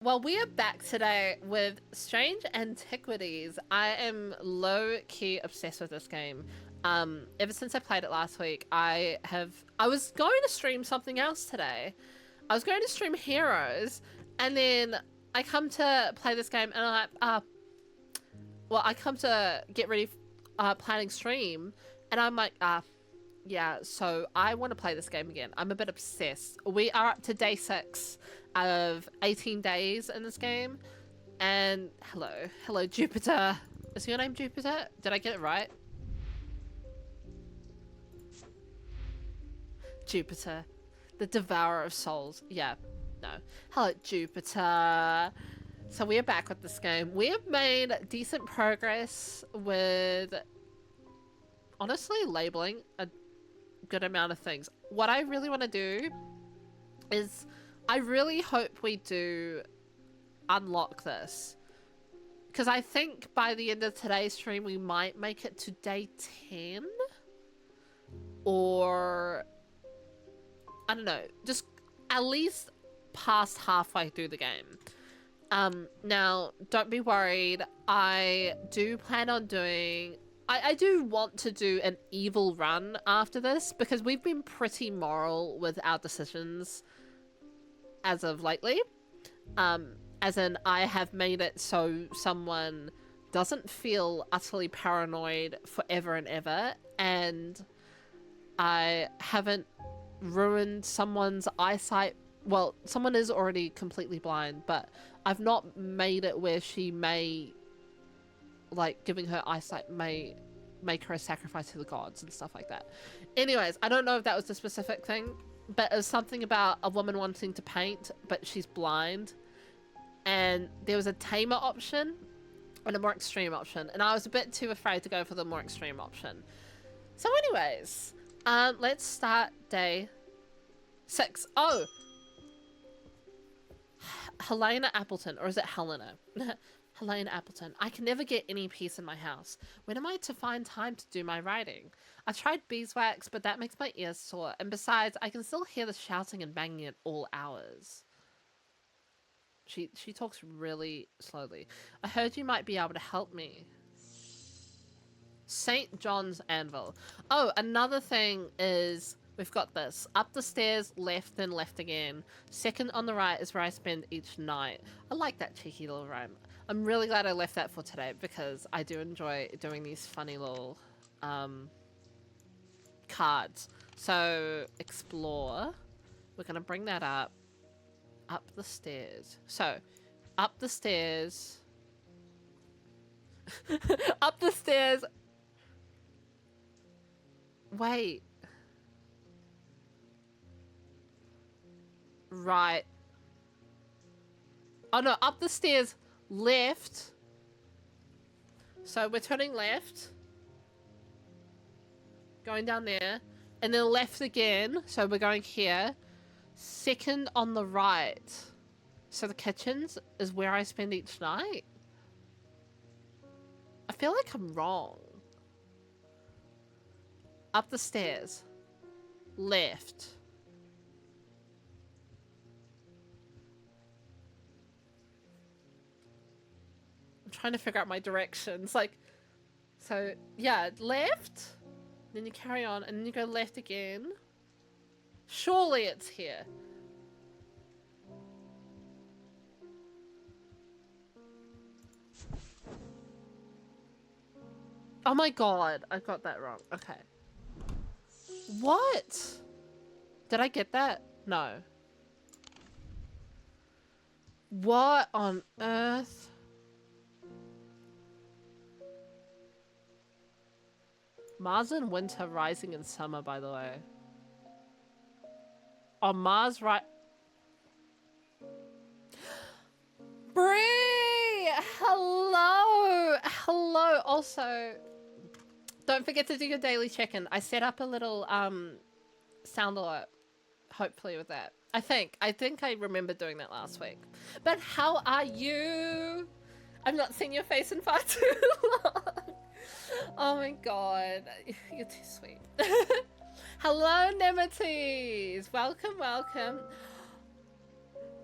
Well, we are back today with Strange Antiquities. I am low-key obsessed with this game. Ever since I played it last week, I was going to stream something else today. I was going to stream Heroes, and then I come to play this game, and I'm like, well, I come to get ready, planning stream, and I'm like, yeah, so I want to play this game again. I'm a bit obsessed. We are up to day 6 of 18 days in this game. And hello, Jupiter. Is your name Jupiter? Did I get it right? Jupiter, the devourer of souls. Yeah, no. Hello, Jupiter. So we are back with this game. We have made decent progress with, honestly, labeling a good amount of things. What I really want to do is I really hope we do unlock this, because I think by the end of today's stream we might make it to day 10, or I don't know, just at least past halfway through the game. Now don't be worried, I do plan on doing I do want to do an evil run after this, because we've been pretty moral with our decisions as of lately. As in, I have made it so someone doesn't feel utterly paranoid forever and ever, and I haven't ruined someone's eyesight. Well, someone is already completely blind, but I've not made it where she may, like, giving her eyesight may make her a sacrifice to the gods and stuff like that. Anyways, I don't know if that was the specific thing, but it was something about a woman wanting to paint, but she's blind. And there was a tamer option and a more extreme option, and I was a bit too afraid to go for the more extreme option. So anyways, let's start day 6. Oh! Helena Appleton, or is it Helena? Helena Appleton. I can never get any peace in my house. When am I to find time to do my writing? I tried beeswax, but that makes my ears sore, and besides, I can still hear the shouting and banging at all hours. She talks really slowly. I heard you might be able to help me. St. John's Anvil. Oh, another thing is, we've got this. Up the stairs, left, then left again. Second on the right is where I spend each night. I like that cheeky little rhyme. I'm really glad I left that for today, because I do enjoy doing these funny little cards. So, explore. We're going to bring that up. Up the stairs. So, up the stairs. Up the stairs. Wait. Right. Oh no, up the stairs, left. So we're turning left. Going down there. And then left again. So we're going here. Second on the right. So the kitchens is where I spend each night. I feel like I'm wrong. Up the stairs. Left. I'm trying to figure out my directions. Like, so yeah, left. Then you carry on and then you go left again. Surely it's here. Oh my god, I got that wrong. Okay. What? Did I get that? No. What on earth? Mars in winter, rising in summer, by the way. On Mars, right? Bree! Hello! Hello! Also, don't forget to do your daily check-in. I set up a little sound alert, hopefully, with that. I think I remember doing that last week. But how are you? I've not seen your face in far too long. Oh my god, you're too sweet. Hello, Nemetes! Welcome, welcome.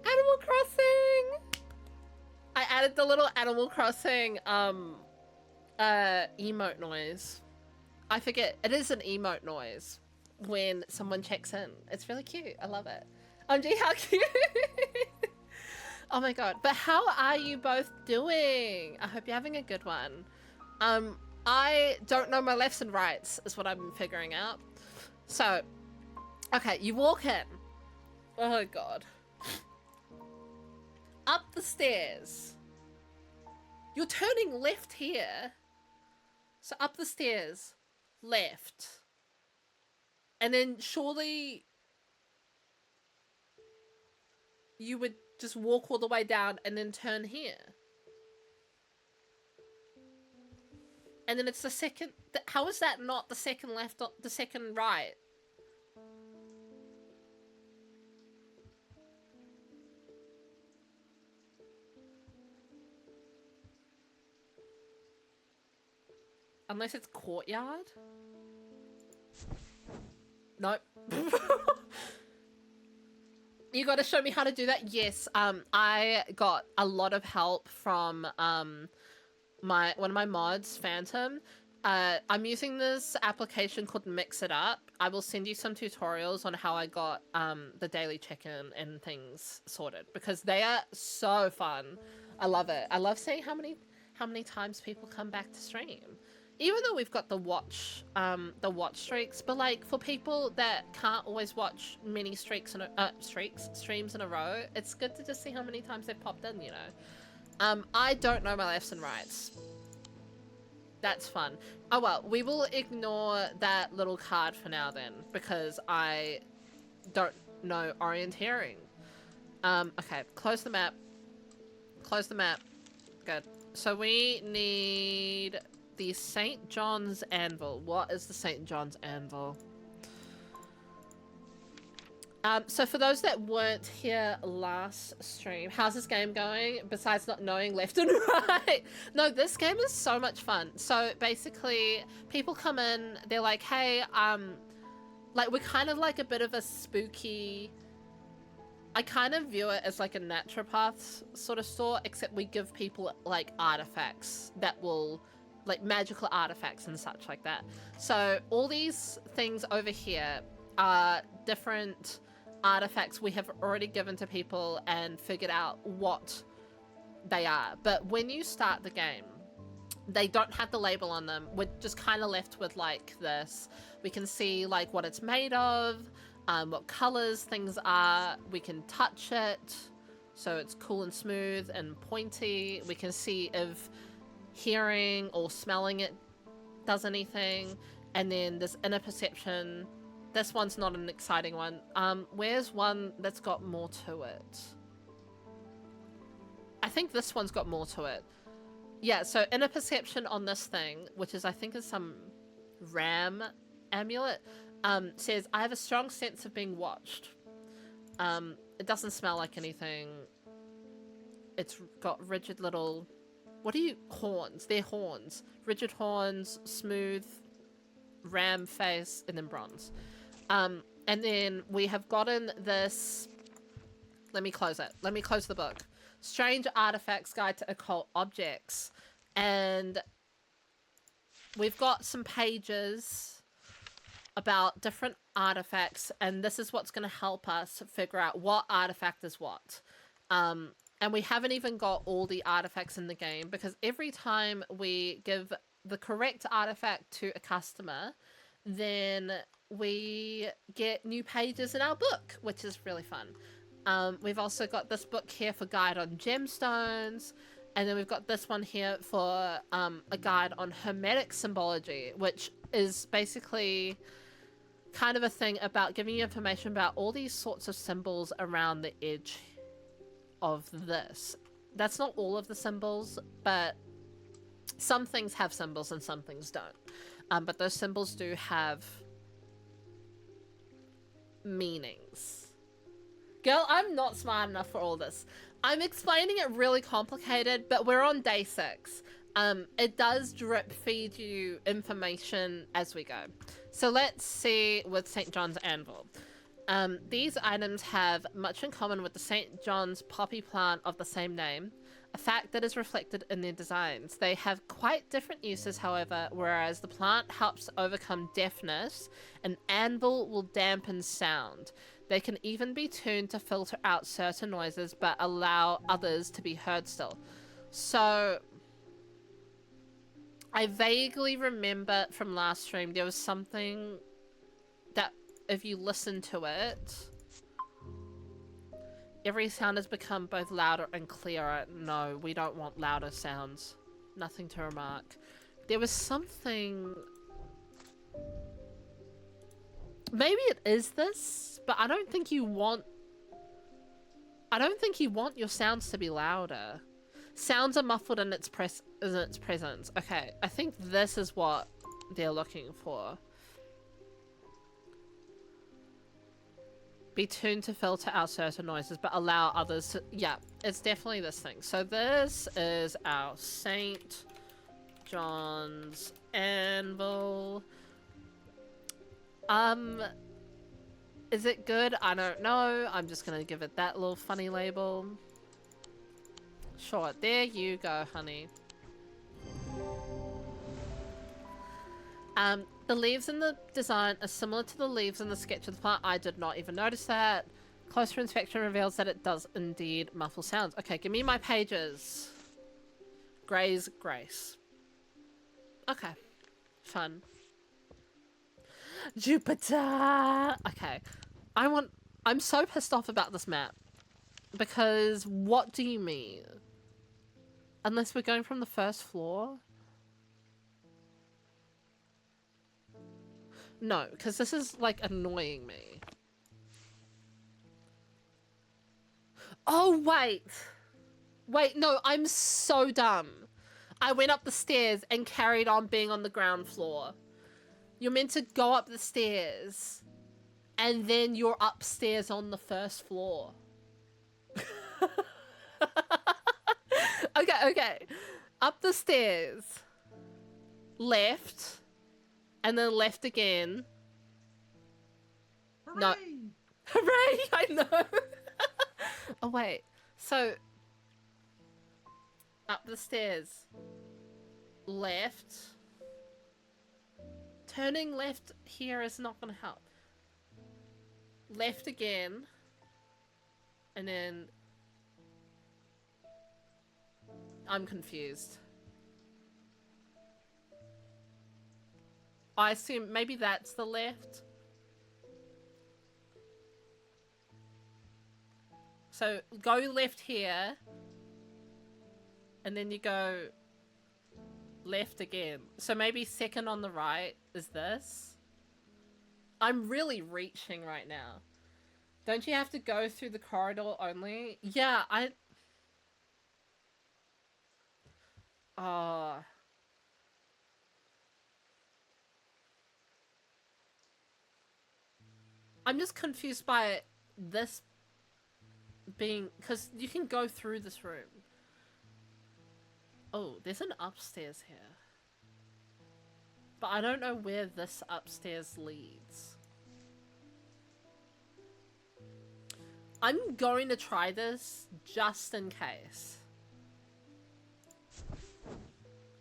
Animal Crossing! the little Animal Crossing emote noise. I forget. It is an emote noise when someone checks in. It's really cute. I love it. OMG, how cute! Oh my god. But how are you both doing? I hope you're having a good one. I don't know my lefts and rights is what I'm figuring out. So, okay, you walk in. Oh god. Up the stairs. You're turning left here. So up the stairs, left. And then surely you would just walk all the way down and then turn here. And then it's the second... How is that not the second left, the second right? Unless it's courtyard? Nope. You gotta show me how to do that? Yes, I got a lot of help from one of my mods, Phantom. I'm using this application called Mix It Up. I will send you some tutorials on how I got the daily check-in and things sorted because they are so fun. I love it. I love seeing how many times people come back to stream. Even though we've got the watch streaks, but like for people that can't always watch many streams in a row, it's good to just see how many times they've popped in, you know. I don't know my lefts and rights. That's fun. Oh well, we will ignore that little card for now then, because I don't know orienteering. Okay, close the map. Close the map. Good. So we need the St. John's Anvil. What is the St. John's Anvil? So for those that weren't here last stream, how's this game going besides not knowing left and right? No, this game is so much fun. So basically people come in, they're like, hey, like we're kind of like a bit of a spooky, I kind of view it as like a naturopath sort of store, except we give people like artifacts that will, like magical artifacts and such like that. So all these things over here are different artifacts we have already given to people and figured out what they are. But when you start the game, they don't have the label on them. We're just kind of left with like this. We can see like what it's made of, what colors things are. We can touch it, so it's cool and smooth and pointy. We can see if hearing or smelling it does anything. And then this inner perception. This one's not an exciting one. Where's one that's got more to it? I think this one's got more to it. Yeah, so inner perception on this thing, which is I think is some RAM amulet, says, I have a strong sense of being watched. It doesn't smell like anything. It's got rigid little... What are you... Horns. They're horns. Rigid horns, smooth, ram face, and then bronze. And then we have gotten this... Let me close it. Let me close the book. Strange Artifacts Guide to Occult Objects. And we've got some pages about different artifacts, and this is what's going to help us figure out what artifact is what. And we haven't even got all the artifacts in the game, because every time we give the correct artifact to a customer, then we get new pages in our book, which is really fun. We've also got this book here for guide on gemstones, and then we've got this one here for a guide on hermetic symbology, which is basically kind of a thing about giving you information about all these sorts of symbols around the edge of this. That's not all of the symbols, but some things have symbols and some things don't. But those symbols do have meanings. Girl, I'm not smart enough for all this. I'm explaining it really complicated, but we're on day 6. It does drip feed you information as we go. So let's see with St. John's Anvil. These items have much in common with the St. John's poppy plant of the same name, a fact that is reflected in their designs. They have quite different uses, however, whereas the plant helps overcome deafness, an anvil will dampen sound. They can even be tuned to filter out certain noises but allow others to be heard still. So, I vaguely remember from last stream there was something that if you listen to it, every sound has become both louder and clearer. No, we don't want louder sounds. Nothing to remark. There was something... Maybe it is this, but I don't think you want... I don't think you want your sounds to be louder. Sounds are muffled in its presence. Okay, I think this is what they're looking for. Be tuned to filter out certain noises, but allow others to... Yeah, it's definitely this thing. So this is our St. John's Anvil. Is it good? I don't know. I'm just gonna give it that little funny label. Sure, there you go, honey. The leaves in the design are similar to the leaves in the sketch of the plant. I did not even notice that. Closer inspection reveals that it does indeed muffle sounds. Okay, give me my pages. Gray's Grace. Okay. Fun. Jupiter! Okay. I'm so pissed off about this map. Because what do you mean? Unless we're going from the first floor? No, because this is, like, annoying me. Oh, wait. Wait, no, I'm so dumb. I went up the stairs and carried on being on the ground floor. You're meant to go up the stairs, and then you're upstairs on the first floor. Okay. Up the stairs. Left. And then left again. Hooray! No. Hooray! I know. Oh, wait. So, up the stairs. Left. Turning left here is not going to help. Left again. And then... I'm confused. I assume maybe that's the left. So go left here. And then you go left again. So maybe second on the right is this. I'm really reaching right now. Don't you have to go through the corridor only? Yeah, Oh. I'm just confused by this being... Because you can go through this room. Oh, there's an upstairs here. But I don't know where this upstairs leads. I'm going to try this just in case.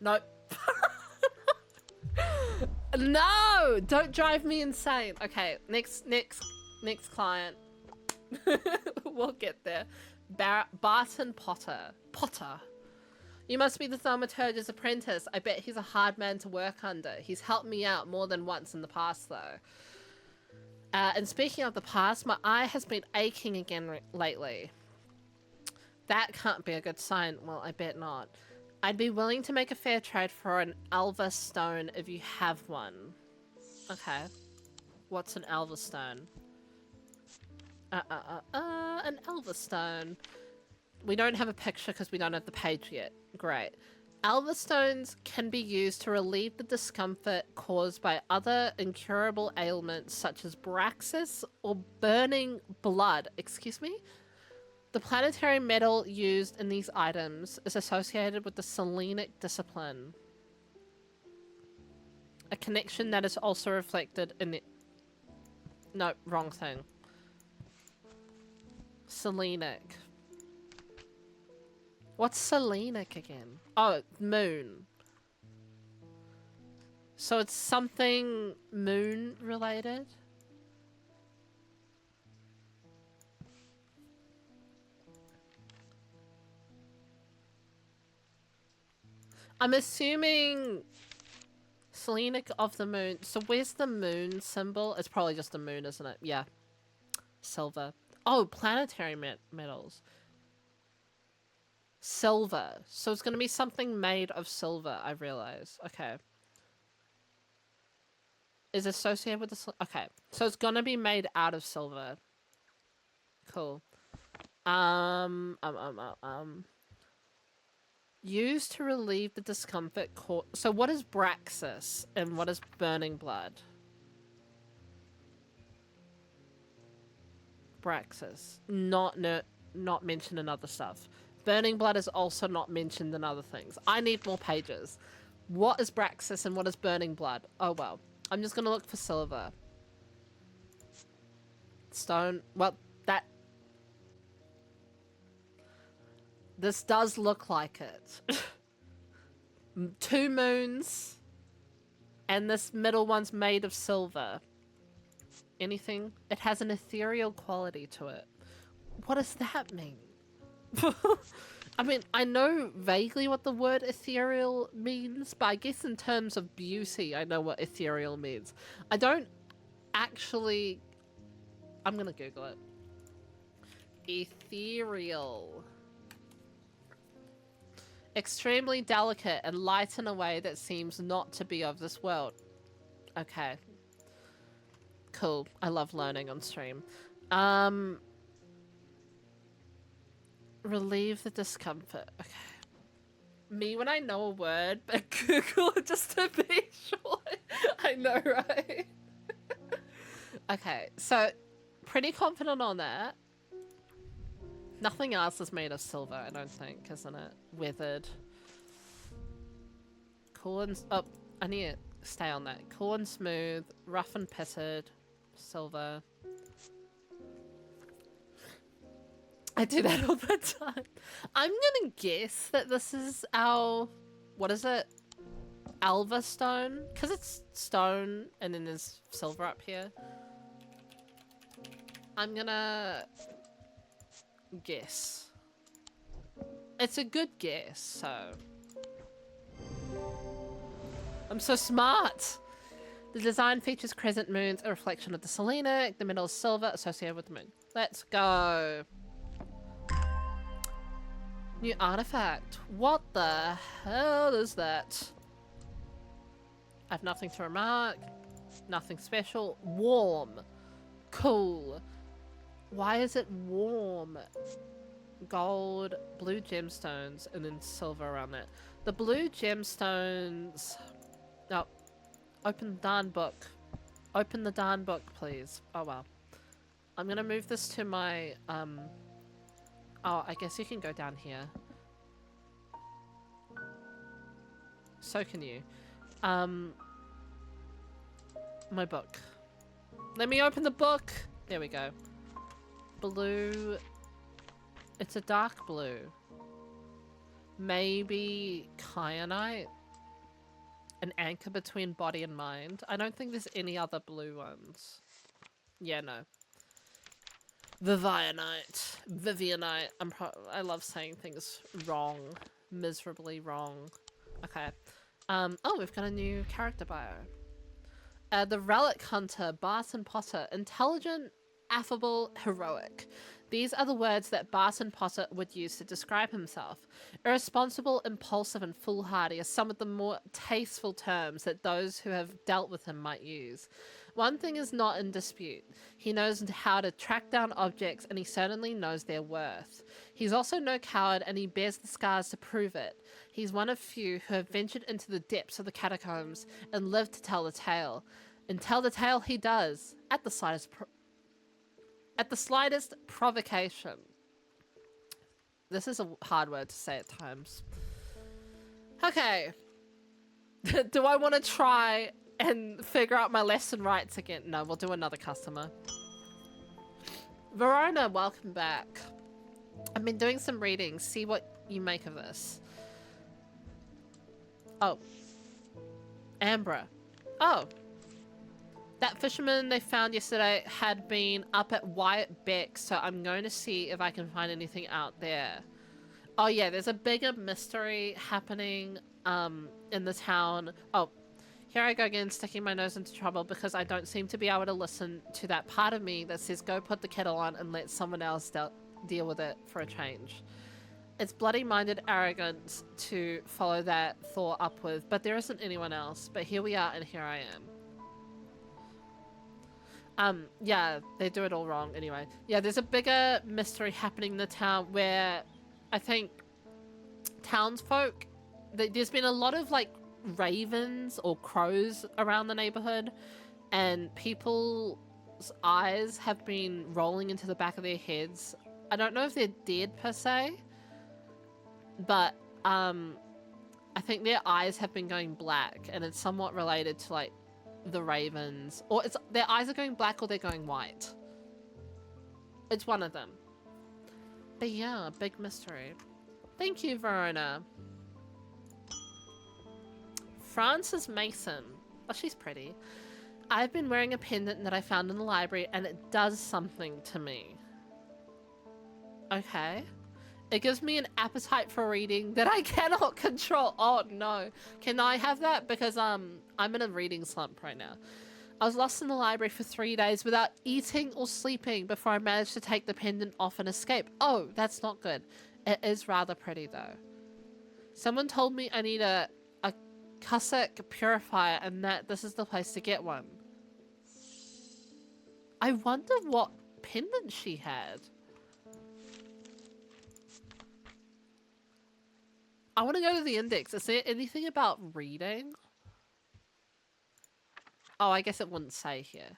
Nope. No! Don't drive me insane. Okay, next client. We'll get there. Barton Potter. Potter. You must be the thaumaturge's apprentice. I bet he's a hard man to work under. He's helped me out more than once in the past, though. And speaking of the past, my eye has been aching again lately. That can't be a good sign. Well, I bet not. I'd be willing to make a fair trade for an Alva stone if you have one. Okay. What's an Alva stone? An Alva stone. We don't have a picture because we don't have the page yet. Great. Alva stones can be used to relieve the discomfort caused by other incurable ailments such as braxis or burning blood. Excuse me? The planetary metal used in these items is associated with the Selenic discipline. A connection that is also reflected in the... No, wrong thing. Selenic. What's Selenic again? Oh, moon. So it's something moon related? I'm assuming Selenic of the moon. So where's the moon symbol? It's probably just the moon, isn't it? Yeah. Silver. Oh, planetary metals. Silver. So it's going to be something made of silver, I realize. Okay. Is associated with the... Okay. So it's going to be made out of silver. Cool. Used to relieve the discomfort so what is Braxis and what is burning blood? Braxis. Not mentioned in other stuff. Burning blood is also not mentioned in other things. I need more pages. What is Braxis and what is burning blood? Oh well. I'm just gonna look for silver. Stone. Well, that... This does look like it. 2 moons. And this middle one's made of silver. Anything? It has an ethereal quality to it. What does that mean? I mean, I know vaguely what the word ethereal means, but I guess in terms of beauty, I know what ethereal means. I don't actually... I'm gonna Google it. Ethereal. Extremely delicate and light in a way that seems not to be of this world. Okay. Cool. I love learning on stream. Relieve the discomfort. Okay. Me when I know a word, but Google it just to be sure. I know, right? Okay, so pretty confident on that. Nothing else is made of silver, I don't think, isn't it? Weathered. Cool and... Oh, I need to stay on that. Cool and smooth, rough and pitted, silver. I do that all the time. I'm gonna guess that this is our... What is it? Alva stone? Because it's stone and then there's silver up here. I'm gonna... guess. It's a good guess, so... I'm so smart! The design features crescent moons, a reflection of the Selenic. The middle is silver, associated with the moon. Let's go! New artifact. What the hell is that? I have nothing to remark. Nothing special. Warm. Cool. Why is it warm? Gold, blue gemstones, and then silver around it. The blue gemstones... Oh. Open the darn book. Open the darn book, please. Oh, well. I'm gonna move this to my, Oh, I guess you can go down here. So can you. My book. Let me open the book! There we go. Blue. It's a dark blue. Maybe kyanite? An anchor between body and mind. I don't think there's any other blue ones. Yeah, no. Vivianite. Vivianite. I love saying things wrong. Miserably wrong. Okay. Oh, we've got a new character bio. The Relic Hunter, Barton Potter. Intelligent, affable, heroic. These are the words that Barton Potter would use to describe himself. Irresponsible, impulsive, and foolhardy are some of the more tasteful terms that those who have dealt with him might use. One thing is not in dispute. He knows how to track down objects, and he certainly knows their worth. He's also no coward, and he bears the scars to prove it. He's one of few who have ventured into the depths of the catacombs and lived to tell the tale. And tell the tale he does, at the slightest provocation. This is a hard word to say at times. Okay. Do I want to try and figure out my lesson rights again? No, we'll do another customer. Verona, welcome back. I've been doing some reading. See what you make of this. Oh. Ambra. Oh. That fisherman they found yesterday had been up at Wyatt Beck, so I'm going to see if I can find anything out there. Oh yeah, there's a bigger mystery happening in the town. Oh, here I go again, sticking my nose into trouble because I don't seem to be able to listen to that part of me that says go put the kettle on and let someone else deal with it for a change. It's bloody-minded arrogance to follow that thought up with, but there isn't anyone else. But here we are and here I am. Yeah, they do it all wrong anyway. Yeah, there's a bigger mystery happening in the town where I think townsfolk, there's been a lot of like ravens or crows around the neighborhood, and people's eyes have been rolling into the back of their heads. I don't know if they're dead per se, but I think their eyes have been going black, and it's somewhat related to like the ravens, or it's their eyes are going black or they're going white. It's one of them. But yeah, big mystery. Thank you, Verona. Frances Mason. Oh, she's pretty. I've been wearing a pendant that I found in the library and it does something to me. Okay. It gives me an appetite for reading that I cannot control. Oh no. Can I have that? Because I'm in a reading slump right now. I was lost in the library for 3 days without eating or sleeping before I managed to take the pendant off and escape. Oh, that's not good. It is rather pretty though. Someone told me I need a Cossack purifier and that this is the place to get one. I wonder what pendant she had. I want to go to the index. Is there anything about reading? Oh, I guess it wouldn't say here.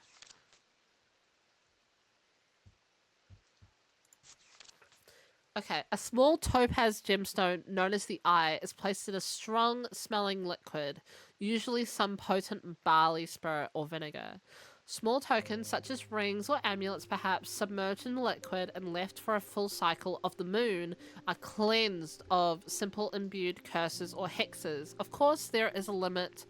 Okay, a small topaz gemstone known as the Eye is placed in a strong-smelling liquid, usually some potent barley spirit or vinegar. Small tokens, such as rings or amulets perhaps, submerged in the liquid and left for a full cycle of the moon, are cleansed of simple imbued curses or hexes. Of course, there is a limit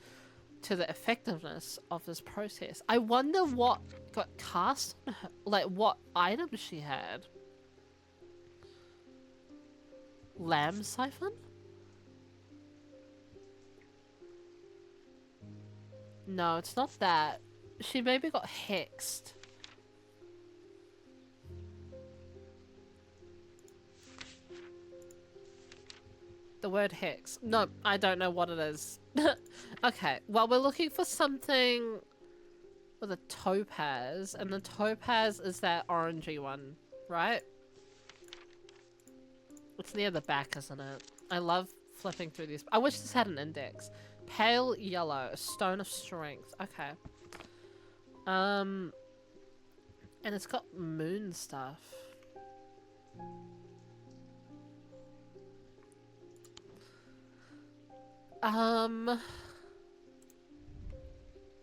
to the effectiveness of this process. I wonder what got cast on her, like what items she had. Lamb siphon? No, it's not that. She maybe got hexed. The word hex. No, I don't know what it is. Okay, well, we're looking for something with a topaz, and the topaz is that orangey one, right? It's near the back, isn't it? I love flipping through these. I wish this had an index. Pale yellow, a stone of strength. Okay. And it's got moon stuff.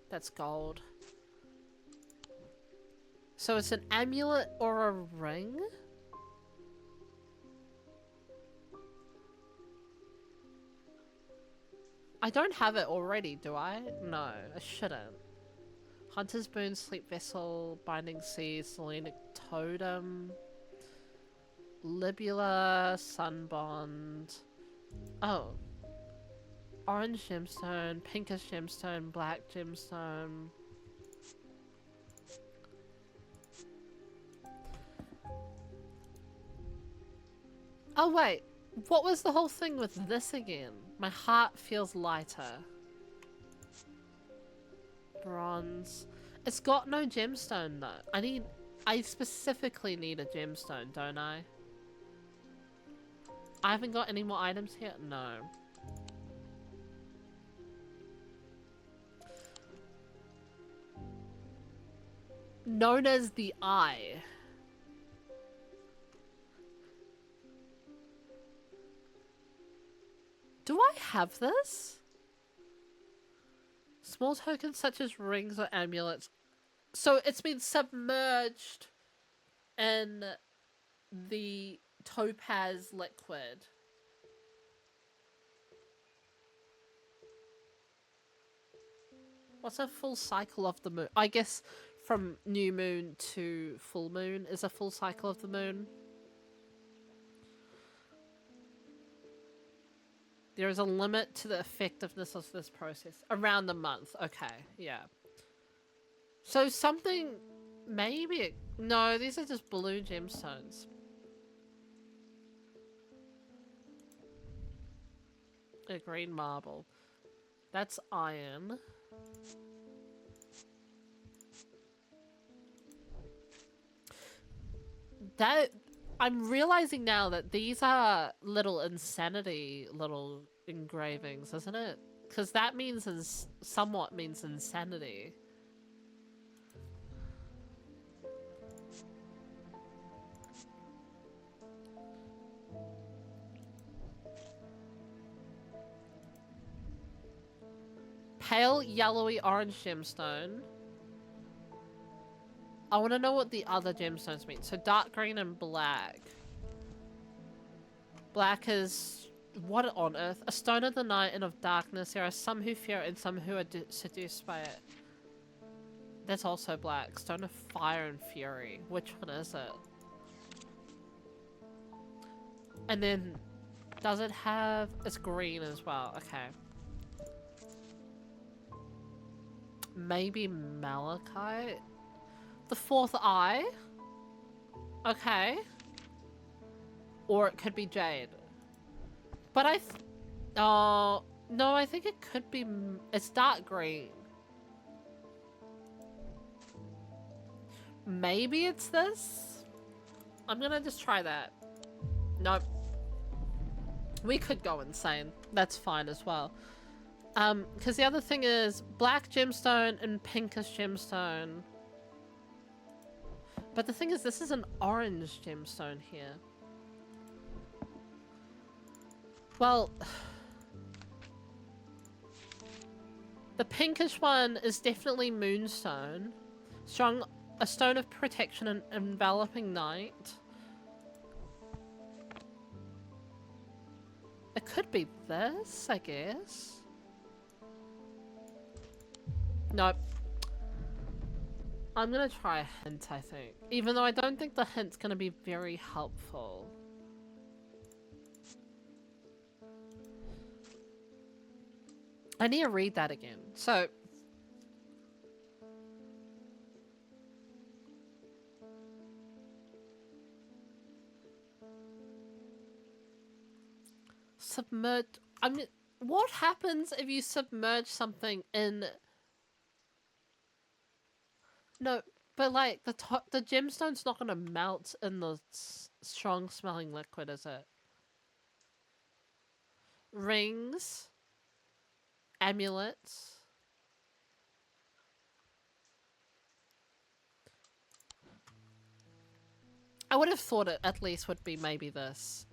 That's gold. So it's an amulet or a ring? I don't have it already, do I? No, I shouldn't. Hunter's Boon, Sleep Vessel, Binding Seas, Selenic Totem, Libula, Sunbond. Oh. Orange gemstone, pinkish gemstone, black gemstone. Oh wait, what was the whole thing with this again? My heart feels lighter. Bronze. It's got no gemstone though. I specifically need a gemstone, don't I? I haven't got any more items here? No. Known as the Eye. Do I have this? Small tokens such as rings or amulets. So it's been submerged in the topaz liquid. What's a full cycle of the moon? I guess from new moon to full moon is a full cycle of the moon. There is a limit to the effectiveness of this process. Around a month. Okay, yeah. So something... Maybe it... No, these are just blue gemstones. A green marble. That's iron. That... I'm realizing now that these are little insanity little engravings, isn't it? Because that means somewhat means insanity. Pale yellowy orange gemstone. I want to know what the other gemstones mean. So dark green and black. Black is... What on earth? A stone of the night and of darkness. There are some who fear it and some who are seduced by it. That's also black. Stone of fire and fury. Which one is it? And then... Does it have... It's green as well. Okay. Maybe malachite? The fourth eye? Okay. Or it could be jade. But oh, no, I think it could be... It's dark green. Maybe it's this? I'm gonna just try that. Nope. We could go insane. That's fine as well. Because the other thing is black gemstone and pinkish gemstone. But the thing is, this is an orange gemstone here. Well, the pinkish one is definitely moonstone. Strong, a stone of protection and enveloping night. It could be this, I guess. Nope. I'm gonna try a hint, I think. Even though I don't think the hint's gonna be very helpful. I need to read that again. So... Submerge... I mean, what happens if you submerge something in... No, but like the gemstone's not gonna melt in the strong smelling liquid, is it? Rings, amulets. I would have thought it at least would be maybe this.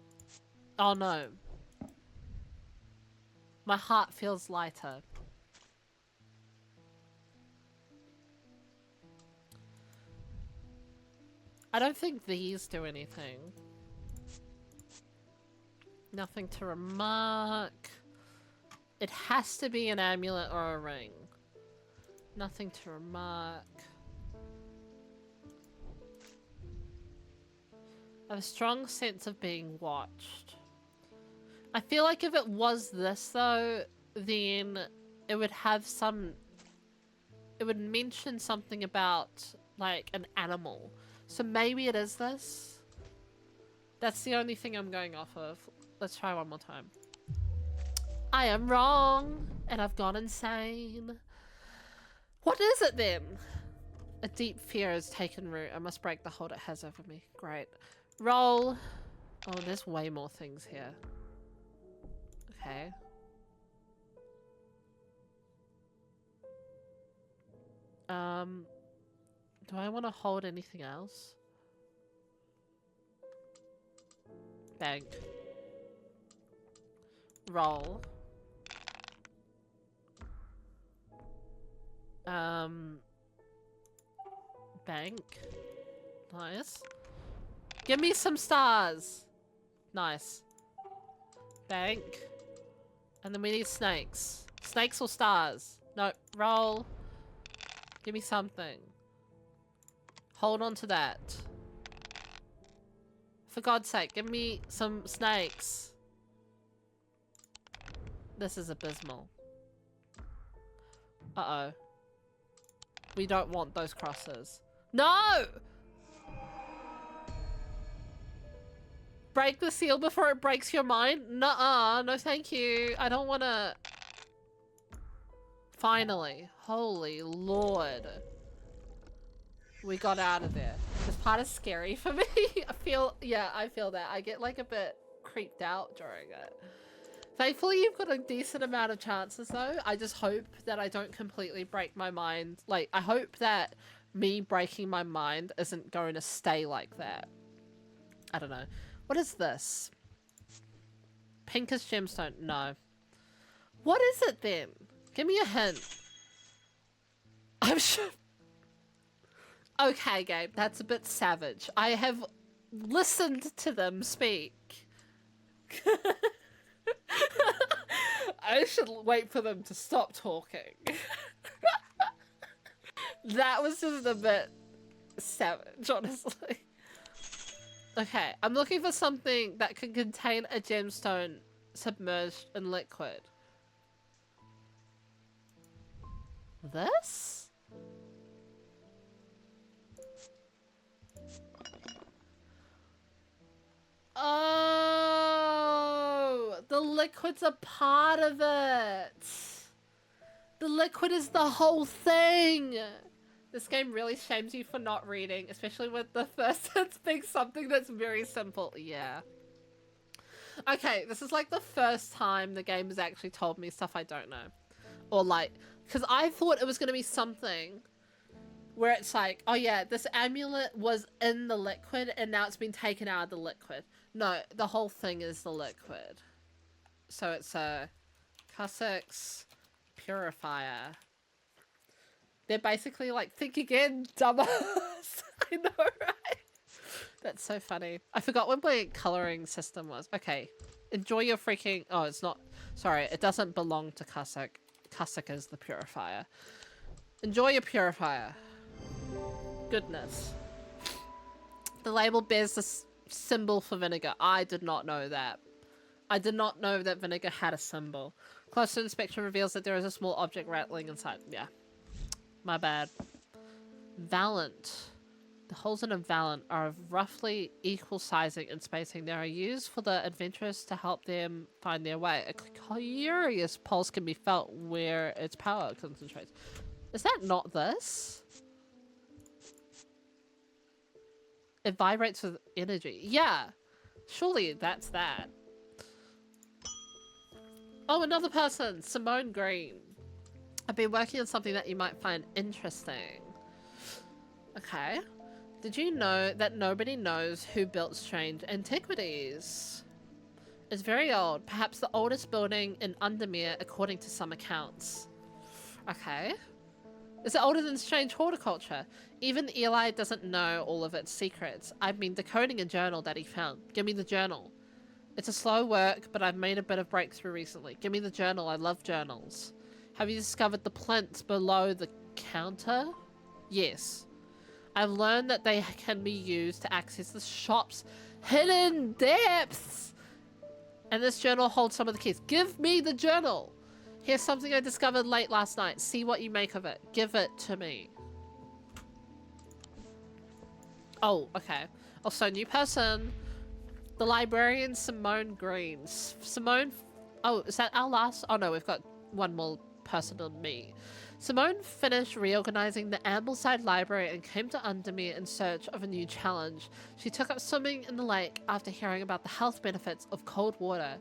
Oh no. My heart feels lighter. I don't think these do anything. Nothing to remark. It has to be an amulet or a ring. Nothing to remark. I have a strong sense of being watched. I feel like if it was this though, then it would have some... It would mention something about like an animal. So maybe it is this. That's the only thing I'm going off of. Let's try one more time. I am wrong, and I've gone insane. What is it then? A deep fear has taken root. I must break the hold it has over me. Great. Roll. Oh, there's way more things here. Okay. Do I want to hold anything else? Bank. Roll. Bank. Nice. Give me some stars. Nice. Bank. And then we need snakes. Snakes or stars? No, roll. Give me something. Hold on to that. For God's sake, give me some snakes. This is abysmal. Uh-oh. We don't want those crosses. No! Break the seal before it breaks your mind? Nuh-uh. No thank you. I don't want to... Finally. Holy Lord. We got out of there. This part is scary for me. I feel that. I get like a bit creeped out during it. Thankfully, you've got a decent amount of chances though. I just hope that I don't completely break my mind. Like, I hope that me breaking my mind isn't going to stay like that. I don't know. What is this? Pinkish gemstone. No. What is it then? Give me a hint. I'm sure... Okay, Gabe, that's a bit savage. I have listened to them speak. I should wait for them to stop talking. That was just a bit savage, honestly. Okay, I'm looking for something that can contain a gemstone submerged in liquid. This? Oh, the liquid's a part of it. The liquid is the whole thing. This game really shames you for not reading, especially with the first sentence being something that's very simple. Yeah. Okay, this is like the first time the game has actually told me stuff I don't know. Or like, because I thought it was going to be something where it's like, oh yeah, this amulet was in the liquid and now it's been taken out of the liquid. No, the whole thing is the liquid. So it's a Cussack's purifier. They're basically like, think again, dumbass. I know, right? That's so funny. I forgot what my coloring system was. Okay. Enjoy your freaking... Oh, it's not... Sorry, it doesn't belong to Cussack. Cussack is the purifier. Enjoy your purifier. Goodness. The label bears the symbol for vinegar. I did not know that. I did not know that vinegar had a symbol. Closer inspection reveals that there is a small object rattling inside. Yeah. My bad. Valant. The holes in a Valant are of roughly equal sizing and spacing. They are used for the adventurers to help them find their way. A curious pulse can be felt where its power concentrates. Is that not this? It vibrates with energy. Yeah. Surely that's that. Oh, another person. Simone Green. I've been working on something that you might find interesting. Okay. Did you know that nobody knows who built strange Antiquities? It's very old. Perhaps the oldest building in Undermere, according to some accounts. Okay. Is it older than strange horticulture? Even Eli doesn't know all of its secrets. I've been decoding a journal that he found. Give me the journal. It's a slow work, but I've made a bit of breakthrough recently. Give me the journal. I love journals. Have you discovered the plinths below the counter? Yes. I've learned that they can be used to access the shop's hidden depths. And this journal holds some of the keys. Give me the journal. Here's something I discovered late last night. See what you make of it. Give it to me. Oh, okay. Also, new person. The librarian, Simone Green. Simone... Oh, is that our last? Oh no, we've got one more person on me. Simone finished reorganizing the Ambleside Library and came to Undermere in search of a new challenge. She took up swimming in the lake after hearing about the health benefits of cold water.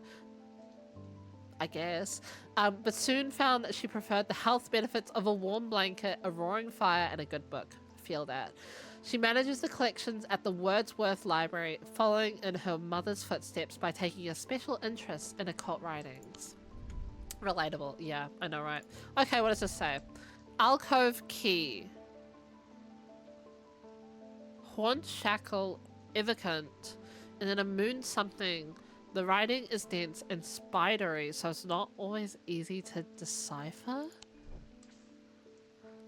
I guess. But soon found that she preferred the health benefits of a warm blanket, a roaring fire, and a good book. Feel that. She manages the collections at the Wordsworth Library, following in her mother's footsteps by taking a special interest in occult writings. Relatable. Yeah, I know, right? Okay, what does this say? Alcove Key. Hornshackle Evocant, and then a moon something. The writing is dense and spidery, so it's not always easy to decipher.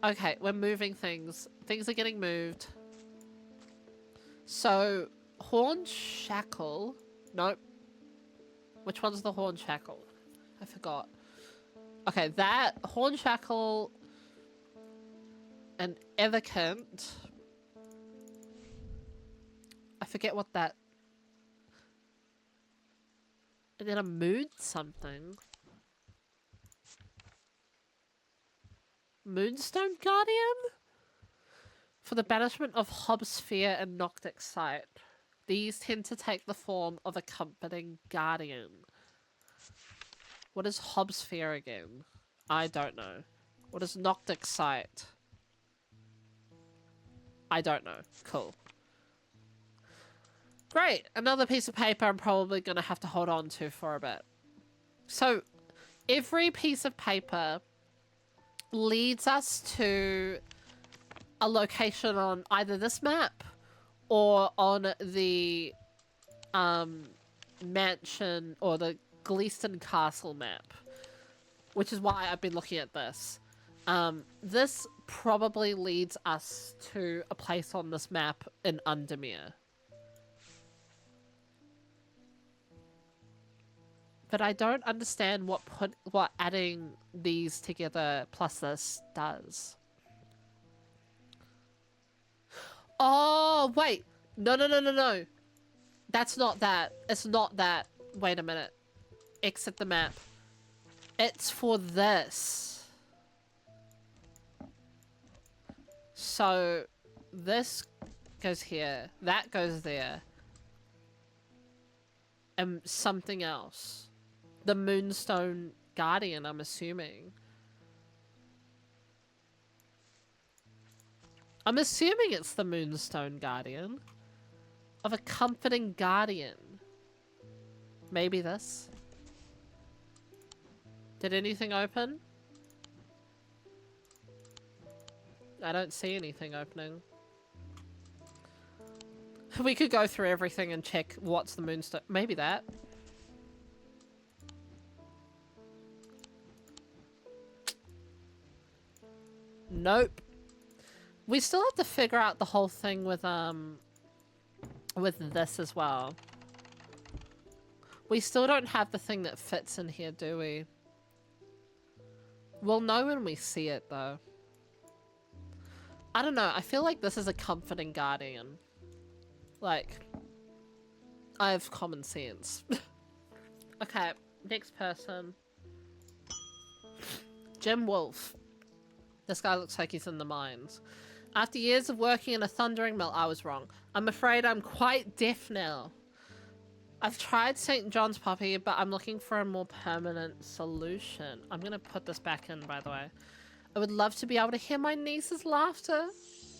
Okay, we're moving things. Things are getting moved. So, horn shackle. Nope. Which one's the horn shackle? I forgot. Okay, that horn shackle and evocant. I forget what that. And then a moon something. Moonstone Guardian? For the banishment of Hobsphere and Noctic Sight. These tend to take the form of a comforting guardian. What is Hobsphere again? I don't know. What is Noctic Sight? I don't know. Cool. Great! Another piece of paper I'm probably going to have to hold on to for a bit. So, every piece of paper leads us to a location on either this map or on the mansion or the Gleeston Castle map, which is why I've been looking at this. This probably leads us to a place on this map in Undermere. But I don't understand what adding these together plus this does. Oh, wait. No. That's not that. It's not that. Wait a minute. Exit the map. It's for this. So, this goes here. That goes there. And something else. The Moonstone Guardian, I'm assuming. I'm assuming it's the Moonstone Guardian. Of a comforting guardian. Maybe this. Did anything open? I don't see anything opening. We could go through everything and check what's the Moonstone. Maybe that. Nope. We still have to figure out the whole thing with this as well. We still don't have the thing that fits in here, do we? We'll know when we see it, though. I don't know. I feel like this is a comforting guardian. Like, I have common sense. Okay, next person. Jim Wolf. This guy looks like he's in the mines. After years of working in a thundering mill, I was wrong. I'm afraid I'm quite deaf now. I've tried St. John's Poppy, but I'm looking for a more permanent solution. I'm going to put this back in, by the way. I would love to be able to hear my niece's laughter.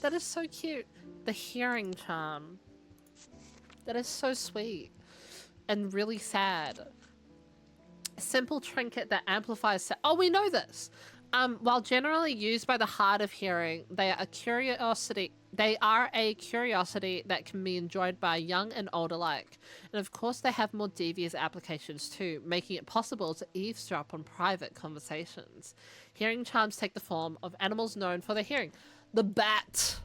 That is so cute. The hearing charm. That is so sweet. And really sad. A simple trinket that amplifies... Oh, we know this! While generally used by the hard of hearing, they are a curiosity that can be enjoyed by young and old alike. And of course they have more devious applications too, making it possible to eavesdrop on private conversations. Hearing charms take the form of animals known for their hearing. The bat!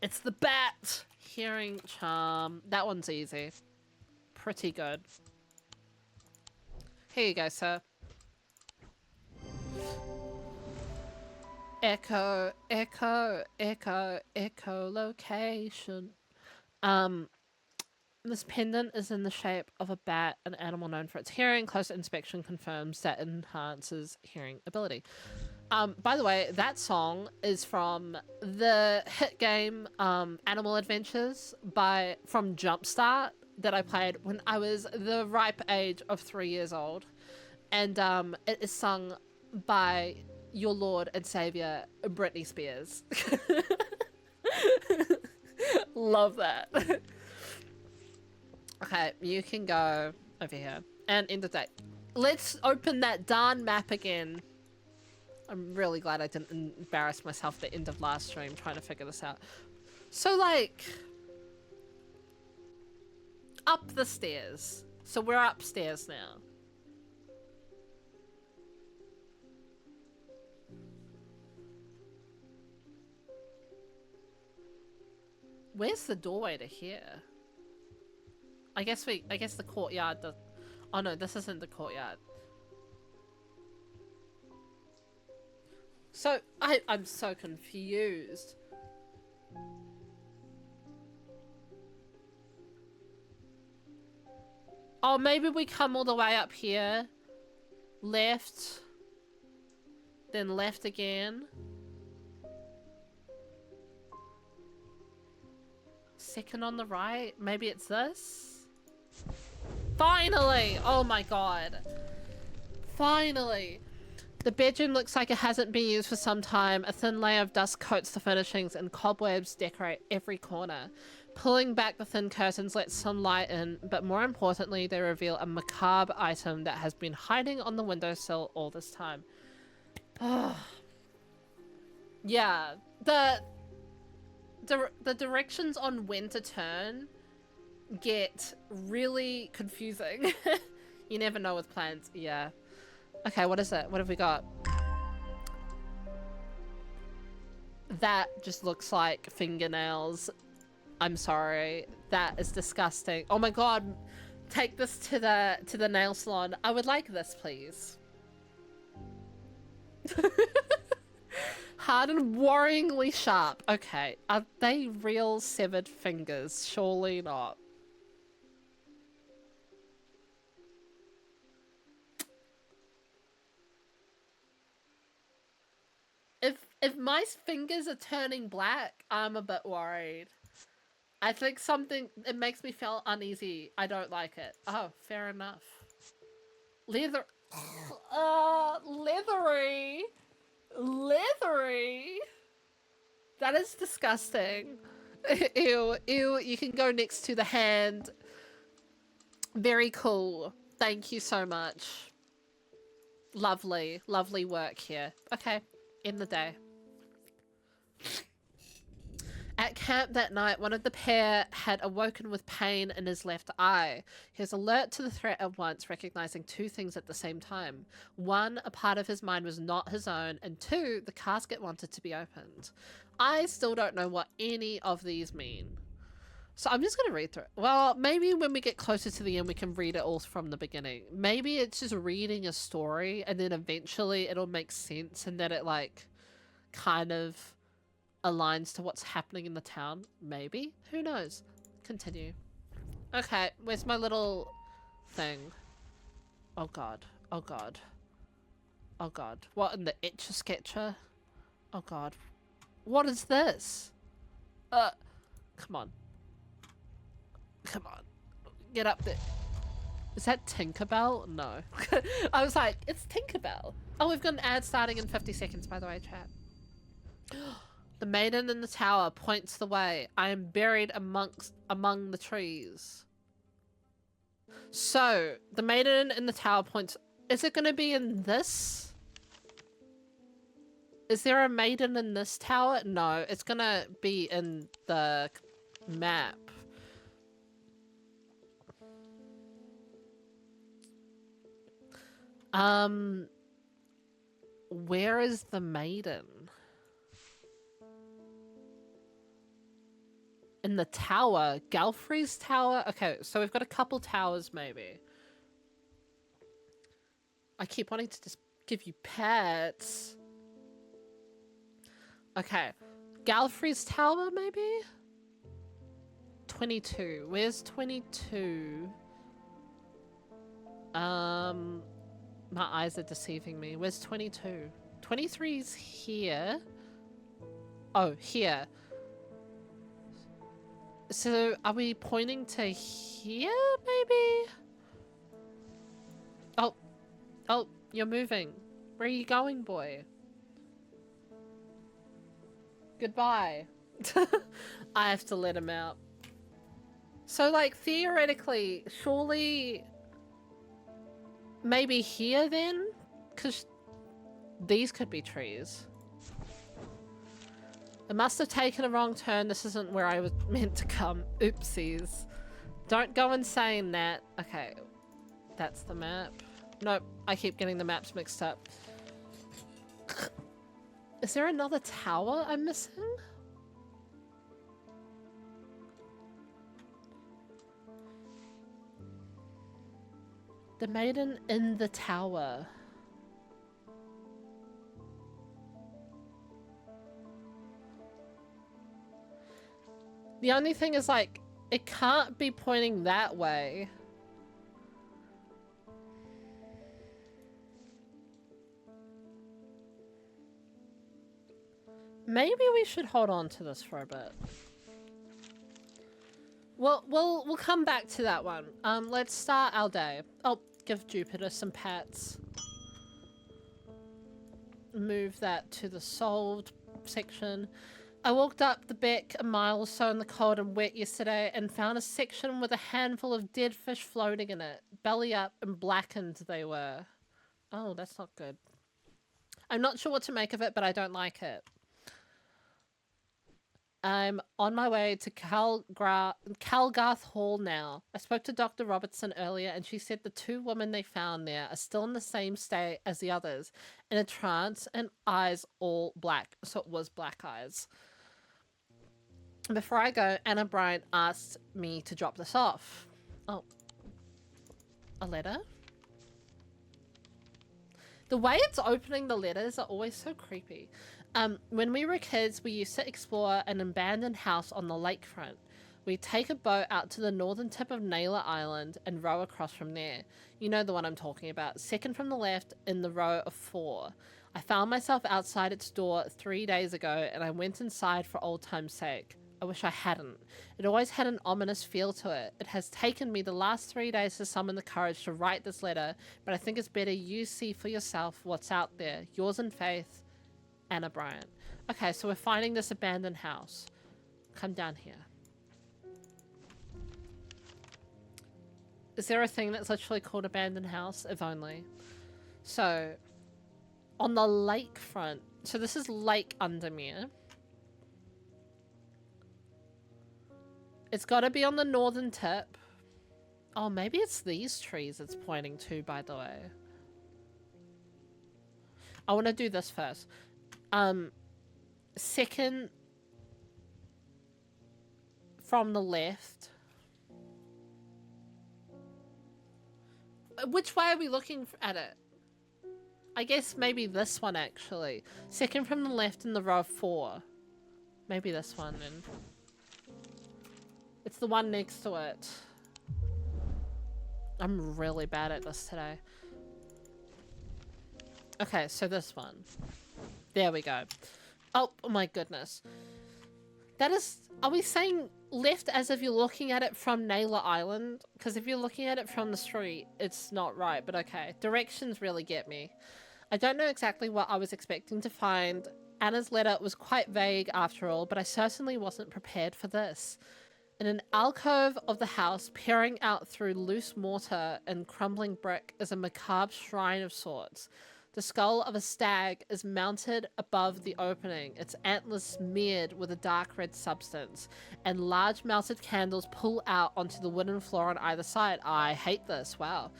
It's the bat! Hearing charm. That one's easy. Pretty good. Here you go, sir. Echo, echo, echo, echo location. This pendant is in the shape of a bat, an animal known for its hearing. Close inspection confirms that it enhances hearing ability. By the way, that song is from the hit game Animal Adventures from Jumpstart that I played when I was the ripe age of 3 years old. And it is sung by your Lord and Savior, Britney Spears. Love that. Okay, you can go over here and end the day. Let's open that darn map again. I'm really glad I didn't embarrass myself at the end of last stream trying to figure this out. So, like, up the stairs. So we're upstairs now. Where's the doorway to here? I guess the courtyard does. Oh no, this isn't the courtyard. So I'm so confused. Oh, maybe we come all the way up here. Left. Then left again. Second on the right. Maybe it's this? Finally! Oh my god. Finally. The bedroom looks like it hasn't been used for some time. A thin layer of dust coats the furnishings and cobwebs decorate every corner. Pulling back the thin curtains lets some light in, but more importantly, they reveal a macabre item that has been hiding on the windowsill all this time. Yeah, the directions on when to turn get really confusing. You never know with plans. Yeah. Okay, what is it? What have we got? That just looks like fingernails. I'm sorry. That is disgusting. Oh my god. Take this to the nail salon. I would like this, please. Hard and worryingly sharp. Okay. Are they real severed fingers? Surely not. If my fingers are turning black, I'm a bit worried. I think it makes me feel uneasy. I don't like it. Oh, fair enough. Leather. Leathery. Leathery. That is disgusting. Ew, ew. You can go next to the hand. Very cool. Thank you so much. Lovely, lovely work here. Okay, end the day. At camp that night, one of the pair had awoken with pain in his left eye. He was alert to the threat at once, recognizing two things at the same time. One, a part of his mind was not his own, and two, the casket wanted to be opened. I still don't know what any of these mean. So I'm just going to read through it. Well, maybe when we get closer to the end, we can read it all from the beginning. Maybe it's just reading a story, and then eventually it'll make sense, and then it, like, kind of aligns to what's happening in the town. Maybe. Who knows? Continue. Okay, where's my little thing? Oh god. Oh god. Oh god. What in the Etch-a-Sketcher? Oh god. What is this? Come on. Come on. Get up there. Is that Tinkerbell? No. I was like, it's Tinkerbell. Oh, we've got an ad starting in 50 seconds, by the way, chat. The maiden in the tower points the way. I am buried among the trees. So, the maiden in the tower points... Is it going to be in this? Is there a maiden in this tower? No, it's going to be in the map. Where is the maiden? In the tower? Galfrey's tower? Okay, so we've got a couple towers maybe. I keep wanting to just give you pets. Okay. Galfrey's tower maybe? 22. Where's 22? My eyes are deceiving me. Where's 22? 23's here. Oh, here. So, are we pointing to here, maybe? Oh. Oh, you're moving. Where are you going, boy? Goodbye. I have to let him out. So, like, theoretically, surely... Maybe here, then? Because these could be trees. I must have taken a wrong turn. This isn't where I was meant to come. Oopsies. Don't go insane, Nat. Okay. That's the map. Nope. I keep getting the maps mixed up. Is there another tower I'm missing? The maiden in the tower. The only thing is, like, it can't be pointing that way. Maybe we should hold on to this for a bit. We'll come back to that one. Let's start our day. Oh, give Jupiter some pats. Move that to the solved section. I walked up the beck a mile or so in the cold and wet yesterday and found a section with a handful of dead fish floating in it. Belly up and blackened they were. Oh, that's not good. I'm not sure what to make of it, but I don't like it. I'm on my way to Calgarth Hall now. I spoke to Dr. Robertson earlier and she said the two women they found there are still in the same state as the others, in a trance and eyes all black. So it was black eyes. Before I go, Anna Bryant asked me to drop this off. Oh. A letter? The way it's opening the letters are always so creepy. When we were kids, we used to explore an abandoned house on the lakefront. We'd take a boat out to the northern tip of Naylor Island and row across from there. You know the one I'm talking about. Second from the left in the row of 4. I found myself outside its door 3 days ago and I went inside for old time's sake. I wish I hadn't. It always had an ominous feel to it. It has taken me the last 3 days to summon the courage to write this letter, but I think it's better you see for yourself what's out there. Yours in faith, Anna Bryant. Okay, so we're finding this abandoned house. Come down here. Is there a thing that's literally called abandoned house? If only. So, on the lakefront. So this is Lake Undermere. It's got to be on the northern tip. Oh, maybe it's these trees it's pointing to, by the way. I want to do this first. Second from the left. Which way are we looking at it? I guess maybe this one, actually. Second from the left in the row of 4. Maybe this one, then. It's the one next to it. I'm really bad at this today. Okay, so this one. There we go. Oh my goodness. That is... Are we saying left as if you're looking at it from Naylor Island? Because if you're looking at it from the street, it's not right, but okay. Directions really get me. I don't know exactly what I was expecting to find. Anna's letter was quite vague after all, but I certainly wasn't prepared for this. In an alcove of the house, peering out through loose mortar and crumbling brick, is a macabre shrine of sorts. The skull of a stag is mounted above the opening, its antlers smeared with a dark red substance, and large melted candles pull out onto the wooden floor on either side. I hate this. Wow.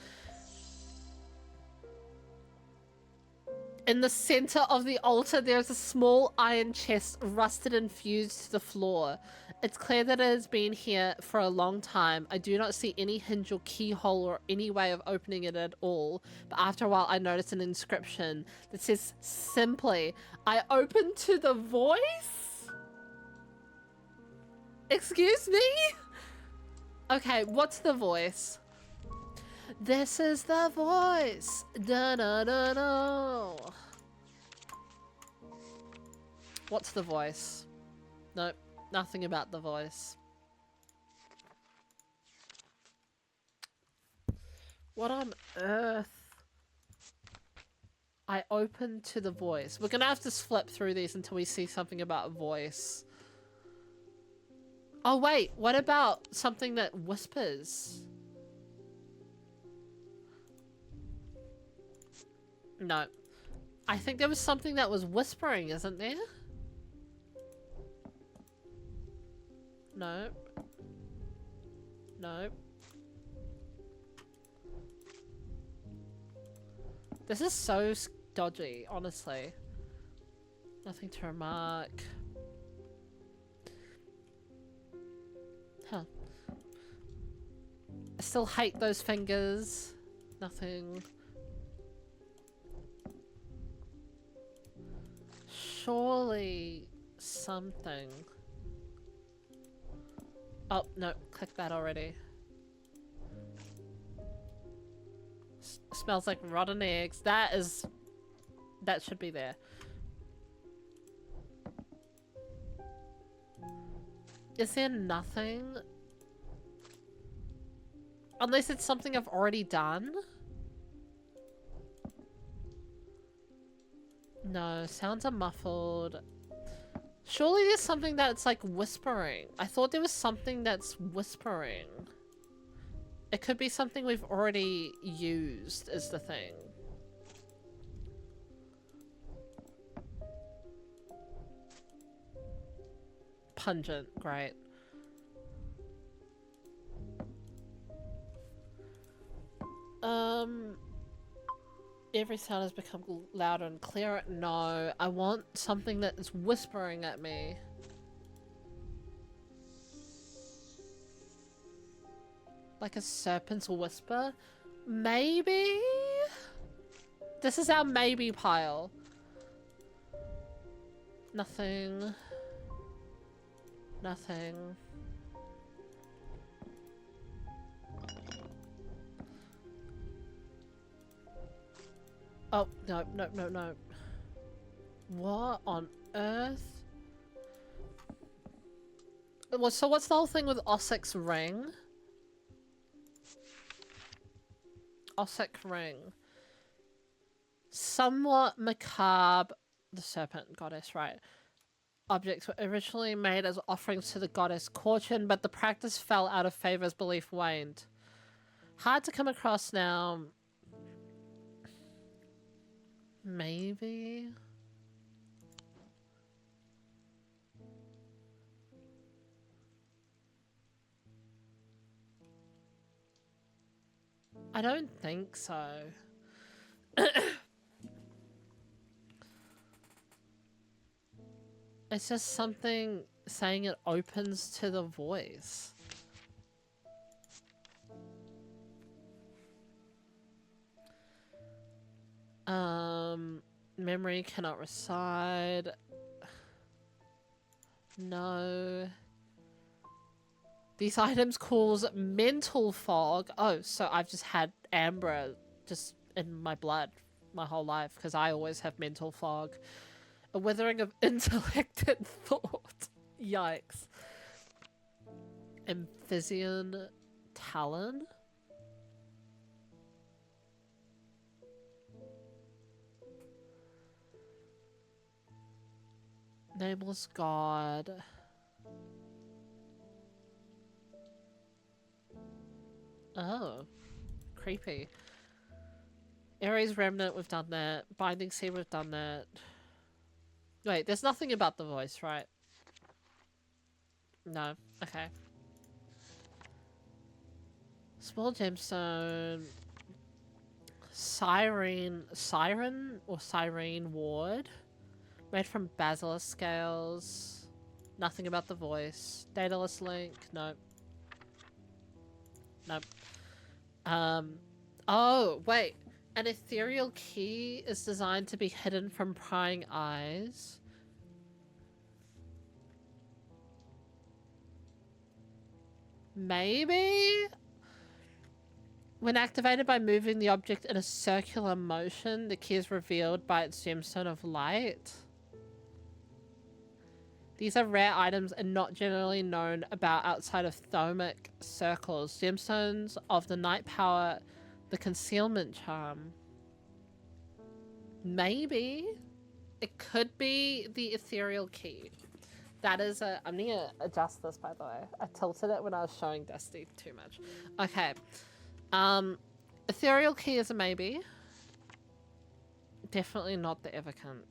In the center of the altar, there is a small iron chest rusted and fused to the floor. It's clear that it has been here for a long time. I do not see any hinge or keyhole or any way of opening it at all. But after a while, I notice an inscription that says simply, "I open to the voice?" Excuse me? Okay, what's the voice? This is the voice. Da da da da. What's the voice? Nope. Nothing about the voice. What on earth? I open to the voice. We're gonna have to flip through these until we see something about voice. Oh wait, what about something that whispers? No. I think there was something that was whispering, isn't there? No. Nope. This is so dodgy, honestly. Nothing to remark. Huh. I still hate those fingers. Nothing. Surely something. Oh, no. Click that already. Smells like rotten eggs. That should be there. Is there nothing? Unless it's something I've already done? No, sounds are muffled. Surely there's something that's like whispering. I thought there was something that's whispering. It could be something we've already used is the thing. Pungent, great. Every sound has become louder and clearer. No, I want something that is whispering at me. Like a serpent's whisper? Maybe? This is our maybe pile. Nothing. Nothing. Oh, no, no, no, no. What on earth? Well, so what's the whole thing with Ossek's ring? Ossek ring. Somewhat macabre. The serpent goddess, right? Objects were originally made as offerings to the goddess Corchin, but the practice fell out of favor as belief waned. Hard to come across now. Maybe? I don't think so. It's just something saying it opens to the voice. Memory cannot reside. No. These items cause mental fog. Oh, so I've just had amber just in my blood my whole life because I always have mental fog. A withering of intellect and thought. Yikes. Amphibian talon? Nameless god. Oh. Creepy. Ares Remnant, we've done that. Binding Sea, we've done that. Wait, there's nothing about the voice, right? No. Okay. Small gemstone. Siren or Siren ward. Made from basilisk scales. Nothing about the voice. Daedalus link. Nope. Nope. Oh, wait. An ethereal key is designed to be hidden from prying eyes. Maybe? When activated by moving the object in a circular motion, the key is revealed by its gemstone of light. These are rare items and not generally known about outside of Thomic circles. Gemstones of the night power the concealment charm. Maybe it could be the ethereal key. That is a... I'm gonna adjust this, by the way. I tilted it when I was showing Dusty too much. Okay. Ethereal key is a maybe. Definitely not the Evercant.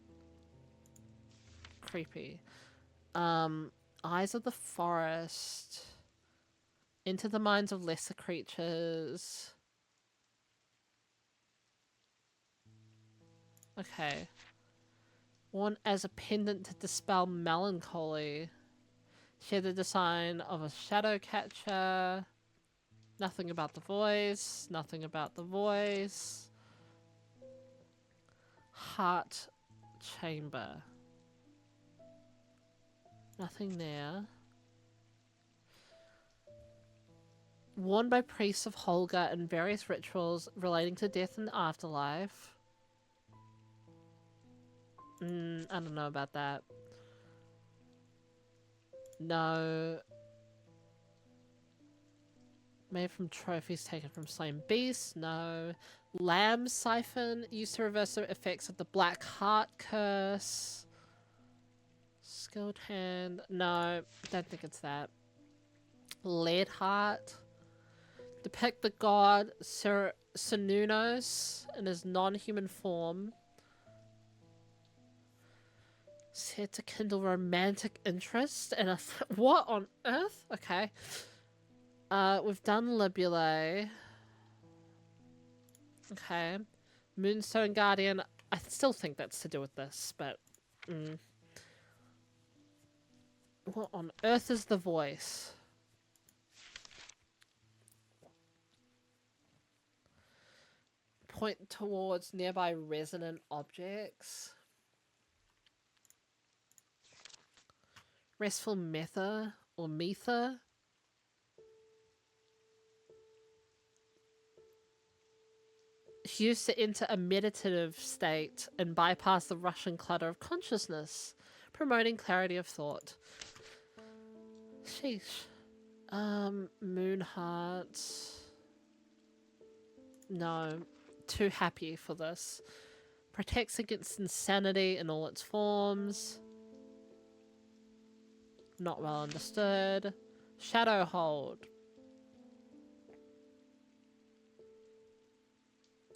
Creepy. Eyes of the forest. Enter the minds of lesser creatures. Okay. Worn as a pendant to dispel melancholy. Share the design of a shadow catcher. Nothing about the voice. Nothing about the voice. Heart chamber. Nothing there. Worn by priests of Holga in various rituals relating to death and the afterlife. I don't know about that. No. Made from trophies taken from slain beasts. No. Lamb siphon used to reverse the effects of the Black Heart curse. Skilled hand. No, don't think it's that. Lead heart. Depict the god Sununos in his non-human form. Said to kindle romantic interest and what on earth? Okay. We've done Libule. Okay. Moonstone Guardian. I still think that's to do with this, but what on earth is the voice? Point towards nearby resonant objects. Restful mether or mether. Used to enter a meditative state and bypass the rushing clutter of consciousness, promoting clarity of thought. Sheesh. Moonheart. No. Too happy for this. Protects against insanity in all its forms. Not well understood. Shadowhold.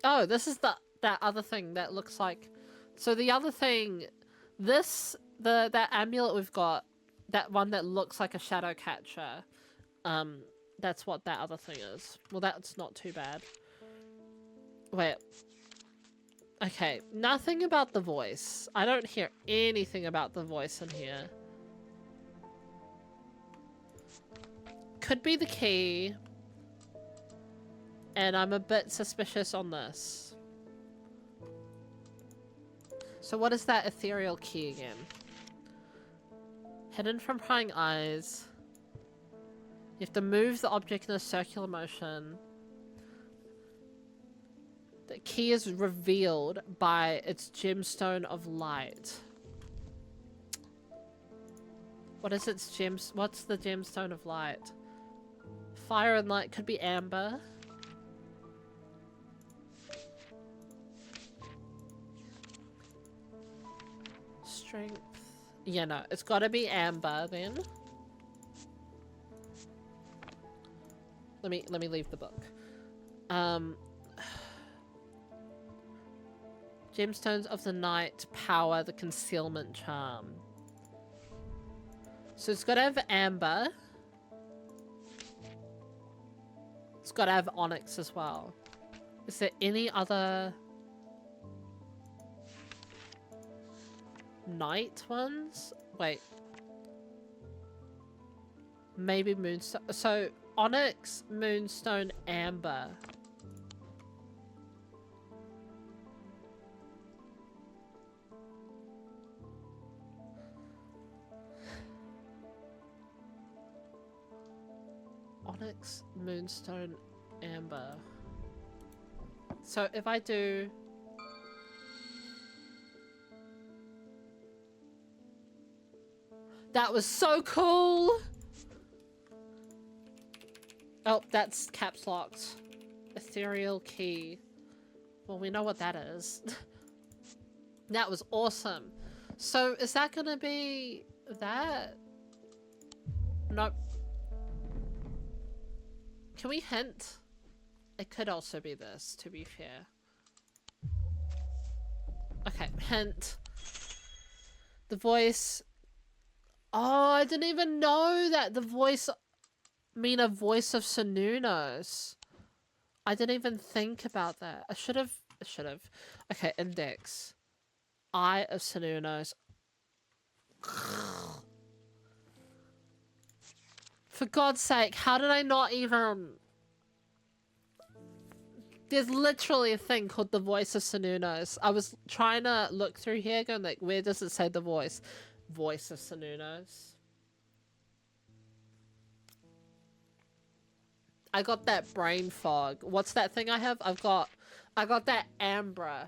Oh, this is that other thing that looks like. So the other thing, that amulet we've got, that one that looks like a shadow catcher. That's what that other thing is. Well, that's not too bad. Wait. Okay, nothing about the voice. I don't hear anything about the voice in here. Could be the key. And I'm a bit suspicious on this. So what is that ethereal key again? Hidden from prying eyes. You have to move the object in a circular motion. The key is revealed by its gemstone of light. What's the gemstone of light? Fire and light could be amber. Strength. Yeah, no, it's gotta be amber then. Let me leave the book. Gemstones of the night power the concealment charm. So it's gotta have amber. It's gotta have onyx as well. Is there any other night ones? Wait. Maybe moonstone. So onyx, moonstone, amber. Onyx, moonstone, amber. So if I do... That was so cool! Oh, that's caps locked. Ethereal key. Well, we know what that is. That was awesome. So is that gonna be that? Nope. Can we hint? It could also be this, to be fair. Okay, hint. The voice... Oh, I didn't even know that the voice mean a voice of Sununos. I didn't even think about that. I should have. Okay, index. Eye of Sununos. For God's sake, how did I not even... There's literally a thing called the voice of Sununos. I was trying to look through here going like, where does it say the voice? Voice of Sununos. I got that brain fog. What's that thing I have? I got that ambra.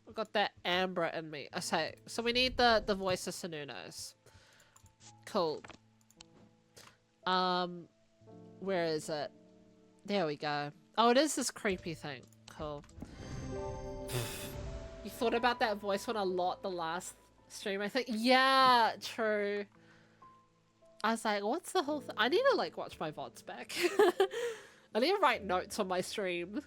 I got that ambra in me. Okay, so we need the voice of Sununos. Cool. Where is it? There we go. Oh, it is this creepy thing. Cool. You thought about that voice one a lot the last stream, I think. Yeah, true. I was like, what's the whole thing? I need to, like, watch my VODs back. I need to write notes on my stream.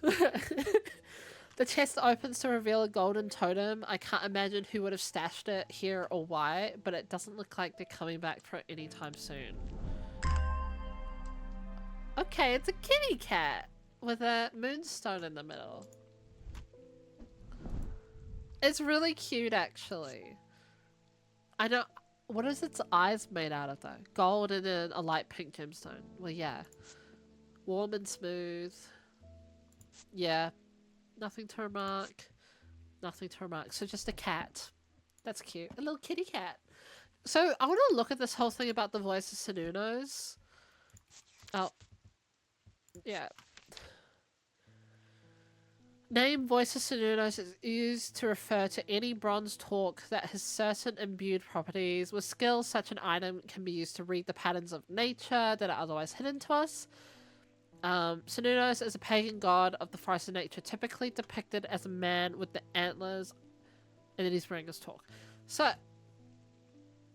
The chest opens to reveal a golden totem. I can't imagine who would have stashed it here or why, but it doesn't look like they're coming back for it anytime soon. Okay, it's a kitty cat with a moonstone in the middle. It's really cute, actually. I know... What is its eyes made out of, though? Gold and then a light pink gemstone. Well, yeah. Warm and smooth. Yeah. Nothing to remark. Nothing to remark. So just a cat. That's cute. A little kitty cat. So I want to look at this whole thing about the voice of Sununos. Oh. Yeah. Name voice of Sununos is used to refer to any bronze talk that has certain imbued properties. With skills, such an item can be used to read the patterns of nature that are otherwise hidden to us. Sununos is a pagan god of the forest of nature, typically depicted as a man with the antlers, and then he's wearing his talk. So,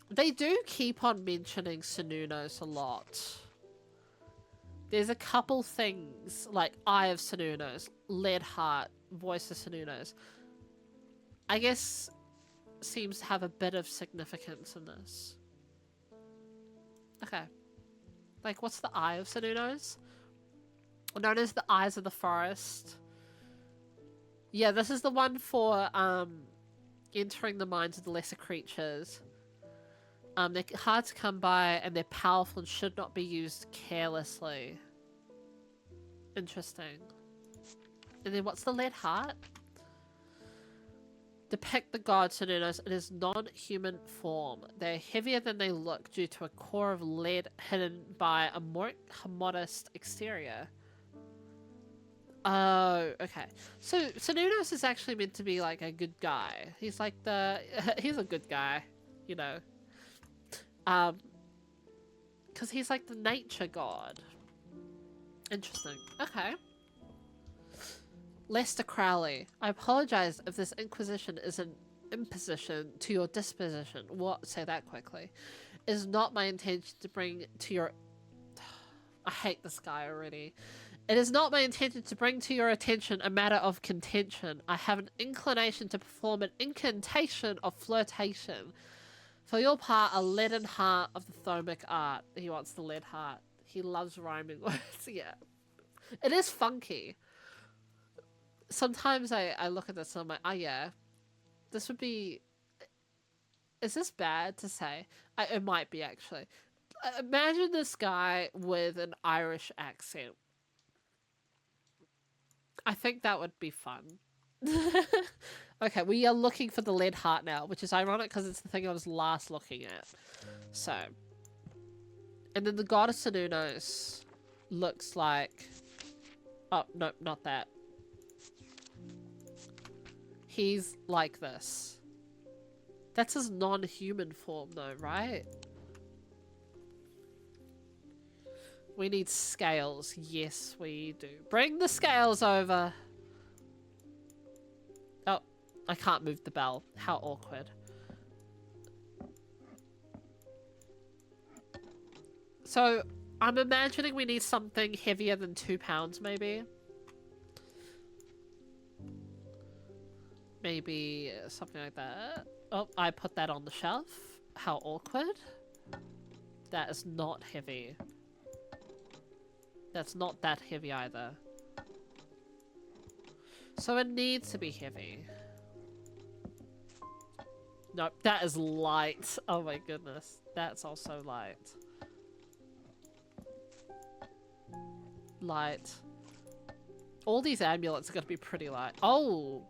they do keep on mentioning Sununos a lot. There's a couple things, like Eye of Sununos, Lead Heart, Voice of Sununos. I guess seems to have a bit of significance in this. Okay. Like, what's the Eye of Sununos? Known as the Eyes of the Forest. Yeah, this is the one for, entering the minds of the lesser creatures. They're hard to come by and they're powerful and should not be used carelessly. Interesting. And then what's the lead heart? Depict the god Sununos in his non-human form. They're heavier than they look due to a core of lead hidden by a more modest exterior. Oh, okay. So Sununos is actually meant to be like a good guy. He's like he's a good guy, you know. Because he's like the nature god. Interesting. Okay. Lester Crowley. I apologize if this inquisition is an imposition to your disposition. What? Say that quickly. It is not my intention to bring to your... I hate this guy already. It is not my intention to bring to your attention a matter of contention. I have an inclination to perform an incantation of flirtation. For your part, a leaden heart of the Thomic art. He wants the lead heart. He loves rhyming words, yeah. It is funky. Sometimes I look at this and I'm like, oh yeah, this would be... Is this bad to say? It might be, actually. Imagine this guy with an Irish accent. I think that would be fun. Okay, we are looking for the lead heart now, which is ironic because it's the thing I was last looking at. So. And then the god of Sununos looks like... Oh, no, not that. He's like this. That's his non-human form though, right? We need scales. Yes, we do. Bring the scales over. Oh, I can't move the bell. How awkward. So, I'm imagining we need something heavier than 2 pounds, maybe. Maybe something like that. Oh, I put that on the shelf. How awkward. That is not heavy. That's not that heavy either. So it needs to be heavy. Nope, that is light. Oh my goodness. That's also light. Light. All these amulets are going to be pretty light. Oh!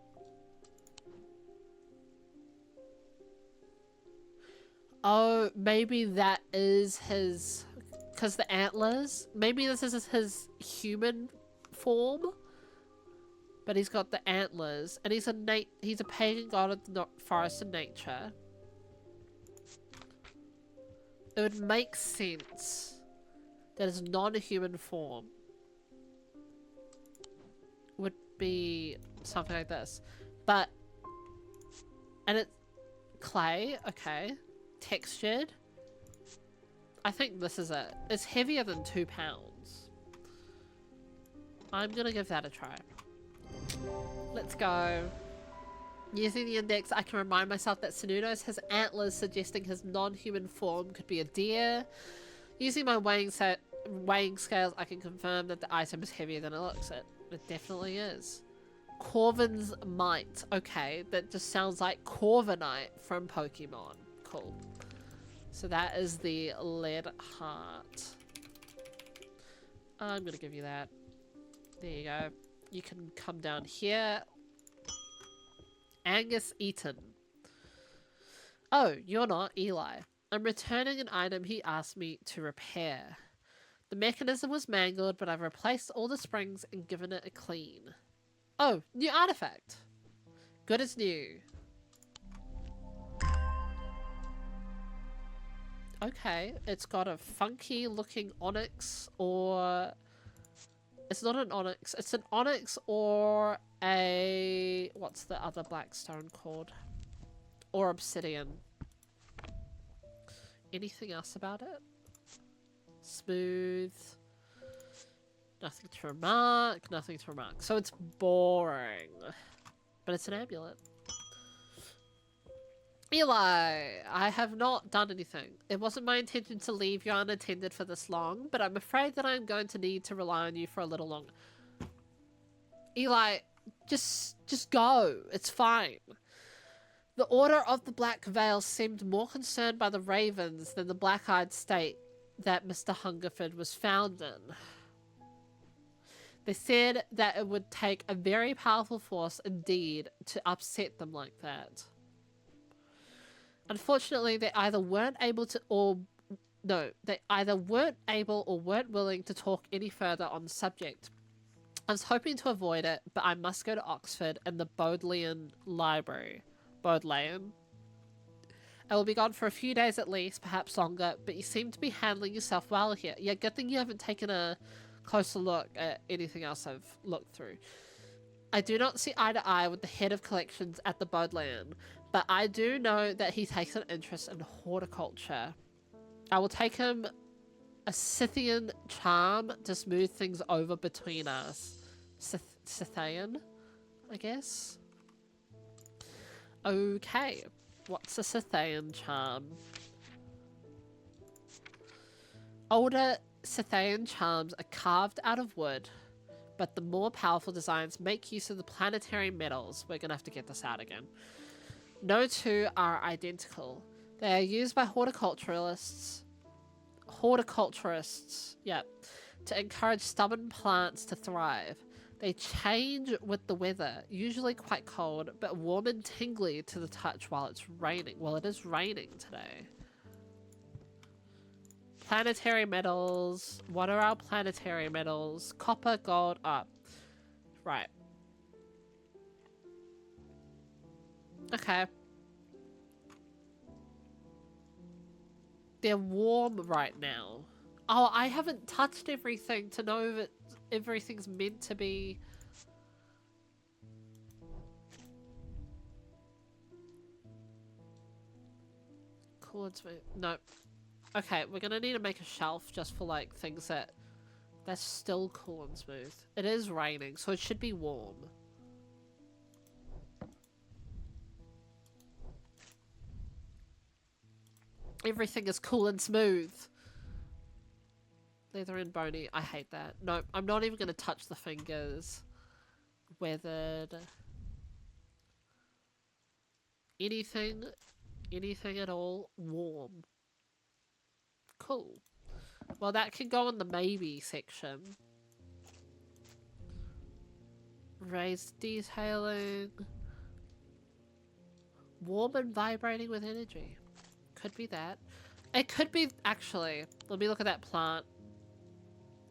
Oh, maybe that is his... Because the antlers? Maybe this is his human form? But he's got the antlers. And he's a pagan god of the forest and nature. It would make sense that his non-human form would be something like this. But... And it's... Clay, okay. Textured. I think this is it. It's heavier than 2 pounds. I'm gonna give that a try. Let's go. Using the index, I can remind myself that Sununos has antlers, suggesting his non-human form could be a deer. Using my weighing scales, I can confirm that the item is heavier than it looks. It definitely is. Corvin's Might. Okay, that just sounds like Corviknight from Pokemon. Cool. So that is the lead heart. I'm gonna give you that. There you go. You can come down here. Angus Eaton. Oh, you're not Eli. I'm returning an item he asked me to repair. The mechanism was mangled, but I've replaced all the springs and given it a clean. Oh, new artifact. Good as new. Okay, it's got a funky looking onyx, or... It's not an onyx. It's an onyx or a... What's the other black stone called? Or obsidian. Anything else about it? Smooth. Nothing to remark. Nothing to remark. So it's boring. But it's an amulet. Eli, I have not done anything. It wasn't my intention to leave you unattended for this long, but I'm afraid that I'm going to need to rely on you for a little longer. Eli, just go. It's fine. The Order of the Black Veil seemed more concerned by the ravens than the black-eyed state that Mr. Hungerford was found in. They said that it would take a very powerful force indeed to upset them like that. Unfortunately, they either weren't able or weren't willing to talk any further on the subject. I was hoping to avoid it, but I must go to Oxford and the Bodleian Library. Bodleian. I will be gone for a few days at least, perhaps longer, but you seem to be handling yourself well here. Yeah, good thing you haven't taken a closer look at anything else I've looked through. I do not see eye to eye with the head of collections at the Bodleian, but I do know that he takes an interest in horticulture. I will take him a Scythian charm to smooth things over between us. Scythian, I guess? Okay, what's a Scythian charm? Older Scythian charms are carved out of wood, but the more powerful designs make use of the planetary metals. We're gonna have to get this out again. No two are identical. They are used by horticulturists, yeah, to encourage stubborn plants to thrive. They change with the weather, usually quite cold, but warm and tingly to the touch while it's raining. Well, it is raining today. Planetary metals. What are our planetary metals? Copper, gold, up. Right. Okay. They're warm right now. Oh, I haven't touched everything to know that everything's meant to be... Cool and smooth. No. Okay, we're gonna need to make a shelf just for like things that's still cool and smooth. It is raining, so it should be warm. Everything is cool and smooth. Leather and bony. I hate that. No, I'm not even going to touch the fingers. Weathered. Anything. Anything at all. Warm. Cool. Well, that can go in the maybe section. Raised detailing. Warm and vibrating with energy. Could be that. It could be, actually. Let me look at that plant.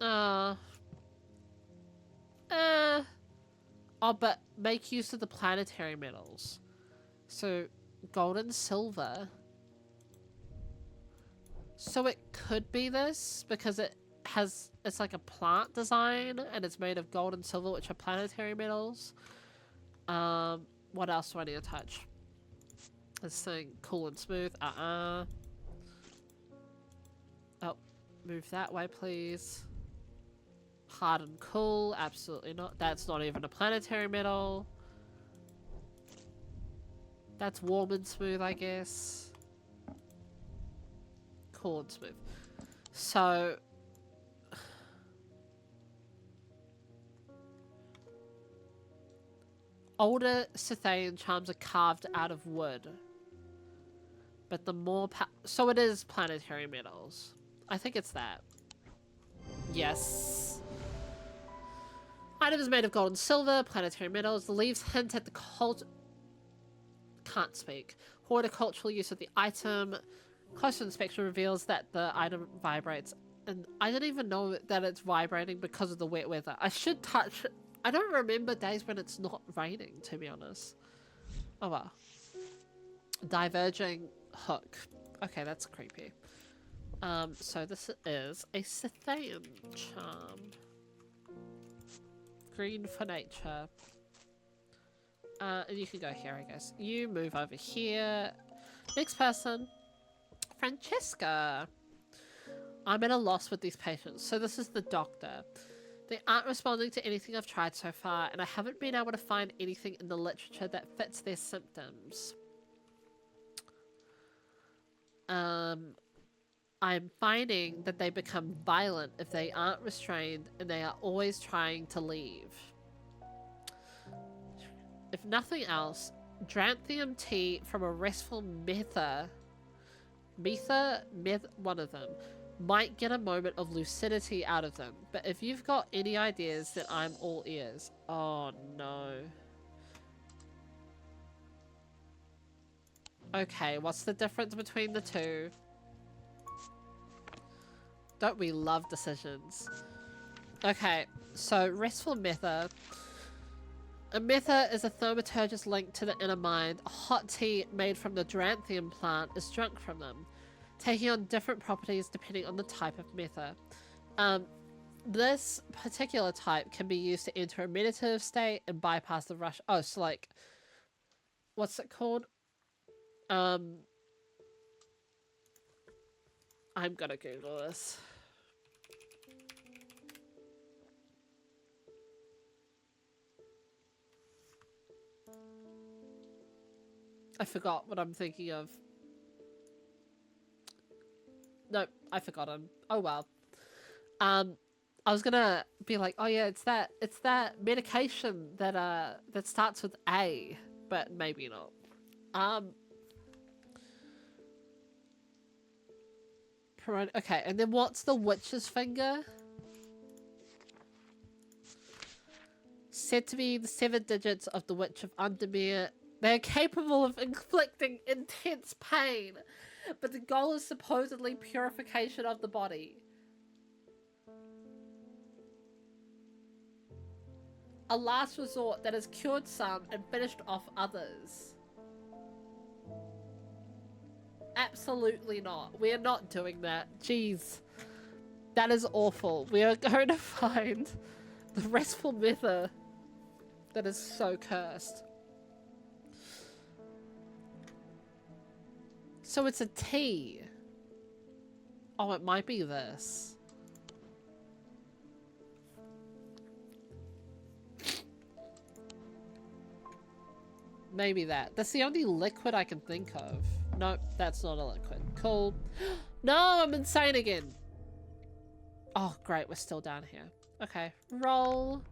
Oh, but make use of the planetary metals. So, gold and silver. So it could be this, because it's like a plant design, and it's made of gold and silver, which are planetary metals. What else do I need to touch? This thing, cool and smooth. Oh, move that way, please. Hard and cool, absolutely not. That's not even a planetary metal. That's warm and smooth, I guess. Cool and smooth. So... older Scythian charms are carved out of wood. But the more so it is planetary metals. I think it's that. Yes. Items made of gold and silver, planetary metals. The leaves hint at the can't speak. Horticultural use of the item. Closer inspection reveals that the item vibrates. And I didn't even know that it's vibrating because of the wet weather. I should touch... I don't remember days when it's not raining, to be honest. Oh well. Diverging hook. Okay, that's creepy. So this is a Scythian charm. Green for nature. And you can go here, I guess. You move over here. Next person. Francesca. I'm at a loss with these patients. So this is the doctor. They aren't responding to anything I've tried so far, and I haven't been able to find anything in the literature that fits their symptoms. I'm finding that they become violent if they aren't restrained, and they are always trying to leave. If nothing else, Dranthium tea from a restful one of them, might get a moment of lucidity out of them. But if you've got any ideas, then I'm all ears. Oh no. Okay, what's the difference between the two? Don't we love decisions? Okay, so restful mether. A mether is a thaumaturgist linked to the inner mind. A hot tea made from the Dranthium plant is drunk from them, taking on different properties depending on the type of mether. This particular type can be used to enter a meditative state and bypass the rush. Oh, so like, what's it called? I'm gonna Google this. I forgot what I'm thinking of. Nope, I forgot him. Oh well. I was gonna be like, oh yeah, it's that medication that starts with A, but maybe not. Okay, and then what's the witch's finger? Said to be the 7 digits of the Witch of Undermere. They are capable of inflicting intense pain, but the goal is supposedly purification of the body. A last resort that has cured some and finished off others. Absolutely not. We are not doing that. Jeez. That is awful. We are going to find the restful mether that is so cursed. So it's a tea. Oh, it might be this. Maybe that. That's the only liquid I can think of. Nope, that's not a liquid. Cool. No, I'm insane again. Oh, great. We're still down here. Okay. Roll.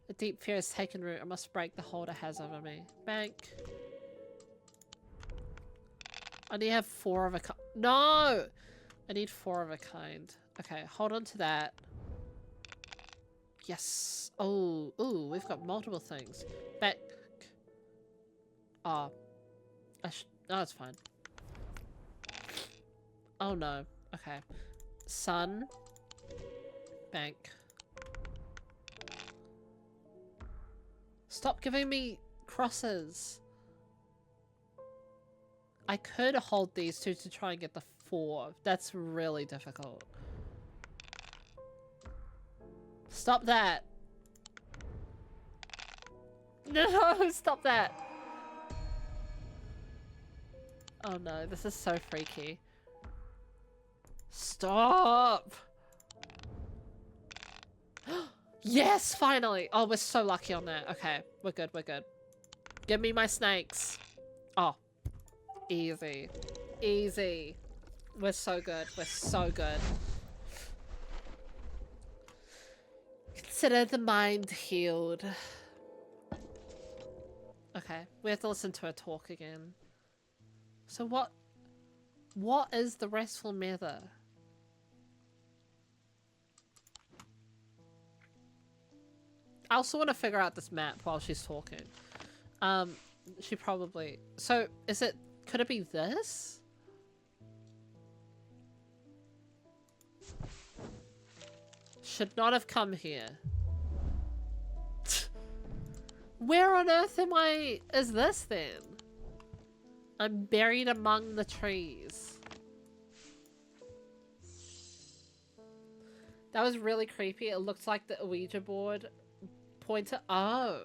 A deep fear has taken root. I must break the hold it has over me. Bank. I need to have 4 of a kind. No! I need 4 of a kind. Okay, hold on to that. Yes. Oh, ooh, we've got multiple things. Back. Oh. No, it's fine. Oh no. Okay. Sun. Bank. Stop giving me crosses. I could hold these two to try and get the 4. That's really difficult. Stop that. No, stop that. Oh no, this is so freaky. Stop. Yes, finally. Oh, we're so lucky on that. Okay, we're good, we're good. Give me my snakes. Oh, easy. Easy. We're so good. We're so good. Consider the mind healed. Okay, we have to listen to her talk again. So what is the restful method? I also want to figure out this map while she's talking. She probably... So, could it be this? Should not have come here. Where on earth is this then? I'm buried among the trees. That was really creepy. It looked like the Ouija board pointer. Oh.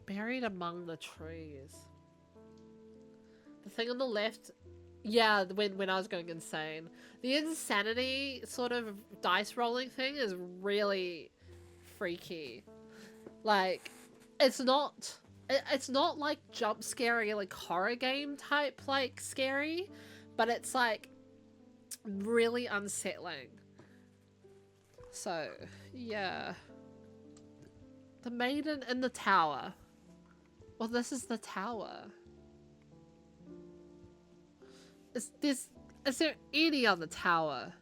Buried among the trees. The thing on the left, yeah, when I was going insane. The insanity sort of dice rolling thing is really freaky. Like, it's not like jump scary, like horror game type, like scary, but it's like really unsettling. So, yeah. The maiden in the tower. Well, this is the tower. Is there any on the tower?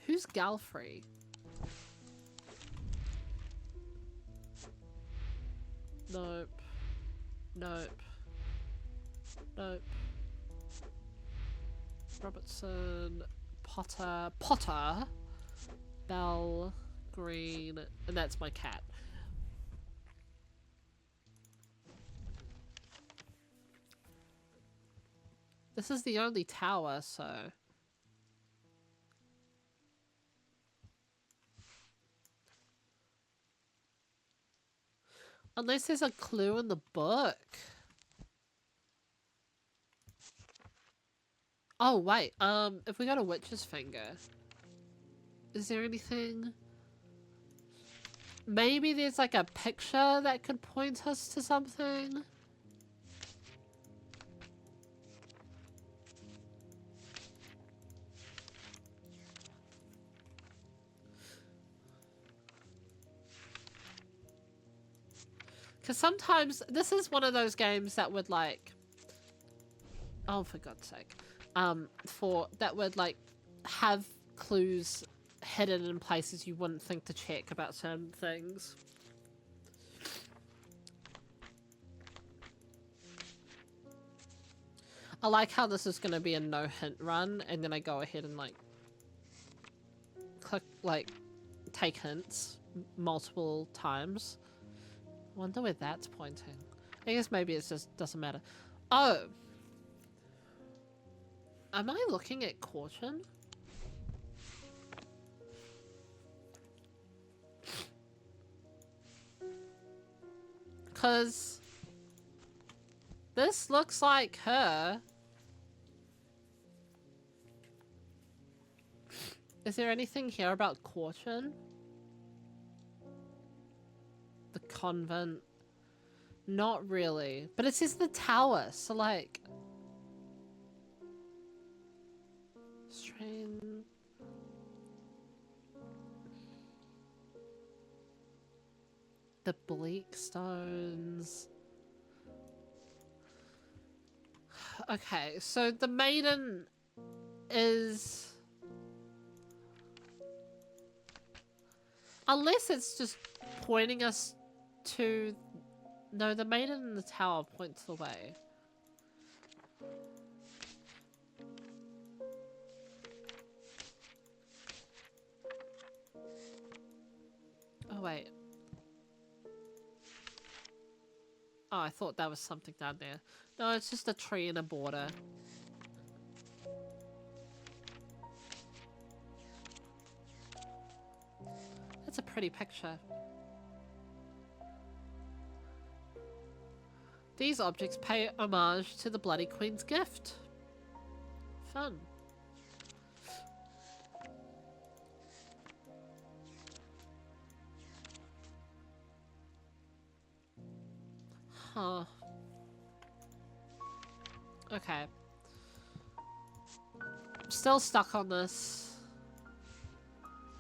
Who's Galfrey? Nope. Nope. Nope. Robertson. Potter. Bell. Green. And that's my cat. This is the only tower, so... Unless there's a clue in the book. Oh, wait. If we got a witch's finger... Is there anything... Maybe there's like a picture that could point us to something? Because sometimes this is one of those games that would like, oh for God's sake, that would like have clues hidden in places you wouldn't think to check about certain things. I like how this is going to be a no hint run, and then I go ahead and like click, like take hints multiple times. Wonder where that's pointing. I guess maybe it just doesn't matter. Oh! Am I looking at caution? Because this looks like her. Is there anything here about caution? The convent? Not really. But it says the tower, so like... Strain... The bleak stones... Okay, so the maiden is... Unless it's just pointing us to... No, the maiden in the tower points the way. Oh, wait. Oh, I thought that was something down there. No, it's just a tree and a border. That's a pretty picture. These objects pay homage to the Bloody Queen's gift. Fun. Huh. Okay. Still stuck on this.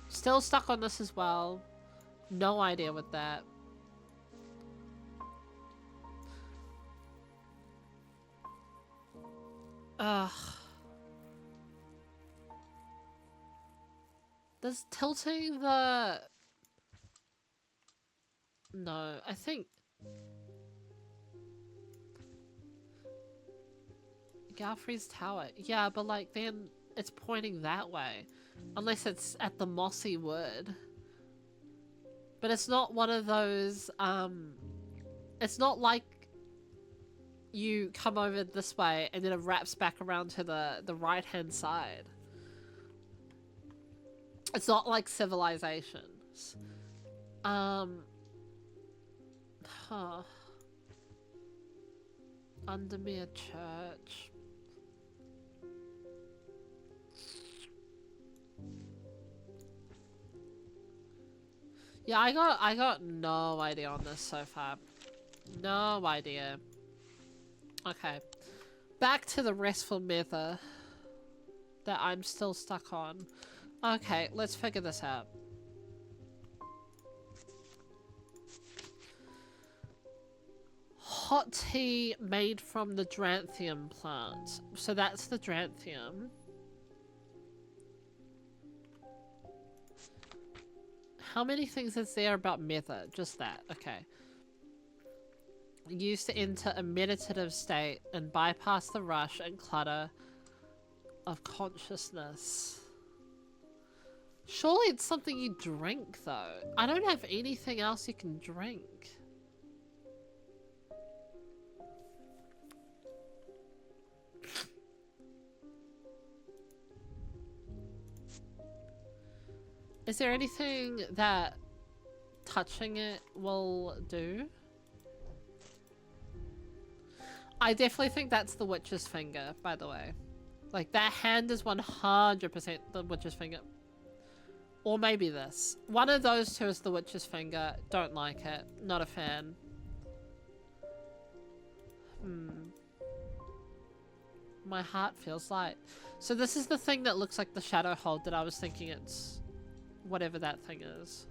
Still stuck on this as well. No idea with that. Ugh. Does tilting the... No, I think... Galfrey's tower. Yeah, but like then it's pointing that way. Unless it's at the mossy wood. But it's not one of those, it's not like you come over this way and then it wraps back around to the right-hand side. It's not like Civilizations. Huh. Undermere Church. Yeah, I got no idea on this so far. No idea. Okay. Back to the restful method that I'm still stuck on. Okay, let's figure this out. Hot tea made from the Dranthium plant. So that's the Dranthium. How many things is there about method? Just that. Okay. Used to enter a meditative state and bypass the rush and clutter of consciousness. Surely it's something you drink, though. I don't have anything else you can drink. Is there anything that touching it will do? I definitely think that's the witch's finger, by the way. Like, that hand is 100% the witch's finger. Or maybe this. One of those two is the witch's finger. Don't like it. Not a fan. My heart feels light. So this is the thing that looks like the shadow hold that I was thinking it's... whatever that thing is.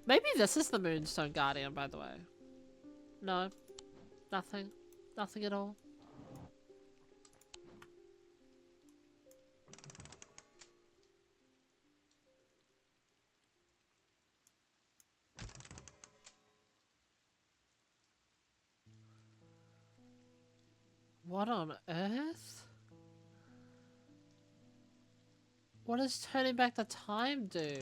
Maybe this is the Moonstone Guardian, by the way. No. Nothing. Nothing at all. What on earth? What does turning back the time do?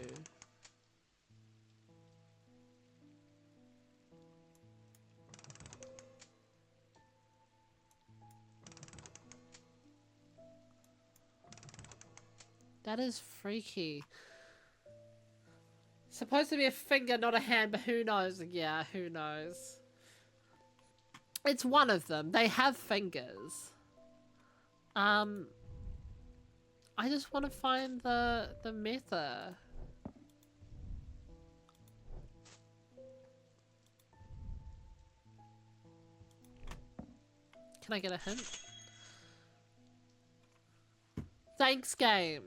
That is freaky. Supposed to be a finger, not a hand, but who knows? Yeah, who knows? It's one of them. They have fingers. I just want to find the meta. Can I get a hint? Thanks, game.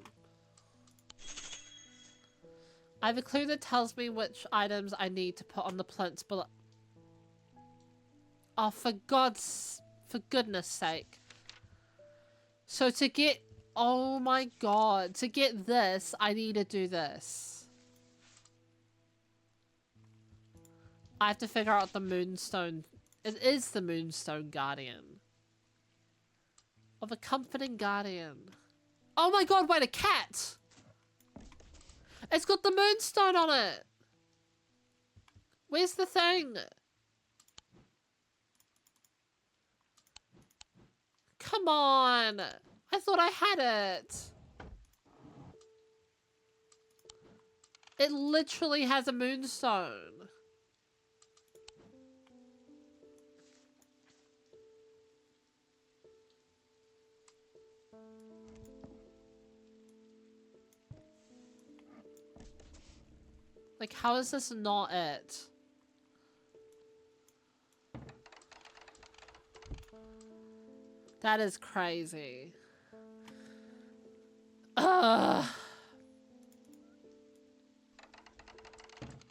I have a clue that tells me which items I need to put on the plinths below. Oh, for goodness sake. So to get, oh my god, to get this, I need to do this. I have to figure out the moonstone. It is the moonstone guardian. Of a comforting guardian. Oh my god, wait, a cat! It's got the moonstone on it! Where's the thing? Come on! I thought I had it! It literally has a moonstone. Like, how is this not it? That is crazy. Ugh.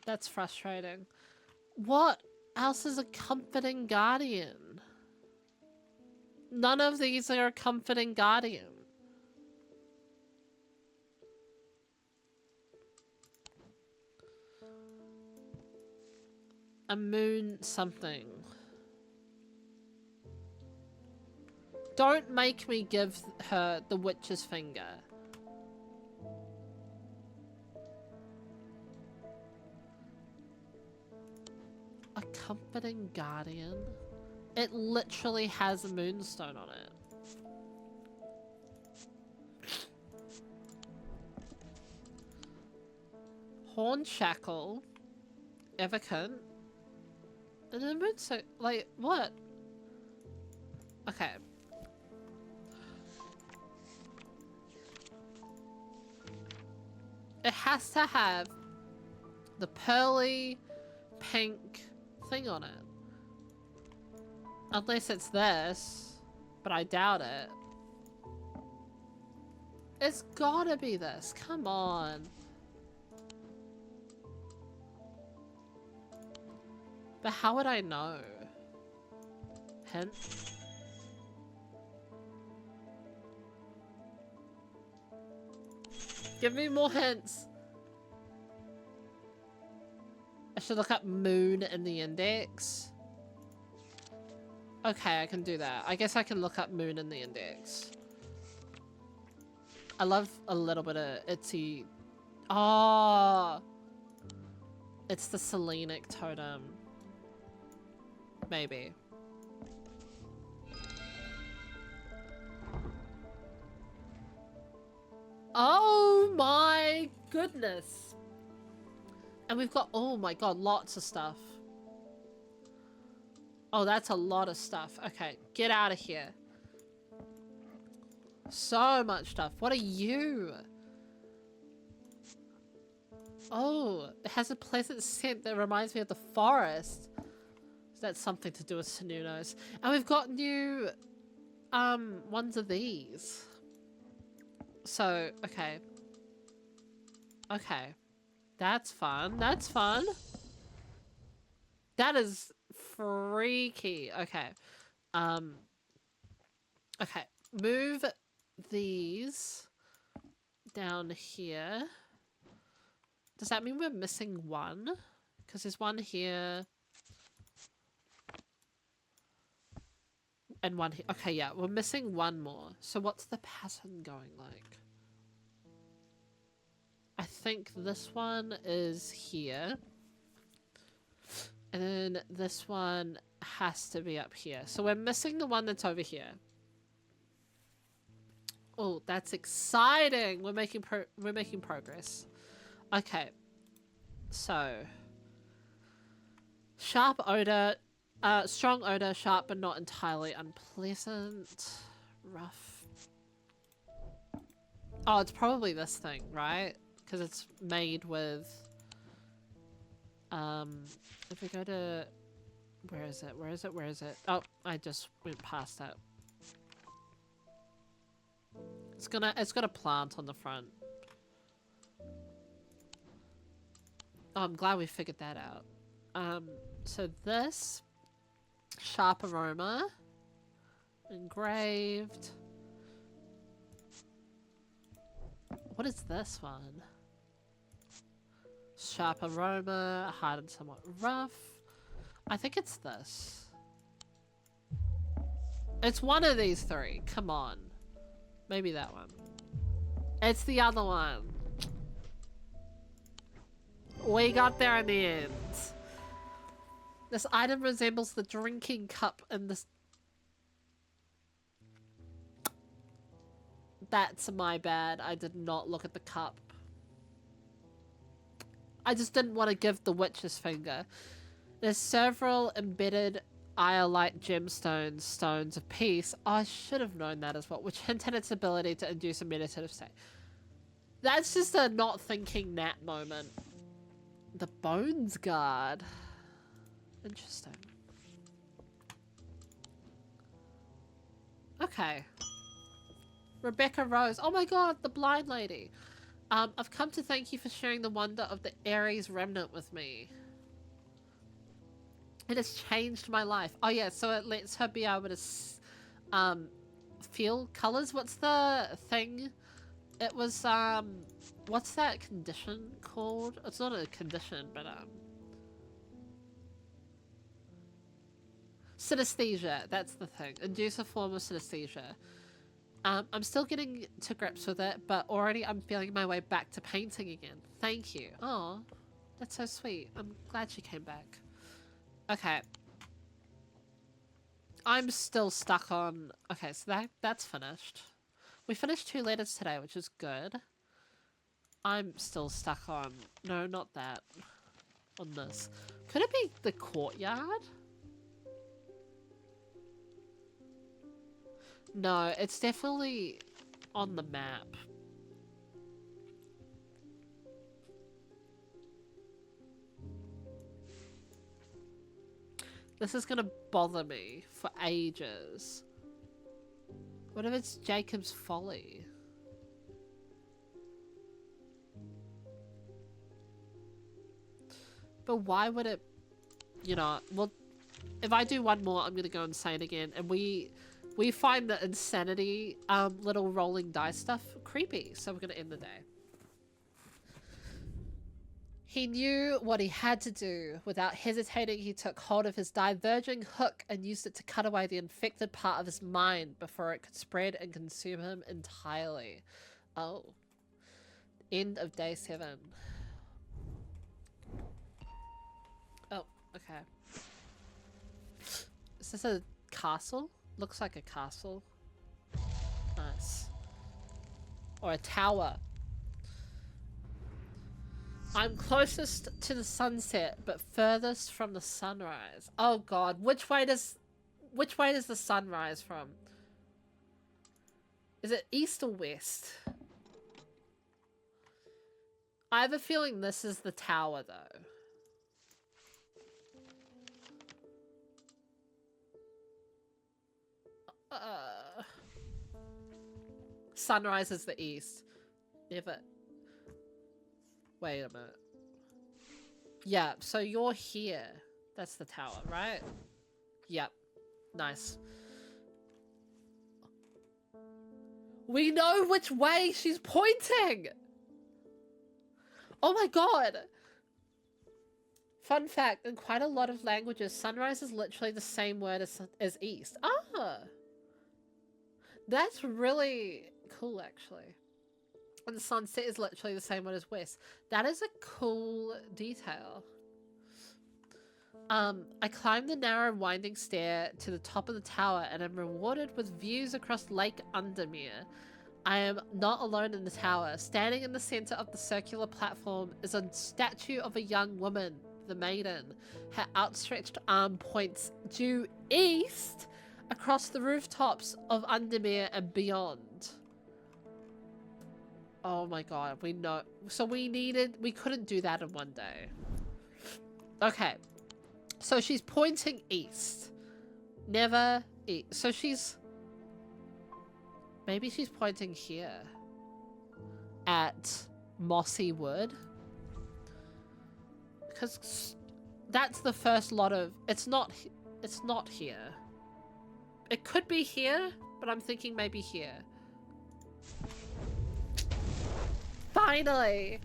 That's frustrating. What else is a comforting guardian? None of these are a comforting guardian. A moon something. Don't make me give her the witch's finger. A comforting guardian? It literally has a moonstone on it. Horn shackle. Evocant. And then moonstone. Like, what? Okay. It has to have the pearly pink thing on it. Unless it's this, but I doubt it. It's gotta be this. Come on. But how would I know? Hint? Give me more hints. I should look up moon in the index. Okay, I can do that. I guess I can look up moon in the index. I love a little bit of itsy. Oh, it's the Selenic totem. Maybe. Oh my goodness. And we've got, oh my god, lots of stuff. Oh, that's a lot of stuff. Okay, get out of here. So much stuff. What are you? Oh, it has a pleasant scent that reminds me of the forest. That's something to do with Sununos. And we've got new, ones of these. So, okay. Okay. That's fun. That's fun. That is freaky. Okay. Okay. Move these down here. Does that mean we're missing one? Because there's one here. And one here. Okay, yeah. We're missing one more. So what's the pattern going like? I think this one is here. And then this one has to be up here. So we're missing the one that's over here. Oh, that's exciting. We're making progress. Okay. So sharp odor, Strong odor, sharp but not entirely unpleasant. Rough. Oh, it's probably this thing, right? Because it's made with... if we go to... Where is it? Where is it? Where is it? Oh, I just went past it. It's got a plant on the front. Oh, I'm glad we figured that out. So this sharp aroma, engraved. What is this one? Sharp aroma, hard and somewhat rough. I think it's this. It's one of these three. Come on. Maybe that one. It's the other one. We got there in the end. This item resembles the drinking cup in this... That's my bad. I did not look at the cup. I just didn't want to give the witch's finger. There's several embedded iolite gemstones, stones of peace. Oh, I should have known that as well, which hint at its ability to induce a meditative state. That's just a not thinking Nat moment. The Bones Guard. Interesting. Okay. Rebecca Rose. Oh my god, the blind lady. I've come to thank you for sharing the wonder of the Ares remnant with me. It has changed my life. Oh yeah, so it lets her be able to feel colors. What's the thing? It was what's that condition called? It's not a condition, but synesthesia, that's the thing. Induce a form of synesthesia. I'm still getting to grips with it, but already I'm feeling my way back to painting again. Thank you. Oh, that's so sweet. I'm glad she came back. Okay. I'm still stuck on... Okay, so that's finished. We finished 2 letters today, which is good. I'm still stuck on... No, not that. On this. Could it be the courtyard? No, it's definitely on the map. This is gonna bother me for ages. What if it's Jacob's Folly? But why would it... You know, well, if I do one more, I'm gonna go insane again. And we find the insanity little rolling dice stuff creepy. So we're gonna end the day. He knew what he had to do. Without hesitating, he took hold of his diverging hook and used it to cut away the infected part of his mind before it could spread and consume him entirely. Oh. End of day 7. Oh, okay. Is this a castle? Looks like a castle. Nice. Or a tower. I'm closest to the sunset, but furthest from the sunrise. Oh god, which way does the sun rise from? Is it east or west? I have a feeling this is the tower, though. Sunrise is the east. Never... Wait a minute. Yeah, so you're here. That's the tower, right? Yep. Nice. We know which way she's pointing! Oh my god! Fun fact, in quite a lot of languages, sunrise is literally the same word as east. Ah! That's really cool, actually. And the sunset is literally the same word as west. That is a cool detail. I climbed the narrow winding stair to the top of the tower and am rewarded with views across Lake Undermere. I am not alone in the tower. Standing in the center of the circular platform is a statue of a young woman. the maiden. Her outstretched arm points due east across the rooftops of Undermere and beyond. Oh my god, we know. So we couldn't do that in one day. Okay. So she's pointing east. Never east. So maybe she's pointing here. At Mossy Wood. Because that's the first lot of... It's not here. It could be here, but I'm thinking maybe here. Finally!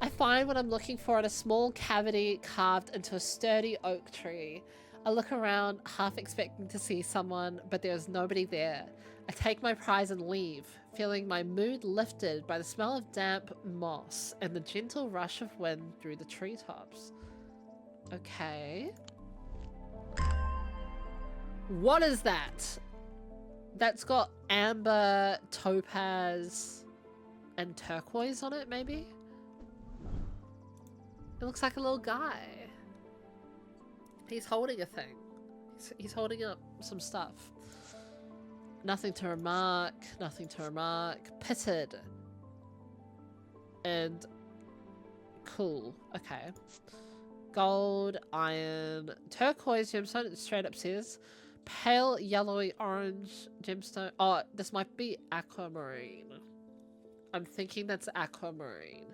I find what I'm looking for in a small cavity carved into a sturdy oak tree. I look around, half expecting to see someone, but there's nobody there. I take my prize and leave, feeling my mood lifted by the smell of damp moss and the gentle rush of wind through the treetops. Okay. What is that? That's got amber, topaz, and turquoise on it, maybe? It looks like a little guy. He's holding a thing. He's holding up some stuff. Nothing to remark. Nothing to remark. Pitted. And cool. Okay. Gold, iron, turquoise gemstone. It straight up says pale yellowy orange gemstone. Oh, this might be aquamarine. I'm thinking that's aquamarine.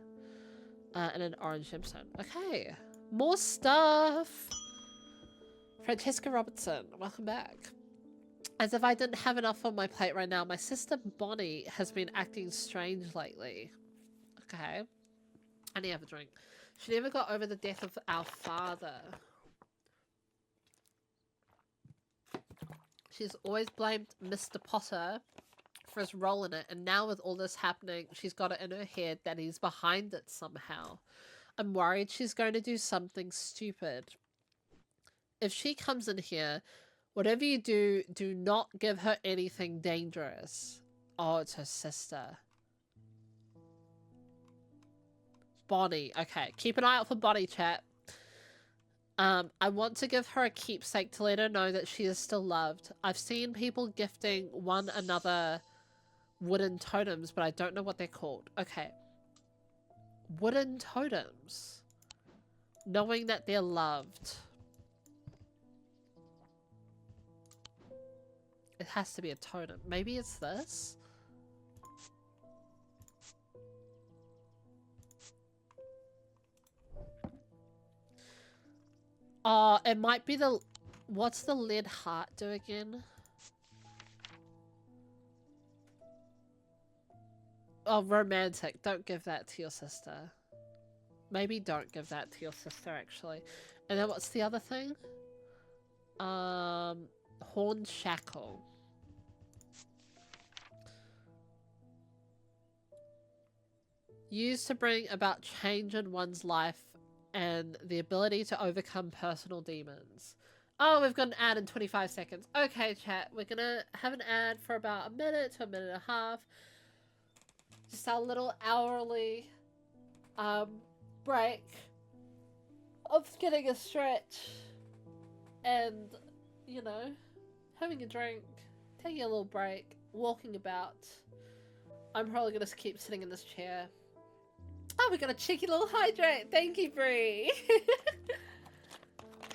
And an orange gemstone. Okay. More stuff. Francesca Robertson, welcome back. As if I didn't have enough on my plate right now, my sister Bonnie has been acting strange lately. Okay. I need to have a drink. She never got over the death of our father. She's always blamed Mr. Potter for his role in it, and now with all this happening, she's got it in her head that he's behind it somehow. I'm worried she's going to do something stupid. If she comes in here, whatever you do, do not give her anything dangerous. Oh, it's her sister. Bonnie. Okay, keep an eye out for Bonnie, chat. I want to give her a keepsake to let her know that she is still loved. I've seen people gifting one another wooden totems, but I don't know what they're called. Okay. Wooden totems. Knowing that they're loved. It has to be a totem. Maybe it's this? Oh, it might be the... What's the lead heart do again? Oh, romantic. Don't give that to your sister. Maybe don't give that to your sister, actually. And then what's the other thing? Horn shackle. Used to bring about change in one's life and the ability to overcome personal demons. Oh, we've got an ad in 25 seconds. Okay, chat. We're gonna have an ad for about a minute to a minute and a half. Just our little hourly break of getting a stretch and, you know, having a drink, taking a little break, walking about. I'm probably gonna keep sitting in this chair. Oh, we got a cheeky little hydrate. Thank you, Bree.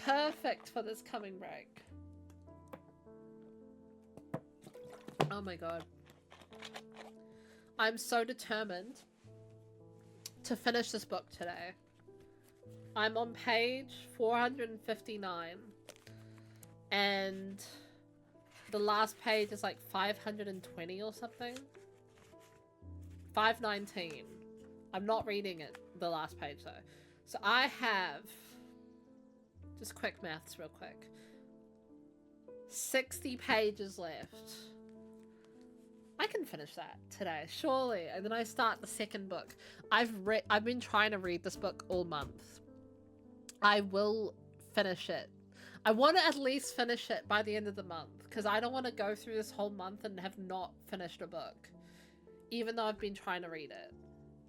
Perfect for this coming break. Oh my god. I'm so determined to finish this book today. I'm on page 459. And the last page is like 520 or something. 519. I'm not reading it, the last page though. So I have, just quick maths real quick, 60 pages left. I can finish that today, surely. And then I start the second book. I've been trying to read this book all month. I will finish it. I want to at least finish it by the end of the month, because I don't want to go through this whole month and have not finished a book, even though I've been trying to read it.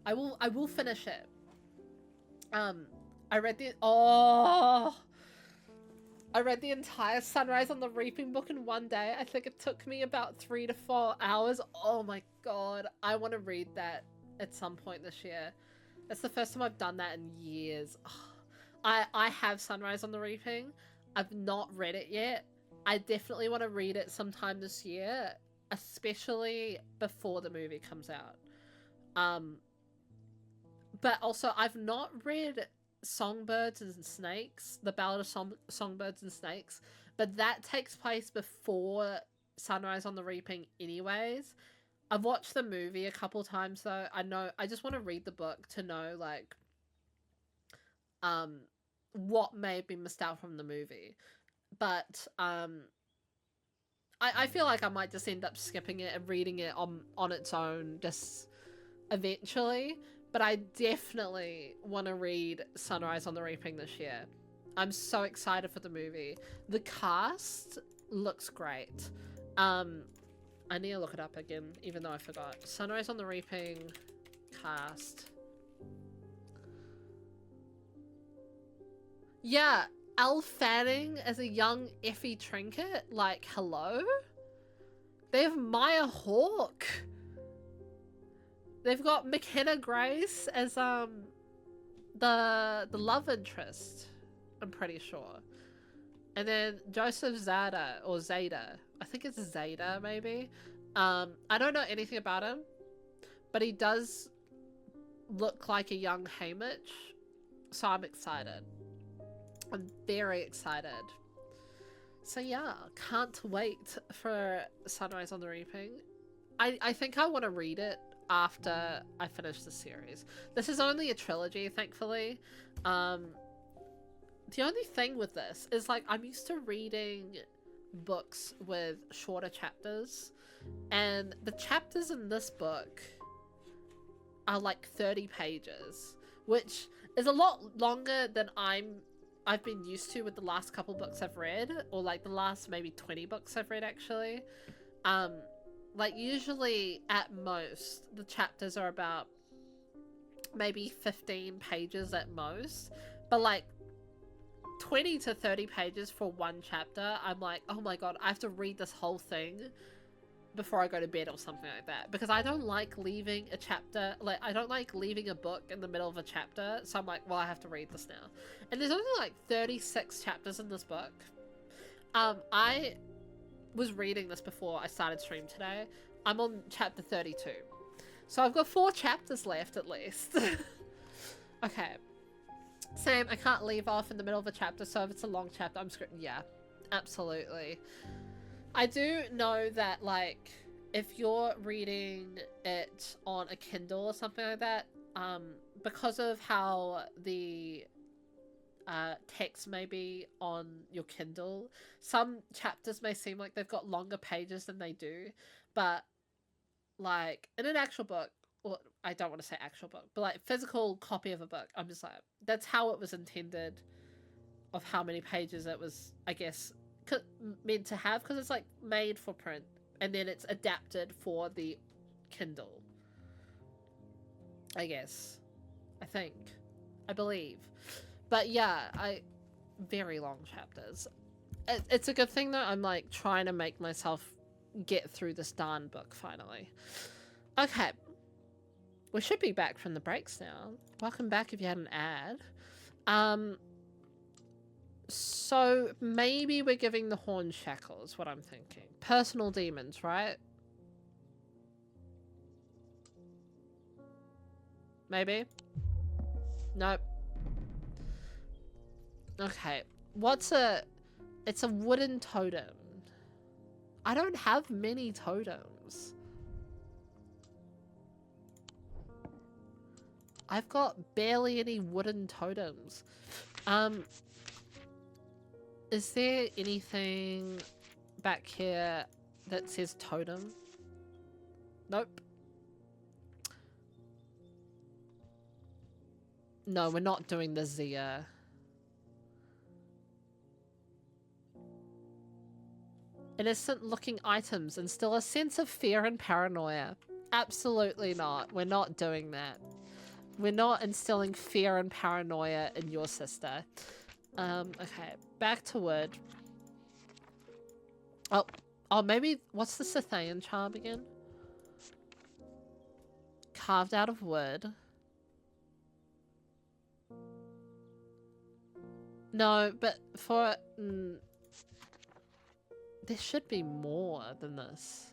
I will finish it. I read the oh I read the entire Sunrise on the Reaping book in one day. I think it took me about 3 to 4 hours. Oh my god. I want to read that at some point this year. That's the first time I've done that in years. I have Sunrise on the Reaping. I've not read it yet. I definitely want to read it sometime this year, especially before the movie comes out. But also I've not read Songbirds and Snakes, the Ballad of Songbirds and Snakes, but that takes place before Sunrise on the Reaping anyways. I've watched the movie a couple times though. I just want to read the book to know like what may have been missed out from the movie. But I feel like I might just end up skipping it and reading it on its own just eventually. But I definitely want to read Sunrise on the Reaping this year. I'm so excited for the movie. The cast looks great. I need to look it up again, even though I forgot. Sunrise on the Reaping cast. Yeah, Elle Fanning as a young Effie Trinket. Like, hello? They have Maya Hawke. They've got McKenna Grace as the love interest, I'm pretty sure. And then Joseph Zada, or Zada. I think it's Zada, maybe. I don't know anything about him, but he does look like a young Haymitch, so I'm excited. I'm very excited. So yeah, can't wait for Sunrise on the Reaping. I think I want to read it after I finish the series. This is only a trilogy, thankfully. The only thing with this is like I'm used to reading books with shorter chapters, and the chapters in this book are like 30 pages, which is a lot longer than I've been used to with the last couple books I've read, or like the last maybe 20 books I've read actually. Like usually at most the chapters are about maybe 15 pages at most, but like 20 to 30 pages for one chapter, I'm like, oh my god, I have to read this whole thing before I go to bed or something like that, because I don't like leaving a chapter, like I don't like leaving a book in the middle of a chapter, so I'm like, well, I have to read this now. And there's only like 36 chapters in this book. I was reading this before I started stream today. I'm on chapter 32, so I've got 4 chapters left at least. Okay, Sam, I can't leave off in the middle of a chapter, so if it's a long chapter I'm screwed. Yeah, absolutely. I do know that like if you're reading it on a Kindle or something like that, because of how the text may be on your Kindle, some chapters may seem like they've got longer pages than they do, but like in an actual book, or I don't want to say actual book, but like physical copy of a book, I'm just like, that's how it was intended, of how many pages it was, I guess, meant to have, because it's like made for print and then it's adapted for the Kindle, I guess, I believe. But yeah, very long chapters. It's a good thing though. I'm like trying to make myself get through this darn book finally. Okay, we should be back from the breaks now. Welcome back if you had an ad. So maybe we're giving the Horn Shackles, what I'm thinking. Personal demons, right? Maybe? Nope. Okay. It's a wooden totem. I don't have many totems. I've got barely any wooden totems. Is there anything back here that says totem? Nope. No, we're not doing the Zia. Innocent looking items instill a sense of fear and paranoia. Absolutely not. We're not doing that. We're not instilling fear and paranoia in your sister. Okay, back to wood. Oh, maybe, what's the Scythian charm again? Carved out of wood. No, but for... there should be more than this.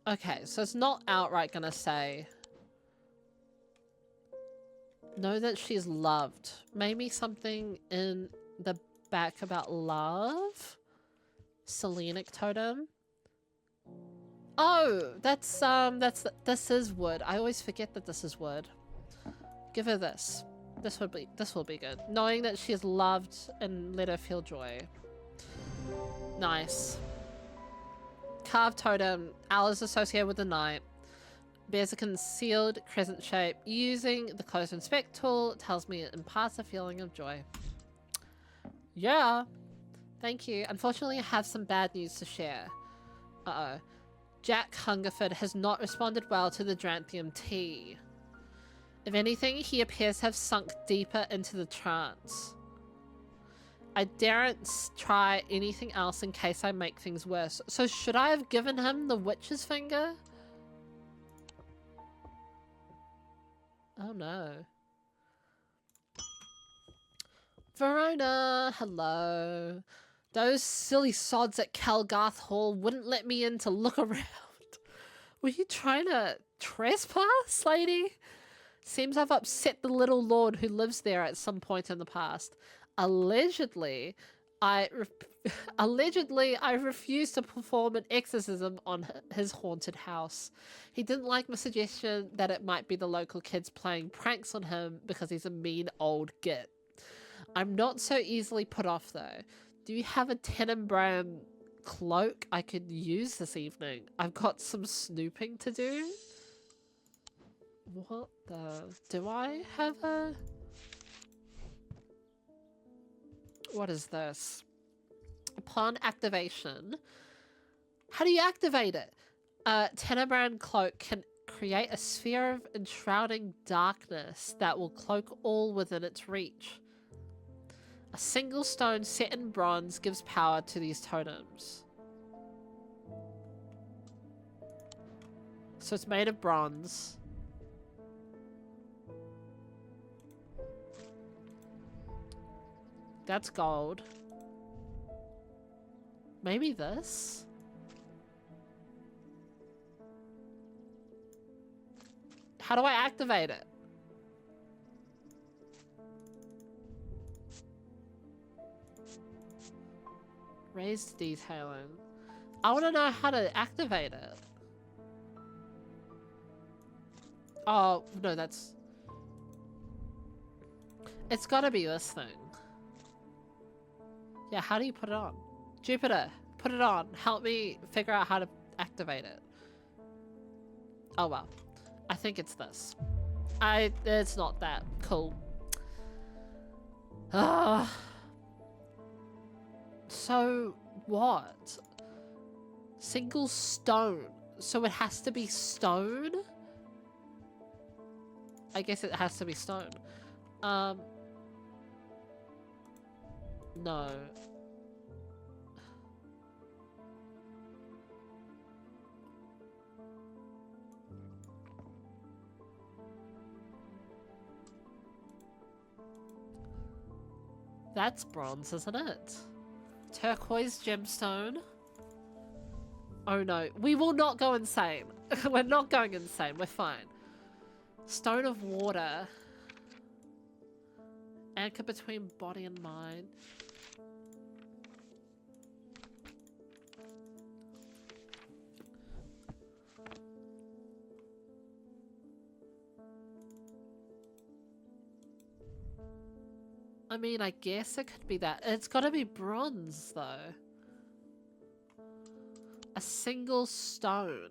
Okay, so it's not outright gonna say... know that she's loved. Maybe something in the back about love? Selenic totem? Oh, this is wood. I always forget that this is wood. Give her this. This will be good. Knowing that she is loved and let her feel joy. Nice. Carved totem. Owl is associated with the night. Bears a concealed crescent shape. Using the close inspect tool tells me it imparts a feeling of joy. Yeah. Thank you. Unfortunately, I have some bad news to share. Uh-oh. Jack Hungerford has not responded well to the Dranthium tea. If anything, he appears to have sunk deeper into the trance. I daren't try anything else in case I make things worse. So should I have given him the witch's finger? Oh no. Verona, hello. Those silly sods at Kelgarth Hall wouldn't let me in to look around. Were you trying to trespass, lady? Seems I've upset the little lord who lives there at some point in the past. Allegedly, I refused to perform an exorcism on his haunted house. He didn't like my suggestion that it might be the local kids playing pranks on him because he's a mean old git. I'm not so easily put off though. Do you have a Tenenbaum cloak I could use this evening? I've got some snooping to do. What the... do I have a... what is this? Upon activation... how do you activate it? Tenenbaum cloak can create a sphere of enshrouding darkness that will cloak all within its reach. A single stone set in bronze gives power to these totems. So it's made of bronze. That's gold. Maybe this? How do I activate it? Raised detailing. I want to know how to activate it. Oh, no, that's... it's gotta be this thing. Yeah, how do you put it on? Jupiter, put it on. Help me figure out how to activate it. Oh, well. I think it's this. It's not that. Cool. So, what? Single stone. So it has to be stone? I guess it has to be stone. No. That's bronze, isn't it? Turquoise gemstone. Oh no, we will not go insane. We're not going insane, we're fine. Stone of water. Anchor between body and mind. I mean, I guess it could be that. It's gotta be bronze, though. A single stone.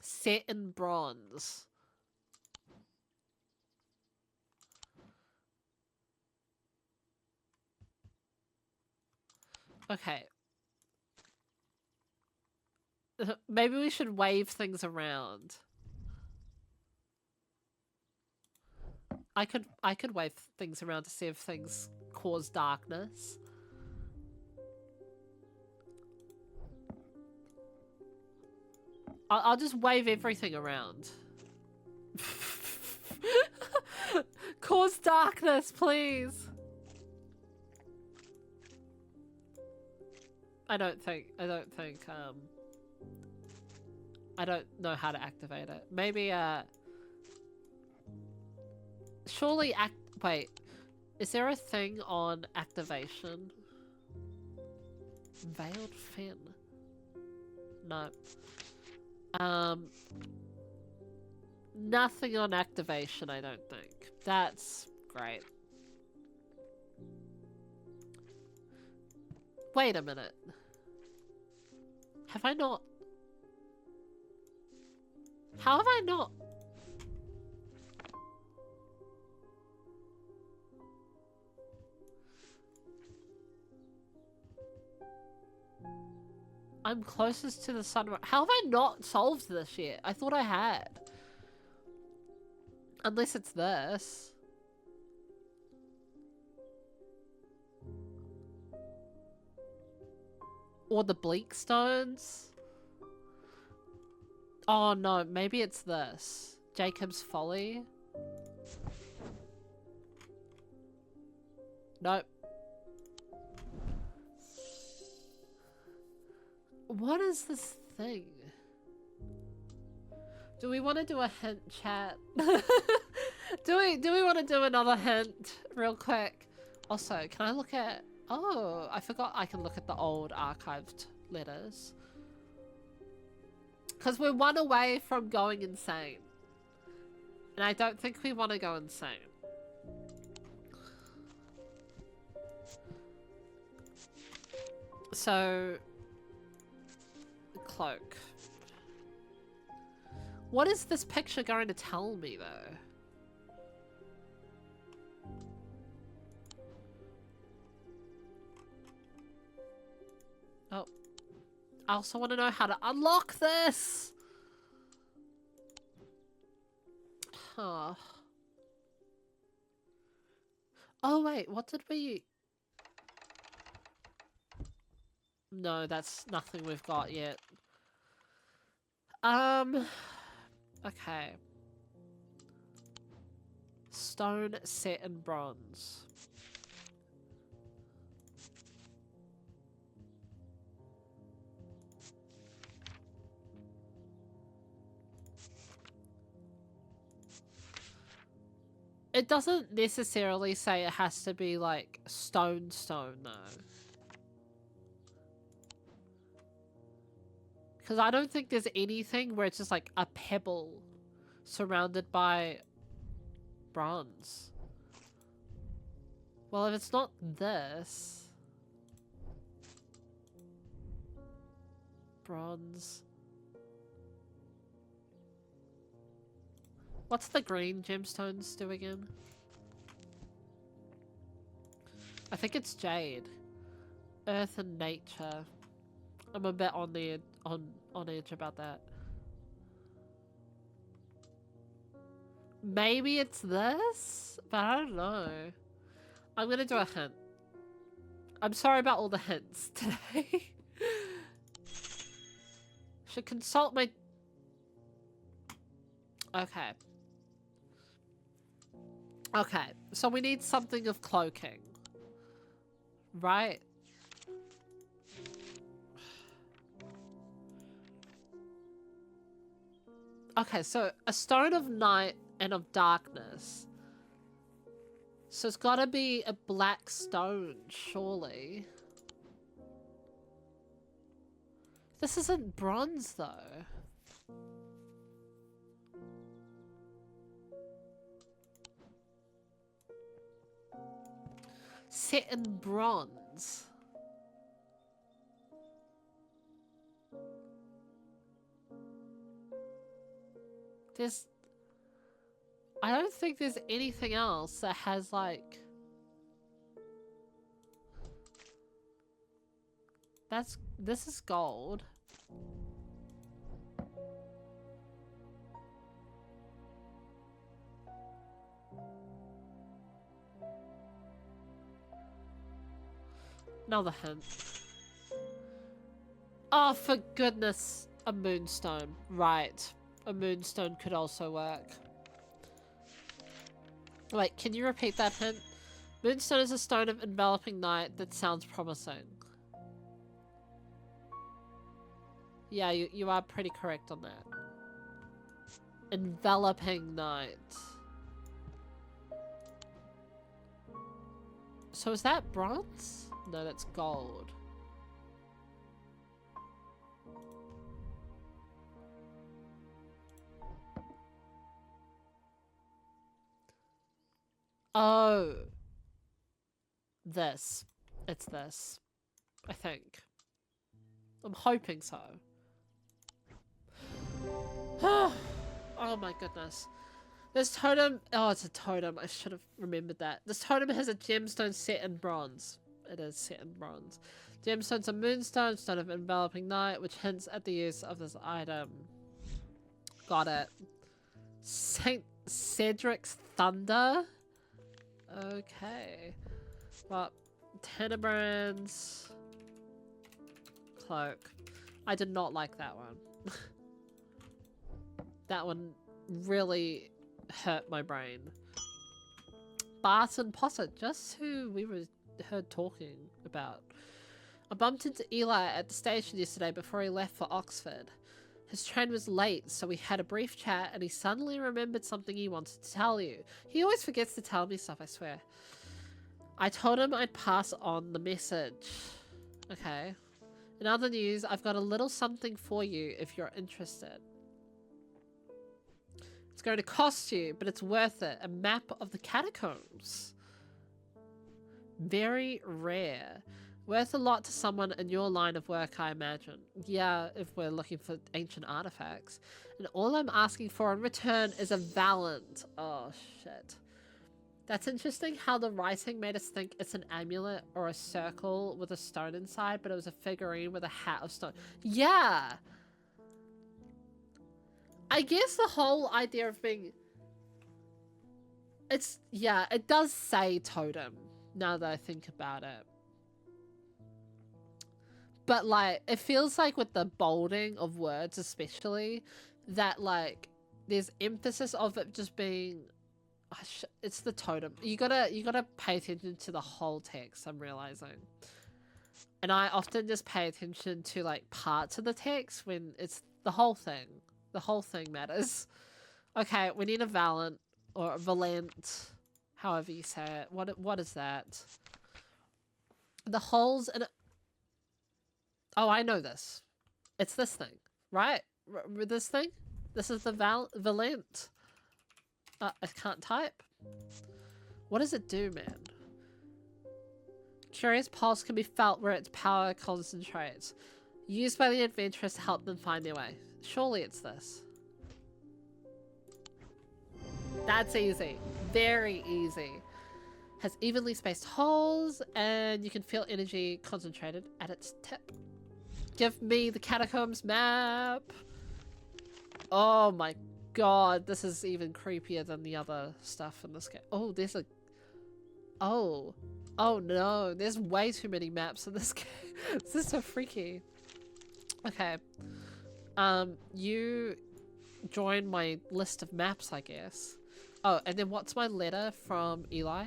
Set in bronze. Okay. Maybe we should wave things around. I could wave things around to see if things cause darkness. I'll just wave everything around. Cause darkness, please. I don't think I don't know how to activate it. Maybe surely wait, is there a thing on activation? Veiled fin. No. Nothing on activation, I don't think. That's great. Wait a minute. Have I not? How have I not? I'm closest to the sunrise. How have I not solved this yet? I thought I had. Unless it's this. Or the bleak stones. Oh no, maybe it's this. Jacob's Folly. Nope. What is this thing? Do we want to do a hint, chat? do we want to do another hint real quick? Also, can I look at... Oh, I forgot I can look at the old archived letters. Because we're one away from going insane. And I don't think we want to go insane. So... Cloak. What is this picture going to tell me, though? Oh. I also want to know how to unlock this! Huh. Oh, wait. What did we... No, that's nothing we've got yet. Okay. Stone set in bronze. It doesn't necessarily say it has to be like stone though. Because I don't think there's anything where it's just like a pebble surrounded by bronze. Well, if it's not this... Bronze... What's the green gemstones do again? I think it's jade. Earth and nature. I'm a bit on the on edge about that. Maybe it's this? But I don't know. I'm gonna do a hint. I'm sorry about all the hints today. Should consult my... Okay. Okay, so we need something of cloaking. Right? Okay, so a stone of night and of darkness. So it's gotta be a black stone, surely. This isn't bronze, though. Set in bronze. I don't think there's anything else that has like... This is gold. Another hint. Oh, for goodness. A moonstone. Right. A moonstone could also work. Wait, can you repeat that hint? Moonstone is a stone of enveloping night that sounds promising. Yeah, you are pretty correct on that. Enveloping night. So is that bronze? No, that's gold. Oh. This. It's this. I think. I'm hoping so. Oh my goodness. This totem... Oh, it's a totem. I should have remembered that. This totem has a gemstone set in bronze. It is set in bronze. Gemstone's a moonstone, stone of enveloping night, which hints at the use of this item. Got it. Saint Cedric's Thunder? Okay. Well, Tenebrand's Cloak. I did not like that one. That one really hurt my brain. Bart and Posset, just who we were heard talking about. I bumped into Eli at the station yesterday before he left for Oxford. His train was late, so we had a brief chat and he suddenly remembered something he wanted to tell you. He always forgets to tell me stuff, I swear. I told him I'd pass on the message. Okay. In other news, I've got a little something for you if you're interested. It's going to cost you, but it's worth it. A map of the catacombs. Very rare. Worth a lot to someone in your line of work, I imagine. Yeah, if we're looking for ancient artifacts. And all I'm asking for in return is a Valant. Oh, shit. That's interesting how the writing made us think it's an amulet or a circle with a stone inside, but it was a figurine with a hat of stone. Yeah! I guess the whole idea of being... It's... Yeah, it does say totem, now that I think about it. But, like, it feels like with the bolding of words especially, that, like, there's emphasis of it just being... Oh, it's the totem. You gotta pay attention to the whole text, I'm realizing. And I often just pay attention to, like, parts of the text when it's the whole thing. The whole thing matters. Okay, we need a Valant, or a Valant, however you say it. What is that? The holes in it. Oh, I know this. It's this thing, right? This thing? This is the Valant. I can't type. What does it do, man? Curious pulse can be felt where its power concentrates. Used by the adventurers to help them find their way. Surely it's this. That's easy. Very easy. Has evenly spaced holes, and you can feel energy concentrated at its tip. Give me the catacombs map. Oh my god, this is even creepier than the other stuff in this game. Oh, there's a... Oh. Oh no, there's way too many maps in this game. This is so freaky. Okay. You join my list of maps, I guess. Oh, and then what's my letter from Eli?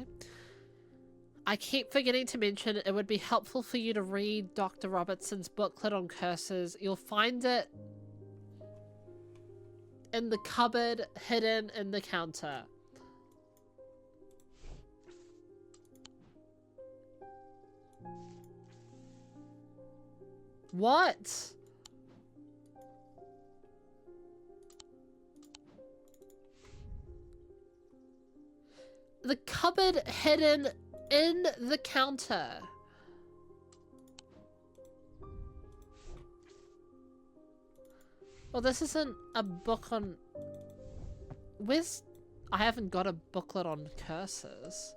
I keep forgetting to mention it would be helpful for you to read Dr. Robertson's booklet on curses. You'll find it in the cupboard hidden in the counter. What? The cupboard hidden in the counter. Well, this isn't a book on... Where's... I haven't got a booklet on curses.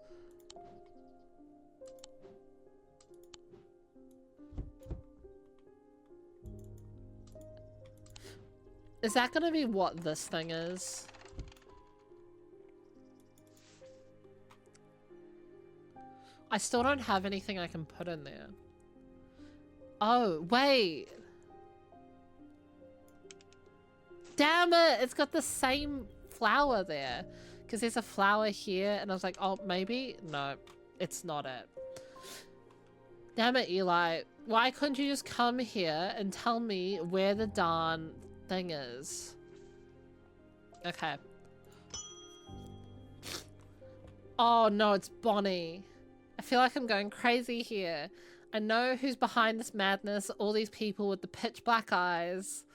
Is that gonna be what this thing is? I still don't have anything I can put in there. Oh, wait. Damn it! It's got the same flower there. Because there's a flower here, and I was like, oh, maybe? No, it's not it. Damn it, Eli. Why couldn't you just come here and tell me where the darn thing is? Okay. Oh, no, it's Bonnie. I feel like I'm going crazy here. I know who's behind this madness. All these people with the pitch black eyes.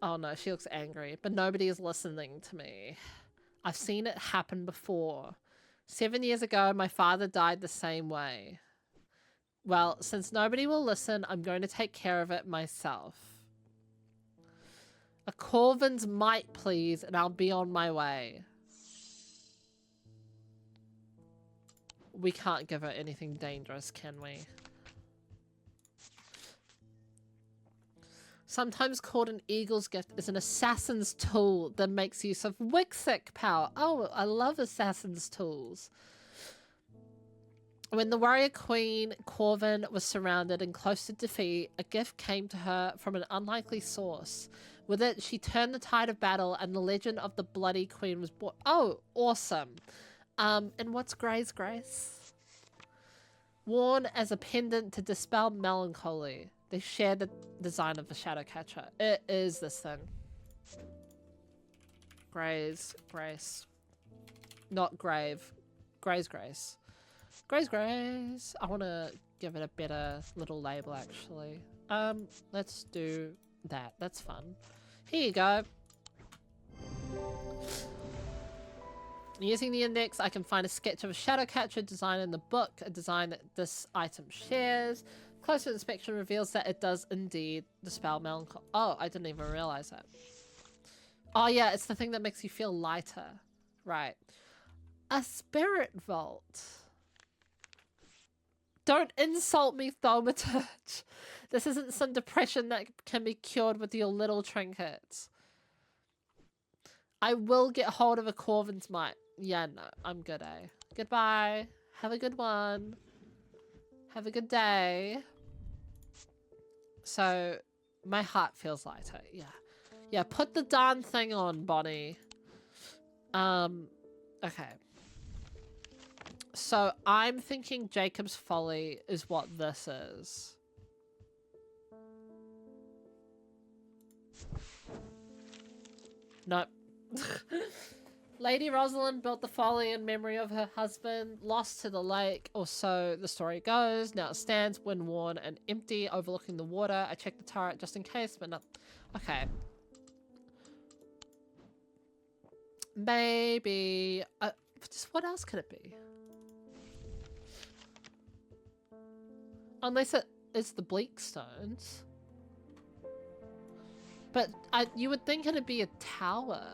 Oh, no, she looks angry. But nobody is listening to me. I've seen it happen before. 7 years ago, my father died the same way. Well, since nobody will listen, I'm going to take care of it myself. A Corvin's might, please, and I'll be on my way. We can't give her anything dangerous, can we? Sometimes called an eagle's gift is an assassin's tool that makes use of Wixic power. Oh, I love assassin's tools. When the warrior queen Corvin was surrounded and close to defeat, a gift came to her from an unlikely source. With it, she turned the tide of battle and the legend of the Bloody Queen was born. Oh, awesome. And what's Grey's Grace? Worn as a pendant to dispel melancholy. They share the design of the shadow catcher. It is this thing. Grey's Grace. Not grave. Grey's Grace. Grey's Grace. I want to give it a better little label, actually. Let's do that. That's fun. Here you go. Using the index, I can find a sketch of a shadow catcher design in the book, a design that this item shares. Closer inspection reveals that it does indeed dispel melancholy. Oh, I didn't even realize that. Oh yeah, it's the thing that makes you feel lighter. Right. A spirit vault. Don't insult me, Thaumaturge. This isn't some depression that can be cured with your little trinkets. I will get hold of a Corvin's might. Yeah, no, I'm good, eh? Goodbye. Have a good one. Have a good day. So, my heart feels lighter. Yeah. Yeah, put the darn thing on, Bonnie. Okay. So, I'm thinking Jacob's Folly is what this is. Nope. Lady Rosalind built the folly in memory of her husband, lost to the lake, or so the story goes. Now it stands when worn and empty, overlooking the water. I checked the turret just in case, but not. Okay. Maybe. Just what else could it be? Unless it is the bleak stones. But you would think it'd be a tower.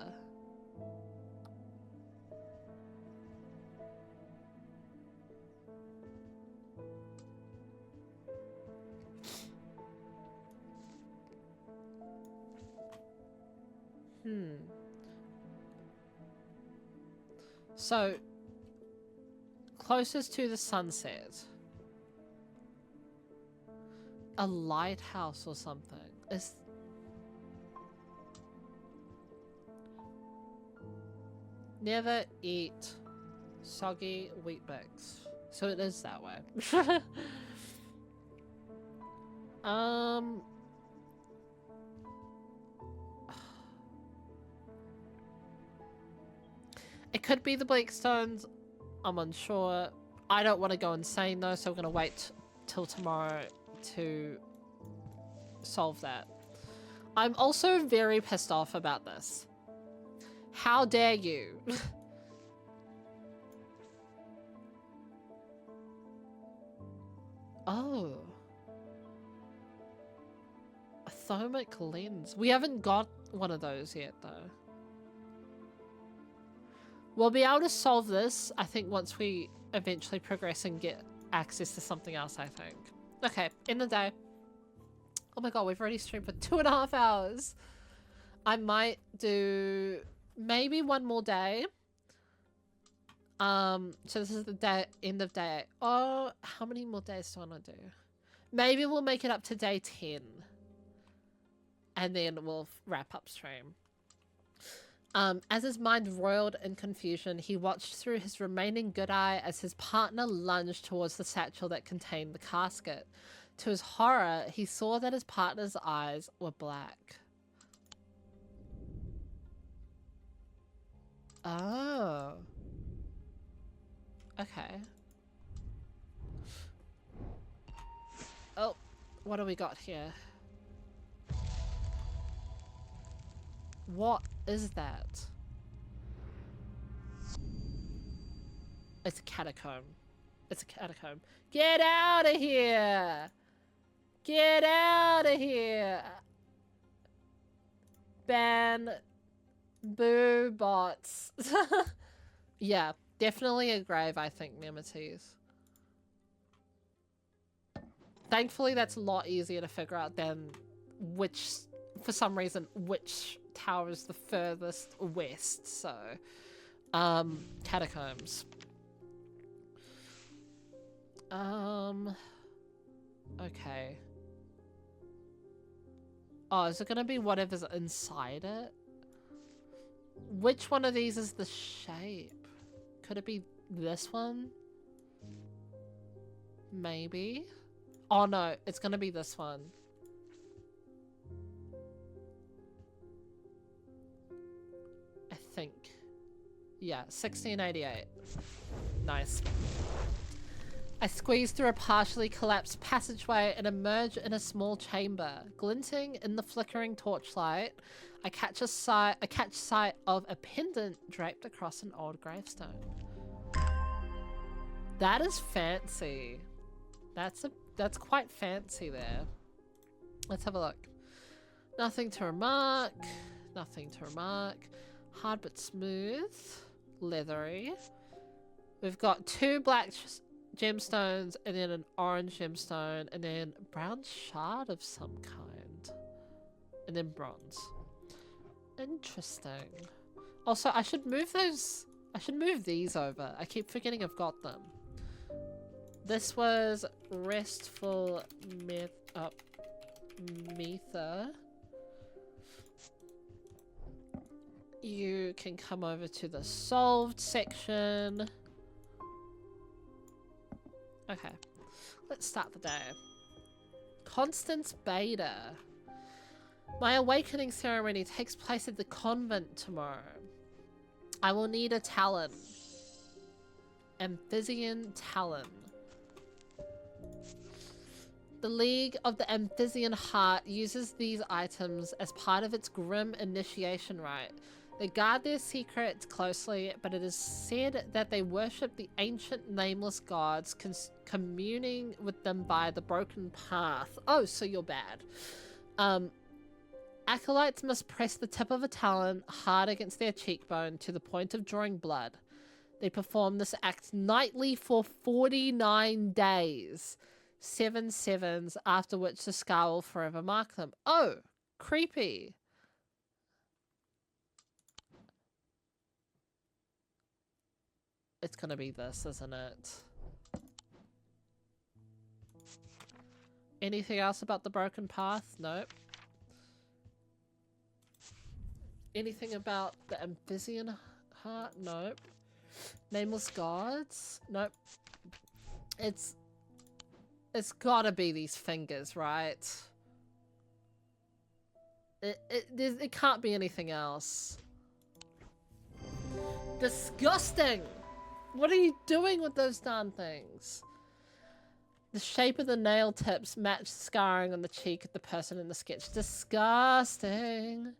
So, closest to the sunset. A lighthouse or something. Is... Never eat soggy Weet-Bix. So it is that way. It could be the Bleakstones. I'm unsure. I don't want to go insane though, so we're going to wait till tomorrow to solve that. I'm also very pissed off about this. How dare you? Oh. A thermic lens. We haven't got one of those yet though. We'll be able to solve this, I think, once we eventually progress and get access to something else, I think. Okay, end of the day. Oh my god, we've already streamed for 2.5 hours. I might do maybe one more day. So this is the end of day 8. Oh, how many more days do I want to do? Maybe we'll make it up to day 10. And then we'll wrap up stream. As his mind roiled in confusion, he watched through his remaining good eye as his partner lunged towards the satchel that contained the casket. To his horror, he saw that his partner's eyes were black. Oh. Okay. Oh, what do we got here? What is that? It's a catacomb. It's a catacomb. Get out of here! Get out of here! Ban boo bots. Yeah, definitely a grave, I think, Nemesis. Thankfully, that's a lot easier to figure out than which, for some reason, which tower is the furthest west, so catacombs. Okay. Oh, is it gonna be whatever's inside it? Which one of these is the shape? Could it be this one? Maybe. Oh no, it's gonna be this one. I think. Yeah, 1688. Nice. I squeeze through a partially collapsed passageway and emerge in a small chamber. Glinting in the flickering torchlight, I catch sight of a pendant draped across an old gravestone. That is fancy. That's quite fancy there. Let's have a look. Nothing to remark. Nothing to remark. Hard but smooth. Leathery. We've got 2 black gemstones and then an orange gemstone and then a brown shard of some kind. And then bronze. Interesting. Also, I should move these over. I keep forgetting I've got them. This was Restful Mether. You can come over to the solved section. Okay, let's start the day. Constance Bader. My awakening ceremony takes place at the convent tomorrow. I will need a talon. Amphizian talon. The League of the Amphizian Heart uses these items as part of its grim initiation rite. They guard their secrets closely, but it is said that they worship the ancient nameless gods, communing with them by the broken path. Oh, so you're bad. Acolytes must press the tip of a talon hard against their cheekbone to the point of drawing blood. They perform this act nightly for 49 days. 7 sevens, after which the scar will forever mark them. Oh, creepy. It's gonna be this, isn't it? Anything else about the broken path? Nope. Anything about the Amphizian heart? Nope. Nameless gods? Nope. It's gotta be these fingers, right? It can't be anything else. Disgusting! What are you doing with those darn things? The shape of the nail tips match the scarring on the cheek of the person in the sketch. Disgusting.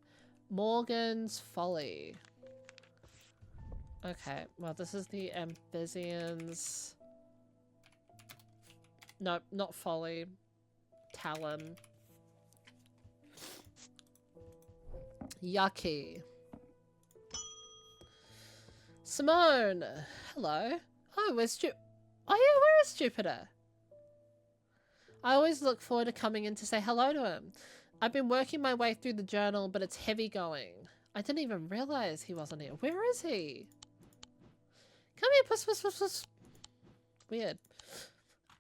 Morgan's Folly. Okay, well this is the Amphizians. Nope, not Folly. Talon. Yucky. Simone! Hello. Oh, where's oh yeah, where is Jupiter? I always look forward to coming in to say hello to him. I've been working my way through the journal, but it's heavy going. I didn't even realize he wasn't here. Where is he? Come here, puss, puss, puss, puss. Weird.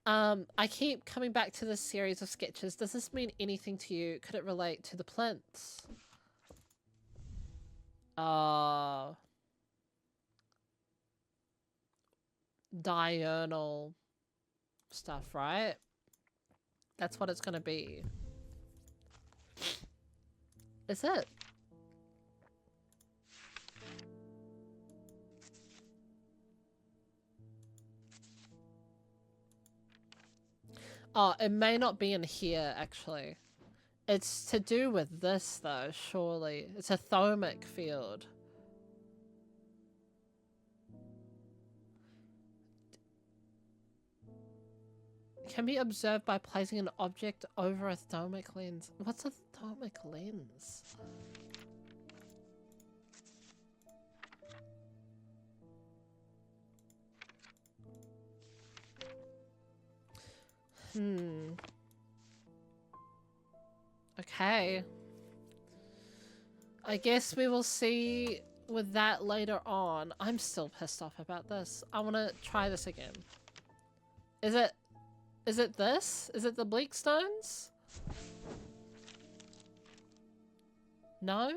I keep coming back to this series of sketches. Does this mean anything to you? Could it relate to the plinths? Diurnal stuff, right? That's what it's gonna be. Is it? Oh, it may not be in here, actually. It's to do with this, though, surely. It's a thaumic field. Can be observed by placing an object over a thaumic lens. What's a thaumic lens? Okay. I guess we will see with that later on. I'm still pissed off about this. I want to try this again. Is it this? Is it the bleak stones? No?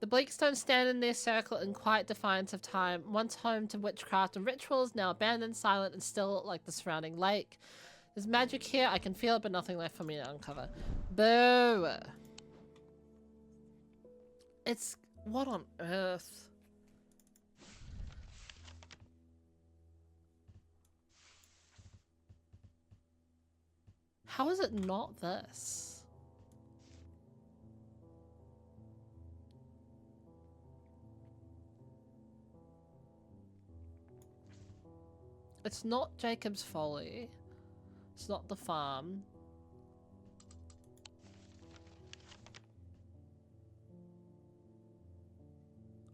The bleak stones stand in their circle in quiet defiance of time, once home to witchcraft and rituals, now abandoned, silent, and still like the surrounding lake. There's magic here, I can feel it, but nothing left for me to uncover. Boo! It's... what on earth? How is it not this? It's not Jacob's Folly. It's not the farm.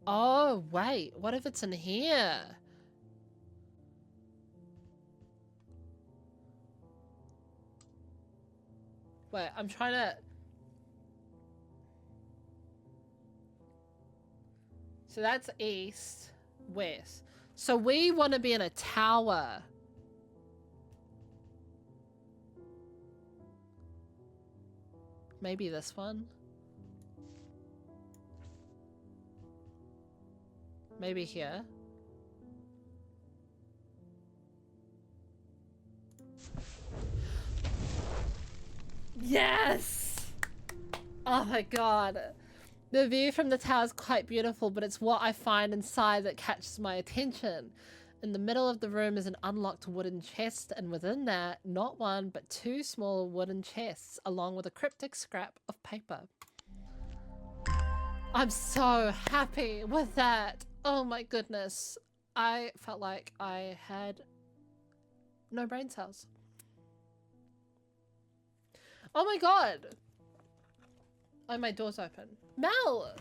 Oh, wait. What if it's in here? Wait, I'm trying to... So that's east, west. So we want to be in a tower. Maybe this one. Maybe here. Yes! Oh my god. The view from the tower is quite beautiful, but it's what I find inside that catches my attention. In the middle of the room is an unlocked wooden chest, and within that, not one, but two small wooden chests, along with a cryptic scrap of paper. I'm so happy with that. Oh my goodness. I felt like I had no brain cells. Oh my god. Oh, my door's open. Mel!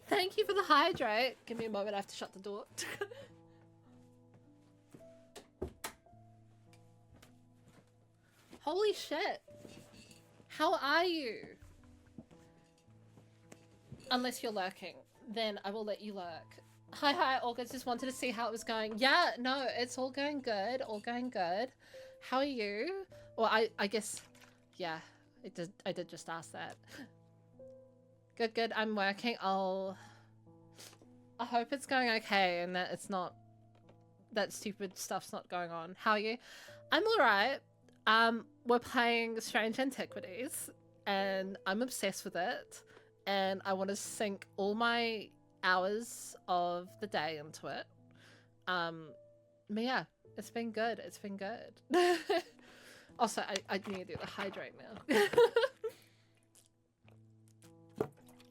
Thank you for the hydrate. Give me a moment, I have to shut the door. Holy shit. How are you? Unless you're lurking, then I will let you lurk. Hi, August. Just wanted to see how it was going. Yeah, no, it's all going good. All going good. How are you? Well, I guess, yeah, I did just ask that. Good, good. I'm working. I hope it's going okay and that it's not, that stupid stuff's not going on. How are you? I'm alright. We're playing Strange Antiquities and I'm obsessed with it and I want to sink all my hours of the day into it. But yeah, it's been good. It's been good. Also, I need to do the hydrate now.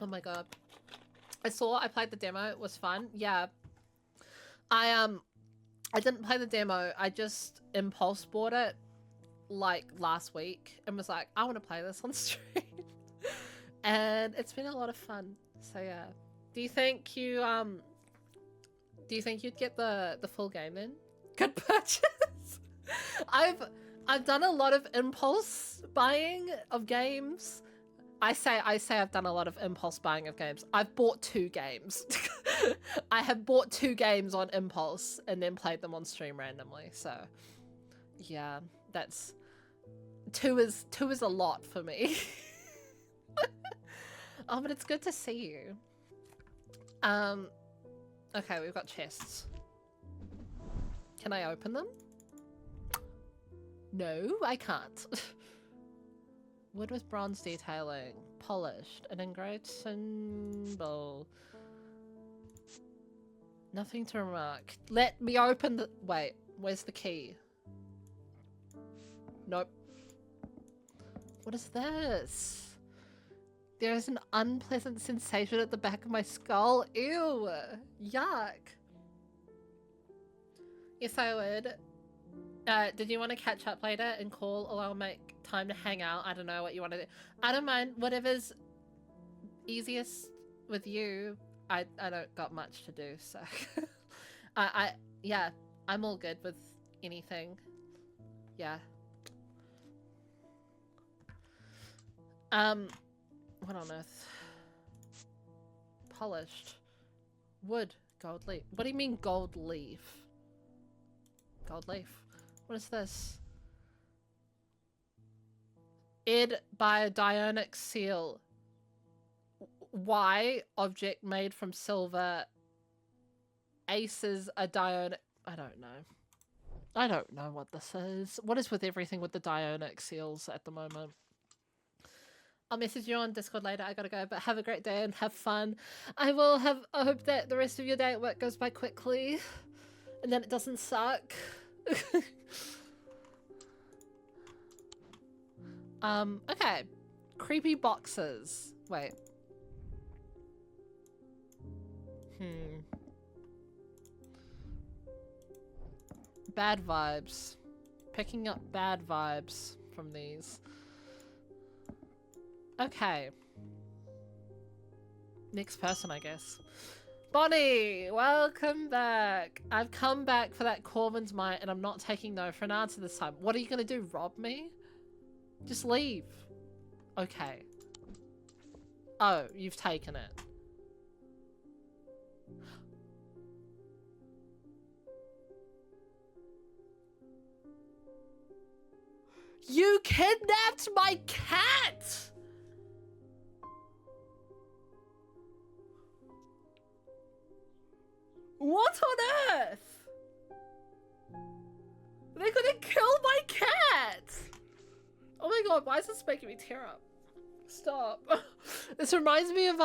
Oh my god. I played the demo. It was fun. Yeah. I didn't play the demo. I just impulse bought it like last week and was like, I want to play this on stream. And it's been a lot of fun. So yeah. Do you think you'd get the full game then? Good purchase. I've done a lot of impulse buying of games. I say I've done a lot of impulse buying of games. I've bought 2 games. I have bought 2 games on impulse and then played them on stream randomly. So, yeah, that's 2 is a lot for me. Oh, but it's good to see you. Okay, we've got chests. Can I open them? No, I can't. Wood with bronze detailing. Polished. An engraved symbol. Nothing to remark. Let me open the... Wait, where's the key? Nope. What is this? There is an unpleasant sensation at the back of my skull. Ew. Yuck. Yes, I would. Did you want to catch up later and call, or I'll make time to hang out? I don't know what you want to do. I don't mind. Whatever's easiest with you. I don't got much to do, so yeah, I'm all good with anything. Yeah. What on earth? Polished. Wood. Gold leaf. What do you mean gold leaf? Gold leaf. What is this? Id by a Dionic seal. Y object made from silver. Aces a Dionic. I don't know. I don't know what this is. What is with everything with the Dionic seals at the moment? I'll message you on Discord later. I gotta go, but have a great day and have fun. I hope that the rest of your day at work goes by quickly and then it doesn't suck. Okay. Creepy boxes. Wait. Bad vibes. Picking up bad vibes from these. Okay. Next person, I guess. Bonnie, welcome back. I've come back for that Corvin's Mite and I'm not taking no for an answer this time. What are you gonna do, rob me? Just leave. Okay. Oh, you've taken it. You kidnapped my cat! What on earth? They're gonna kill my cat! Oh my god, why is this making me tear up? Stop. This reminds me of,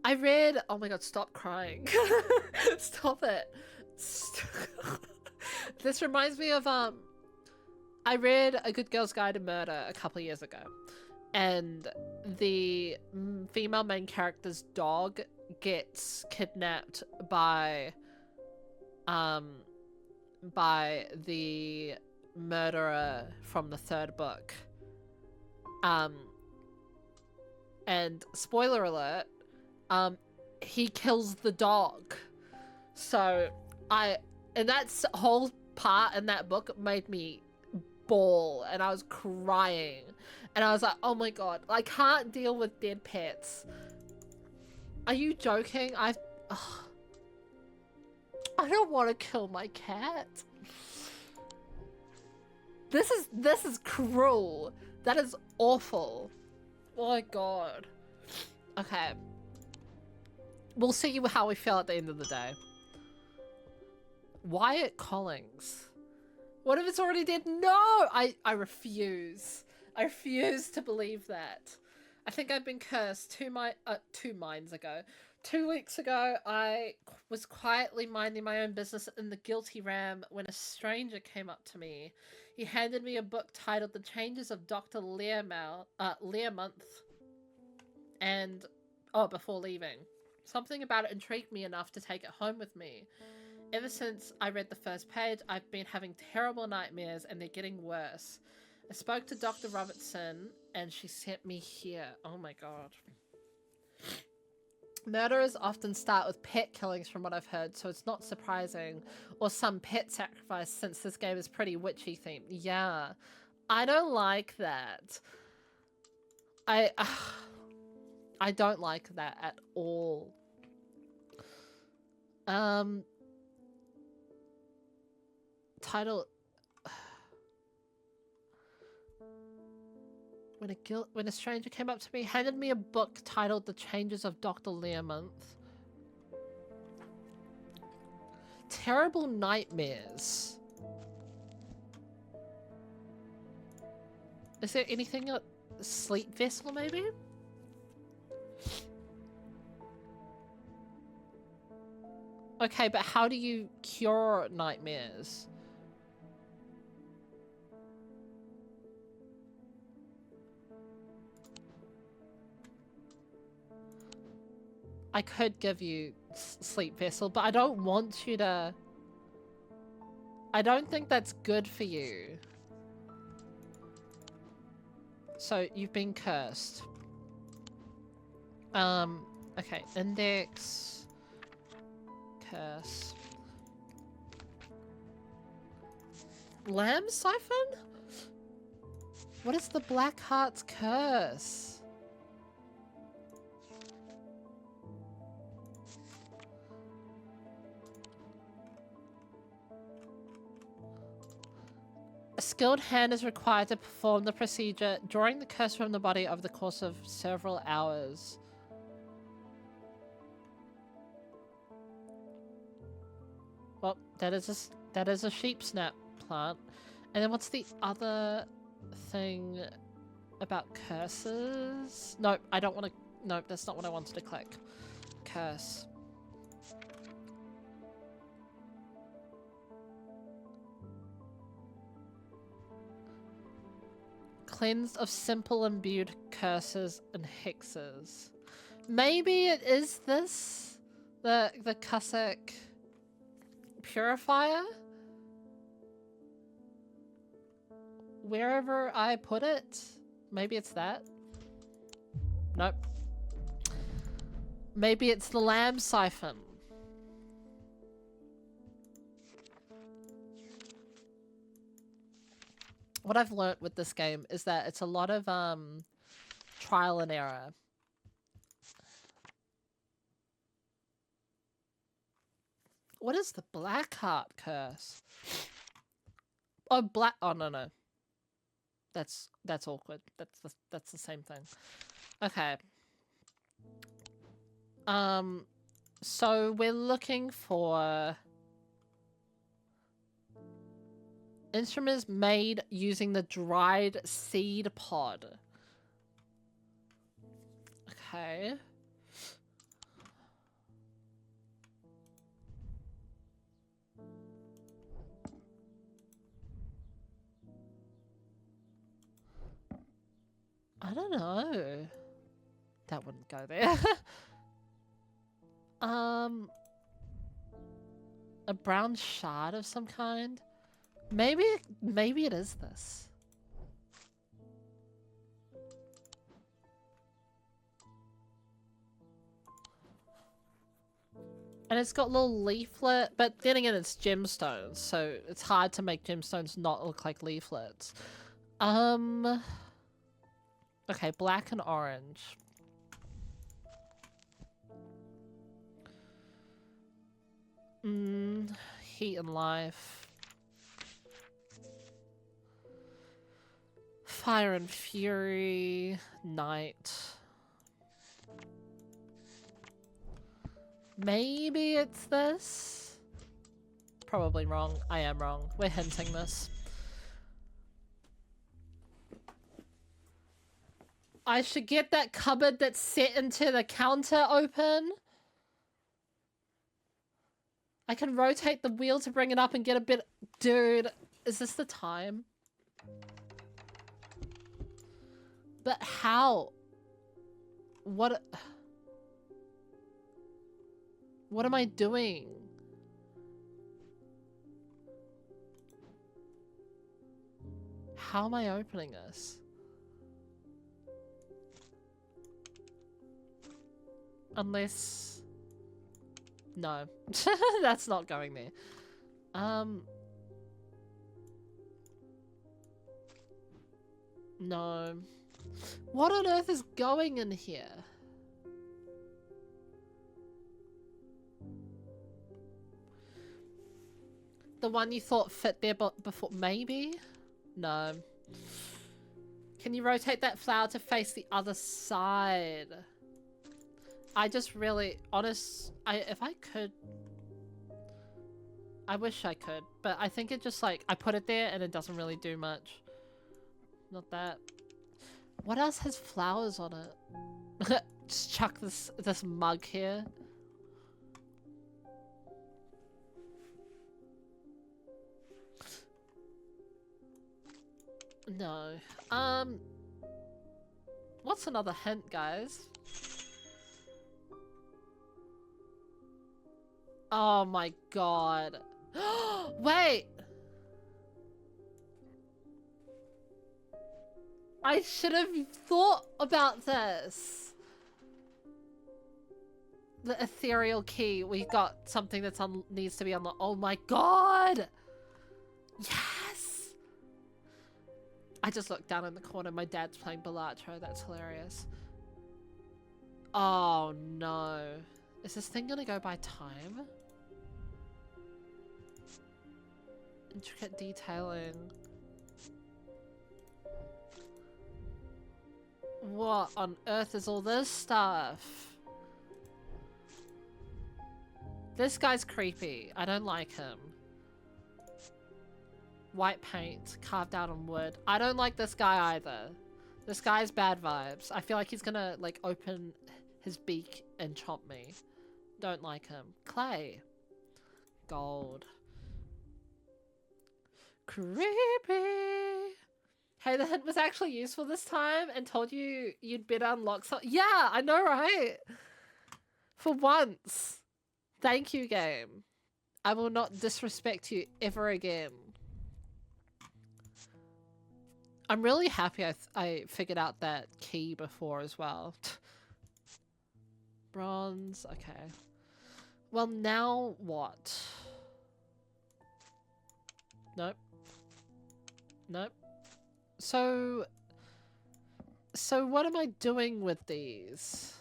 I read... Oh my god, stop crying. Stop it. This reminds me of, I read A Good Girl's Guide to Murder a couple of years ago. And the female main character's dog gets kidnapped by the murderer from the 3rd book. And spoiler alert, he kills the dog. So and that's whole part in that book made me bawl and I was crying and I was like, oh my god, I can't deal with dead pets. Are you joking? I don't want to kill my cat. This is cruel. That is awful. Oh my god. Okay. We'll see how we feel at the end of the day. Wyatt Collings. What if it's already dead? No! I refuse. I refuse to believe that. I think I've been cursed 2 minds ago. 2 weeks ago, I was quietly minding my own business in the Guilty Ram when a stranger came up to me. He handed me a book titled The Changes of Dr. Learmonth, and before leaving. Something about it intrigued me enough to take it home with me. Ever since I read the first page, I've been having terrible nightmares and they're getting worse. I spoke to Dr. Robertson and she sent me here. Oh my god. Murderers often start with pet killings from what I've heard, so it's not surprising. Or some pet sacrifice, since this game is pretty witchy themed. Yeah. I don't like that. I don't like that at all. Title... When a stranger came up to me, handed me a book titled The Changes of Dr. Learmonth. Terrible nightmares. Is there anything... sleep vessel, maybe? Okay, but how do you cure nightmares? I could give you sleep vessel, but I don't want you to... I don't think that's good for you. So, you've been cursed. Okay, index... curse. Lamb siphon? What is the Black Heart's curse? A skilled hand is required to perform the procedure, drawing the curse from the body over the course of several hours. Well, that is a sheep snap plant. And then what's the other thing about curses? Nope, I don't want to... Nope, that's not what I wanted to click. Curse. Cleansed of simple imbued curses and hexes. Maybe it is this? The Cussack purifier? Wherever I put it? Maybe it's that? Nope. Maybe it's the lamb siphon. What I've learnt with this game is that it's a lot of trial and error. What is the Blackheart curse? Oh, oh no. That's awkward. That's the same thing. Okay. So we're looking for instruments made using the dried seed pod. Okay. I don't know. That wouldn't go there. A brown shard of some kind? Maybe it is this. And it's got little leaflet, but then again it's gemstones, so it's hard to make gemstones not look like leaflets. Okay, black and orange. Heat and life. Fire and fury. Night. Maybe it's this? Probably wrong. I am wrong. We're hinting this. I should get that cupboard that's set into the counter open. I can rotate the wheel to bring it up and get a bit... Dude, is this the time? But how? What am I doing? How am I opening this? Unless... No. That's not going there. No. What on earth is going in here? The one you thought fit there before? Maybe? No. Can you rotate that flower to face the other side? I just really... if I could... I wish I could. But I think it just like... I put it there and it doesn't really do much. Not that. What else has flowers on it? Just chuck this mug here. No. What's another hint, guys? Oh my god. Wait! I should have thought about this. The ethereal key. We got something that's needs to be on the... Oh my god! Yes! I just looked down in the corner. My dad's playing Balatro. That's hilarious. Oh no. Is this thing gonna go by time? Intricate detailing. What on earth is all this stuff? This guy's creepy. I don't like him. White paint carved out on wood. I don't like this guy either. This guy's bad vibes. I feel like he's gonna like open his beak and chomp me. Don't like him. Clay. Gold. Creepy. Hey, the hint was actually useful this time and told you you'd better unlock something. Yeah, I know, right? For once. Thank you, game. I will not disrespect you ever again. I'm really happy I figured out that key before as well. Bronze, okay. Well, now what? Nope. Nope. So what am I doing with these?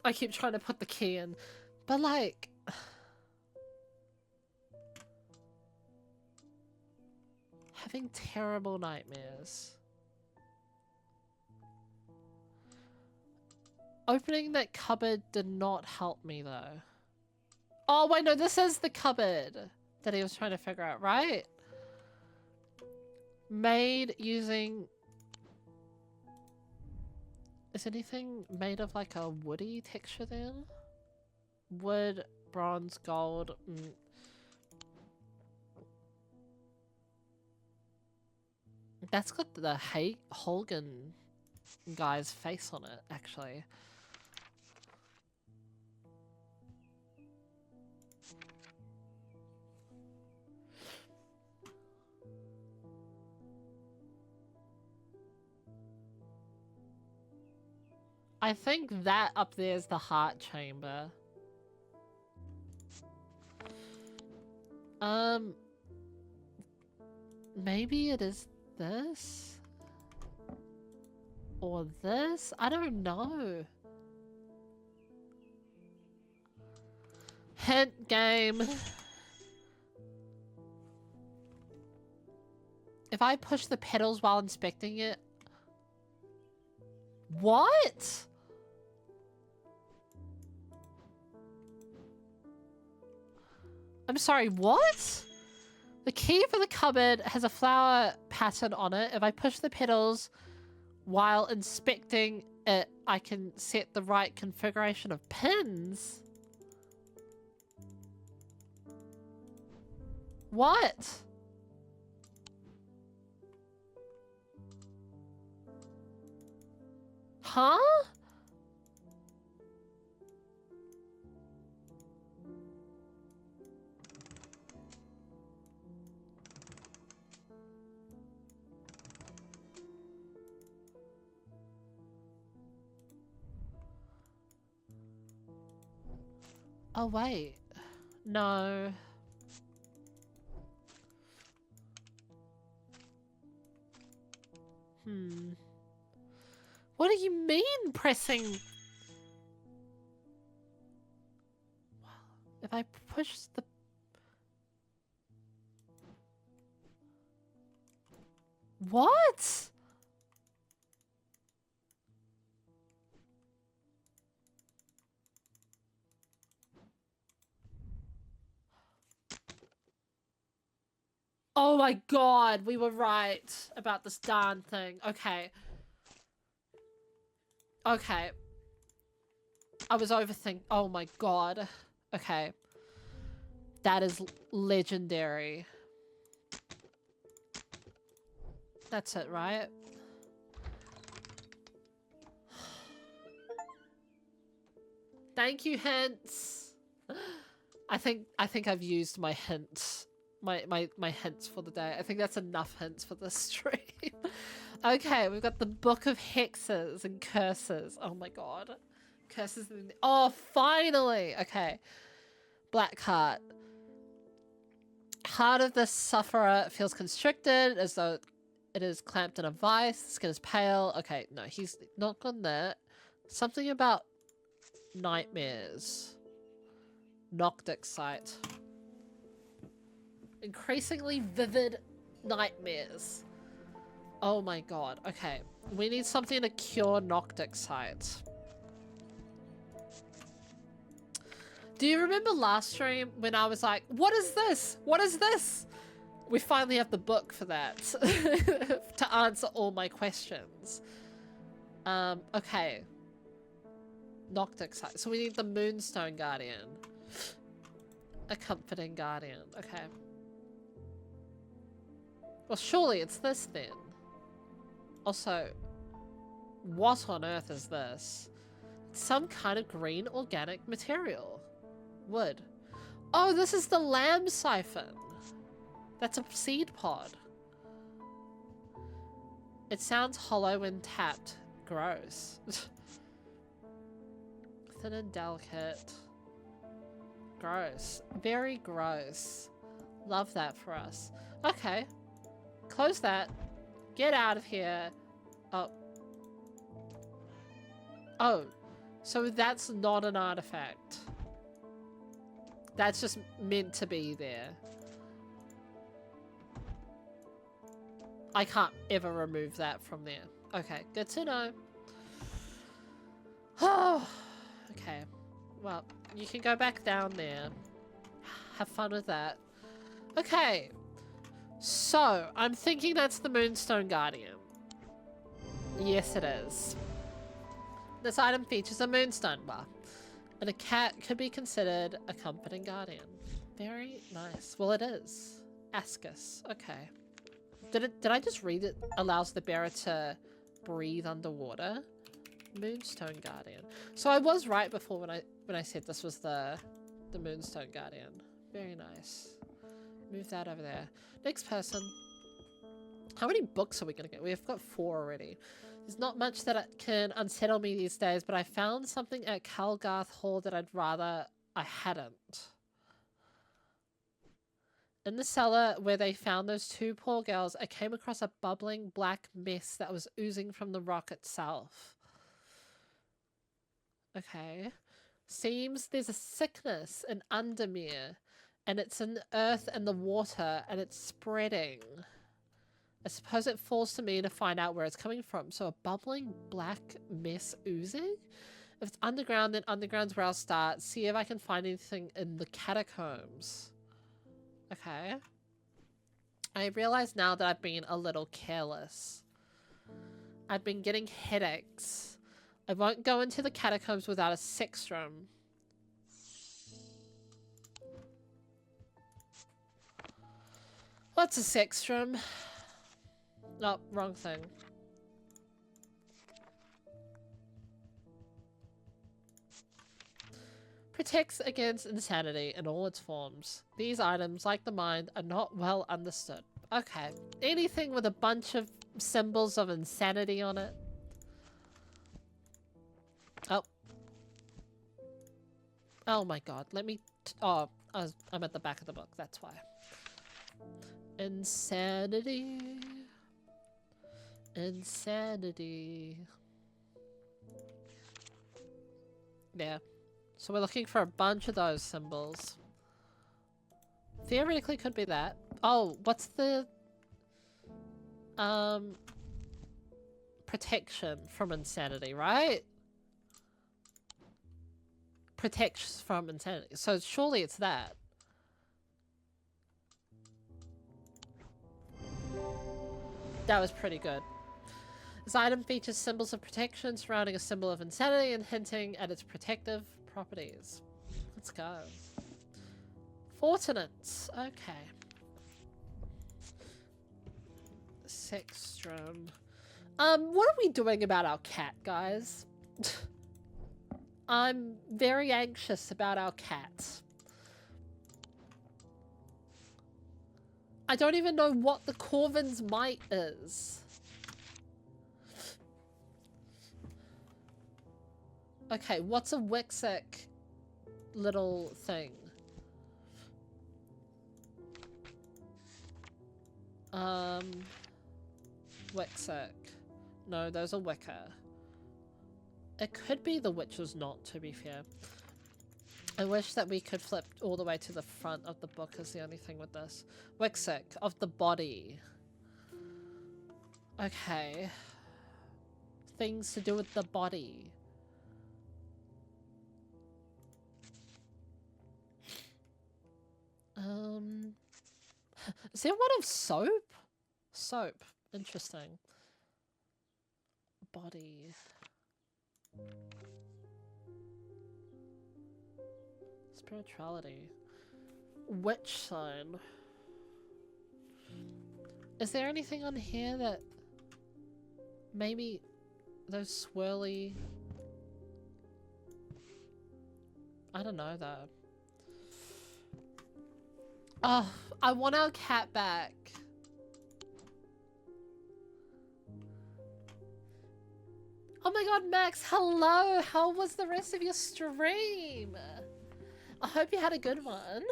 I keep trying to put the key in, but like... Having terrible nightmares. Opening that cupboard did not help me though. Oh wait, no, this is the cupboard that he was trying to figure out, right? Made using... Is anything made of like a woody texture then? Wood, bronze, gold. That's got the Holgan guy's face on it, actually. I think that up there is the heart chamber. Maybe it is this? Or this? I don't know. Hint game. If I push the pedals while inspecting it... What? I'm sorry, what? The key for the cupboard has a flower pattern on it. If I push the pedals while inspecting it, I can set the right configuration of pins. What? Huh? Oh, wait. No. What do you mean pressing? If I push the... What? Oh my god, we were right about this darn thing. Okay. Okay. I was overthinking. Oh my god. Okay. That is legendary. That's it, right? Thank you, hints. I think I've used my hints. My hints for the day. I think that's enough hints for this stream. Okay, we've got the Book of Hexes and Curses. Oh my god. Curses and... Oh, finally! Okay. Black Heart. Heart of the sufferer feels constricted as though it is clamped in a vice. Skin is pale. Okay, no, he's not gone there. Something about nightmares. Noctic sight. Increasingly vivid nightmares. Oh my god. Okay. We need something to cure Noctic sight. Do you remember last stream when I was like, what is this? What is this? We finally have the book for that. To answer all my questions. Okay. Noctic sight. So we need the Moonstone Guardian. A comforting guardian. Okay. Well, surely it's this then. Also, what on earth is this? Some kind of green organic material. Wood. Oh, this is the lamb siphon. That's a seed pod. It sounds hollow when tapped. Gross. Thin and delicate. Gross. Very gross. Love that for us. Okay. Close that. Get out of here. Oh. Oh. So that's not an artifact. That's just meant to be there. I can't ever remove that from there. Okay, good to know. Oh, okay. Well, you can go back down there. Have fun with that. Okay. So, I'm thinking that's the Moonstone Guardian. Yes, it is. This item features a moonstone bar. And a cat could be considered a comforting guardian. Very nice. Well, it is. Ascus. Okay. Did I just read it allows the bearer to breathe underwater? Moonstone Guardian. So I was right before when I said this was the Moonstone Guardian. Very nice. Move that over there. Next person. How many books are we gonna get? We've got 4 already. There's not much that can unsettle me these days, but I found something at Calgarth Hall that I'd rather I hadn't. In the cellar where they found those 2 poor girls, I came across a bubbling black mess that was oozing from the rock itself. Okay. Seems there's a sickness in Undermere, and it's in the earth and the water, and it's spreading. I suppose it falls to me to find out where it's coming from. So a bubbling black mess oozing? If it's underground, then underground's where I'll start. See if I can find anything in the catacombs. Okay. I realize now that I've been a little careless. I've been getting headaches. I won't go into the catacombs without a sextrum. What's a sextrum? No, wrong thing. Protects against insanity in all its forms. These items, like the mind, are not well understood. Okay. Anything with a bunch of symbols of insanity on it. Oh. Oh my god, let me... oh, I'm at the back of the book, that's why. Insanity. Insanity. Yeah. So we're looking for a bunch of those symbols. Theoretically could be that. Oh, what's the... protection from insanity, right? Protects from insanity. So surely it's that. That was pretty good. This item features symbols of protection surrounding a symbol of insanity and hinting at its protective properties. Let's go. Fortunate. Okay. Sextrum. What are we doing about our cat, guys? I'm very anxious about our cat. I don't even know what the Corvin's might is. Okay, what's a Wixic little thing? Wixic. No, those are Wicca. It could be the Witch's Knot, to be fair. I wish that we could flip all the way to the front of the book is the only thing with this. Wixic, of the body. Okay. Things to do with the body. Is there one of soap? Soap. Interesting. Body. Spirituality. Witch sign. Is there anything on here that maybe those swirly... I don't know though. Oh, I want our cat back. Oh my god, Max, hello! How was the rest of your stream? I hope you had a good one.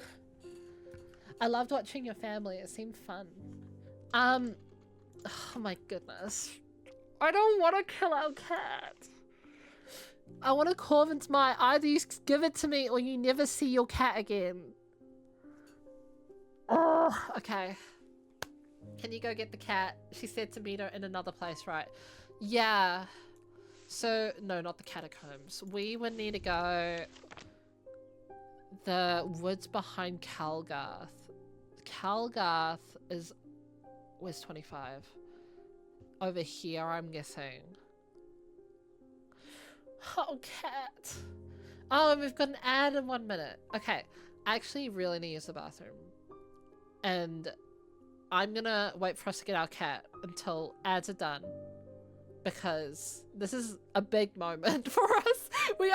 I loved watching your family, it seemed fun. Oh my goodness. I don't want to kill our cat. I want to Corvin's Might. Either you give it to me or you never see your cat again. Oh, okay. Can you go get the cat? She said to meet her in another place, right? Yeah. So, no, not the catacombs. We would need to go the woods behind Calgarth. Calgarth is... Where's 25? Over here, I'm guessing. Oh, cat. Oh, and we've got an ad in 1 minute. Okay, I actually really need to use the bathroom. And I'm gonna wait for us to get our cat until ads are done. Because this is a big moment for us. We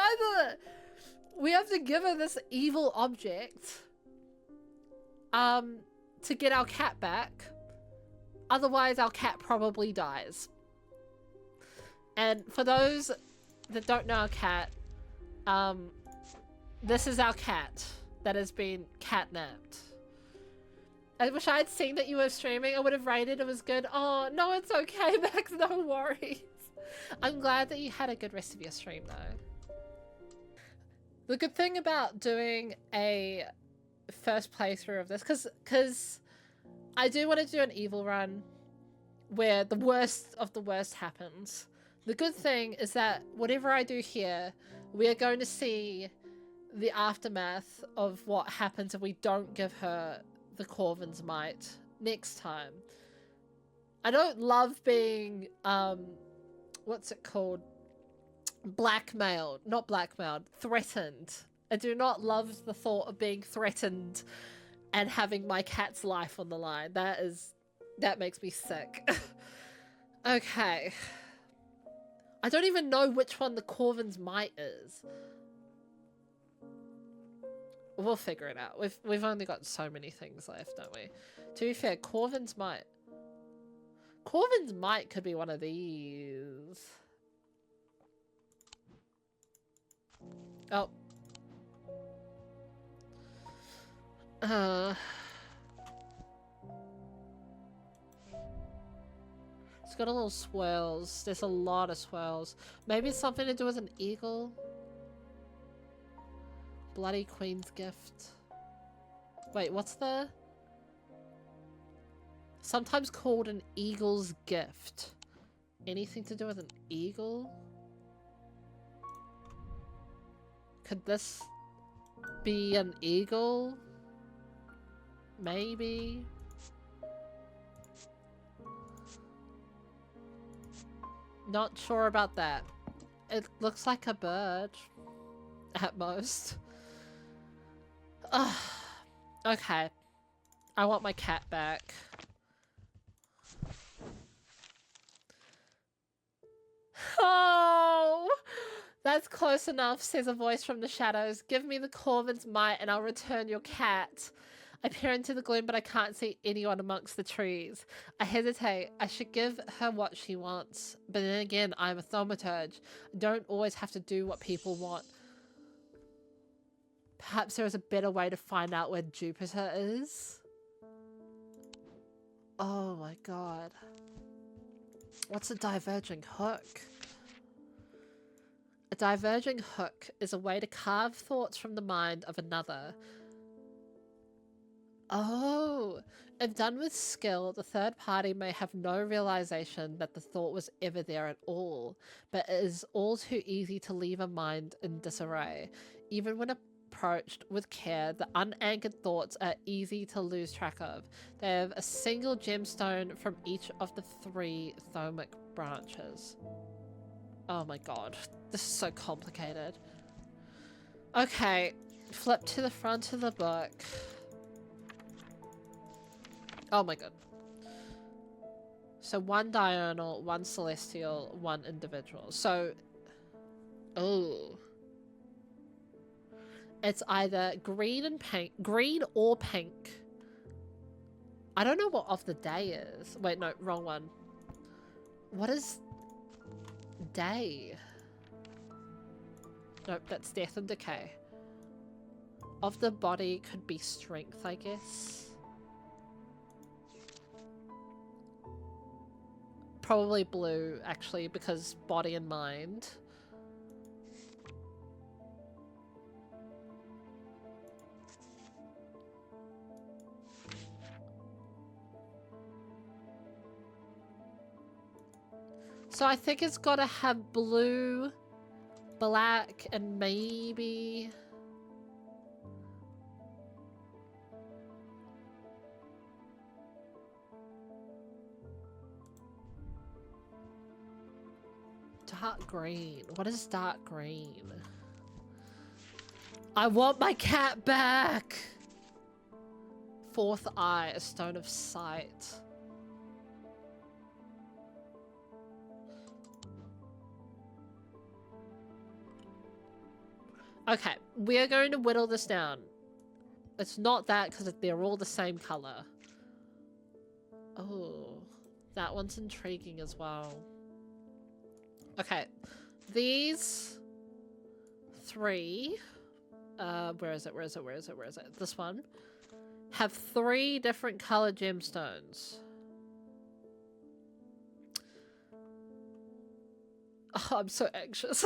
have to give her this evil object to get our cat back. Otherwise our cat probably dies. And for those that don't know our cat, this is our cat that has been catnapped. I wish I had seen that you were streaming. I would have rated it was good. Oh, no, it's okay, Max. No worries. I'm glad that you had a good rest of your stream, though. The good thing about doing a first playthrough of this, because I do want to do an evil run where the worst of the worst happens. The good thing is that whatever I do here, we are going to see the aftermath of what happens if we don't give her the Corvin's Might next time. I don't love being, what's it called? Blackmailed. Not blackmailed. Threatened. I do not love the thought of being threatened and having my cat's life on the line. That makes me sick. Okay. I don't even know which one the Corvin's Might is. We'll figure it out. We've only got so many things left, don't we? To be fair, Corvin's Might. Corvin's Might could be one of these. Oh. Uh, it's got a little swirls. There's a lot of swirls. Maybe it's something to do with an eagle. Bloody Queen's Gift. Wait, what's the... Sometimes called an eagle's gift. Anything to do with an eagle? Could this be an eagle? Maybe. Not sure about that. It looks like a bird. At most. Ugh. Okay. I want my cat back. Oh! That's close enough, says a voice from the shadows. Give me the Corvin's might and I'll return your cat. I peer into the gloom, but I can't see anyone amongst the trees. I hesitate. I should give her what she wants. But then again, I'm a thaumaturge. I don't always have to do what people want. Perhaps there is a better way to find out where Jupiter is? Oh my god. What's a diverging hook? A diverging hook is a way to carve thoughts from the mind of another. Oh, if done with skill, the third party may have no realization that the thought was ever there at all, but it is all too easy to leave a mind in disarray. Even when approached with care, the unanchored thoughts are easy to lose track of. They have a single gemstone from each of the 3 thaumic branches. Oh my god, this is so complicated. Okay, flip to the front of the book. Oh my god. So 1 diurnal, 1 celestial, 1 individual. So, oh. It's either green and pink, green or pink. I don't know what of the day is. Wait, no, wrong one. What is day? Nope, that's death and decay. Of the body could be strength, I guess. Probably blue, actually, because body and mind. So I think it's got to have blue, black, and maybe... dark green. What is dark green? I want my cat back! 4th eye, a stone of sight. Okay, we are going to whittle this down. It's not that because they're all the same color. Oh, that one's intriguing as well. Okay, these 3, where is it? This one have 3 different color gemstones. Oh, I'm so anxious.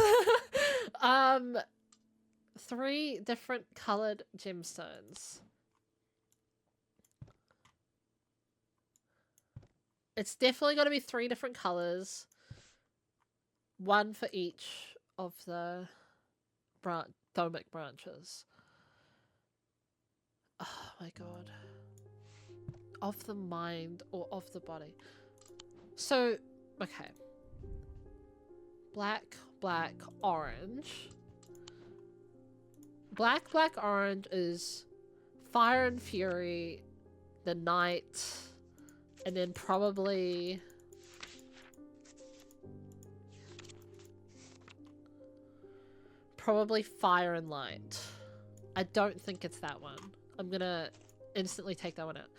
3 different colored gemstones. It's definitely got to be 3 different colors. 1 for each of the thaumic branches. Oh my god. Of the mind or of the body. So, okay. Black, black, orange. Black, black, orange is fire and fury, the night, and then probably... probably fire and light. I don't think it's that one. I'm gonna instantly take that one out.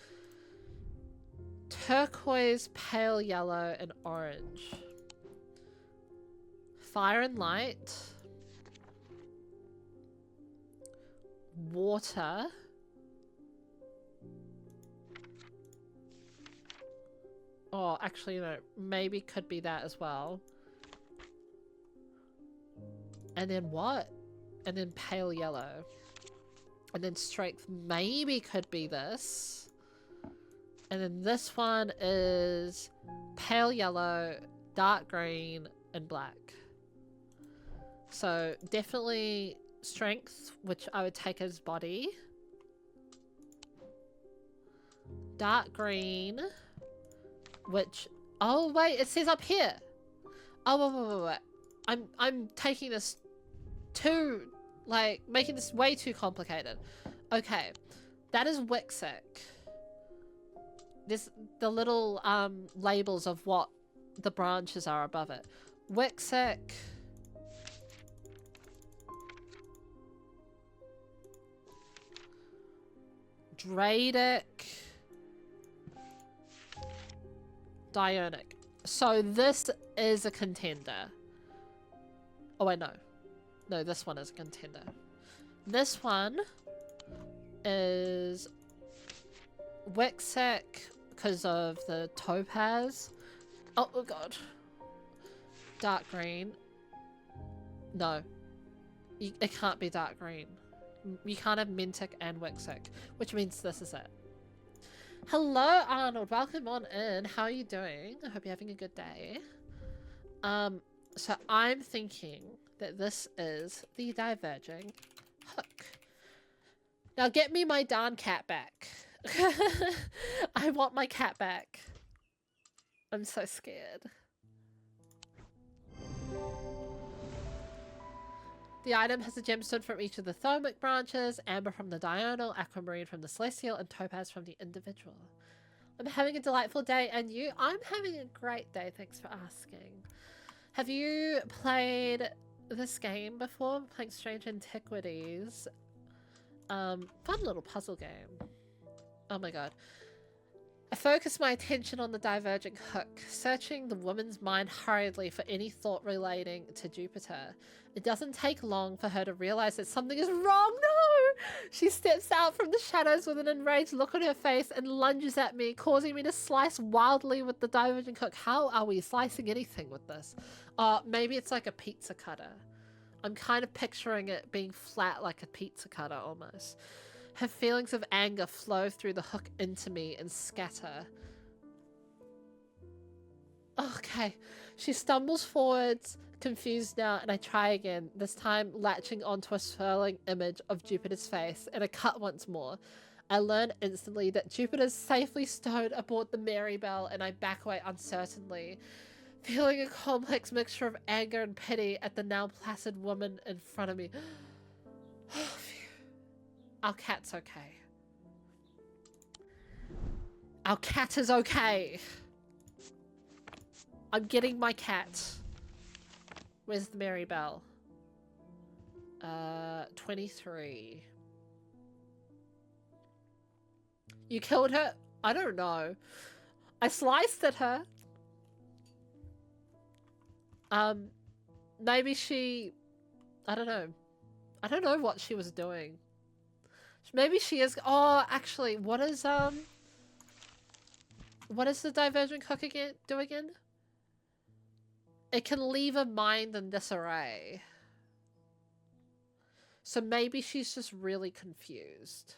Turquoise, pale yellow, and orange. Fire and light. Water. Oh, actually, no. Maybe could be that as well. And then what? And then pale yellow. And then strength maybe could be this. And then this one is pale yellow, dark green, and black. So definitely strength, which I would take as body. Dark green, which... Oh, wait, it says up here. Oh, wait. I'm taking this too... Like, making this way too complicated. Okay. That is Wixic. This, the little labels of what the branches are above it. Wixic. Dradic. Dionic. So this is a contender. Oh, wait, no. No, this one is a contender. This one is Wixic because of the topaz. Oh god. Dark green. No. It can't be dark green. You can't have Mintic and Wixic, which means this is it. Hello, Arnold. Welcome on in. How are you doing? I hope you're having a good day. So I'm thinking that this is the diverging hook. Now get me my darn cat back. I want my cat back. I'm so scared. The item has a gemstone from each of the thermic branches, amber from the diurnal, aquamarine from the celestial, and topaz from the individual. I'm having a delightful day, and you? I'm having a great day, thanks for asking. Have you played this game before? Playing Strange Antiquities. Fun little puzzle game. Oh my god. I focus my attention on the diverging hook, searching the woman's mind hurriedly for any thought relating to Jupiter. It doesn't take long for her to realize that something is wrong. No! She steps out from the shadows with an enraged look on her face and lunges at me, causing me to slice wildly with the diverging hook. How are we slicing anything with this? Maybe it's like a pizza cutter. I'm kind of picturing it being flat like a pizza cutter almost. Her feelings of anger flow through the hook into me and scatter. Okay. She stumbles forwards, confused now, and I try again, this time latching onto a swirling image of Jupiter's face, and I cut once more. I learn instantly that Jupiter's safely stowed aboard the Marybelle, and I back away uncertainly, feeling a complex mixture of anger and pity at the now placid woman in front of me. Our cat's okay. Our cat is okay. I'm getting my cat. Where's the Marybelle? 23. You killed her? I don't know. I sliced at her. Maybe she... I don't know. I don't know what she was doing. Maybe she is... Oh, actually, what is the divergent hook again do again? It can leave a mind in disarray. So maybe she's just really confused.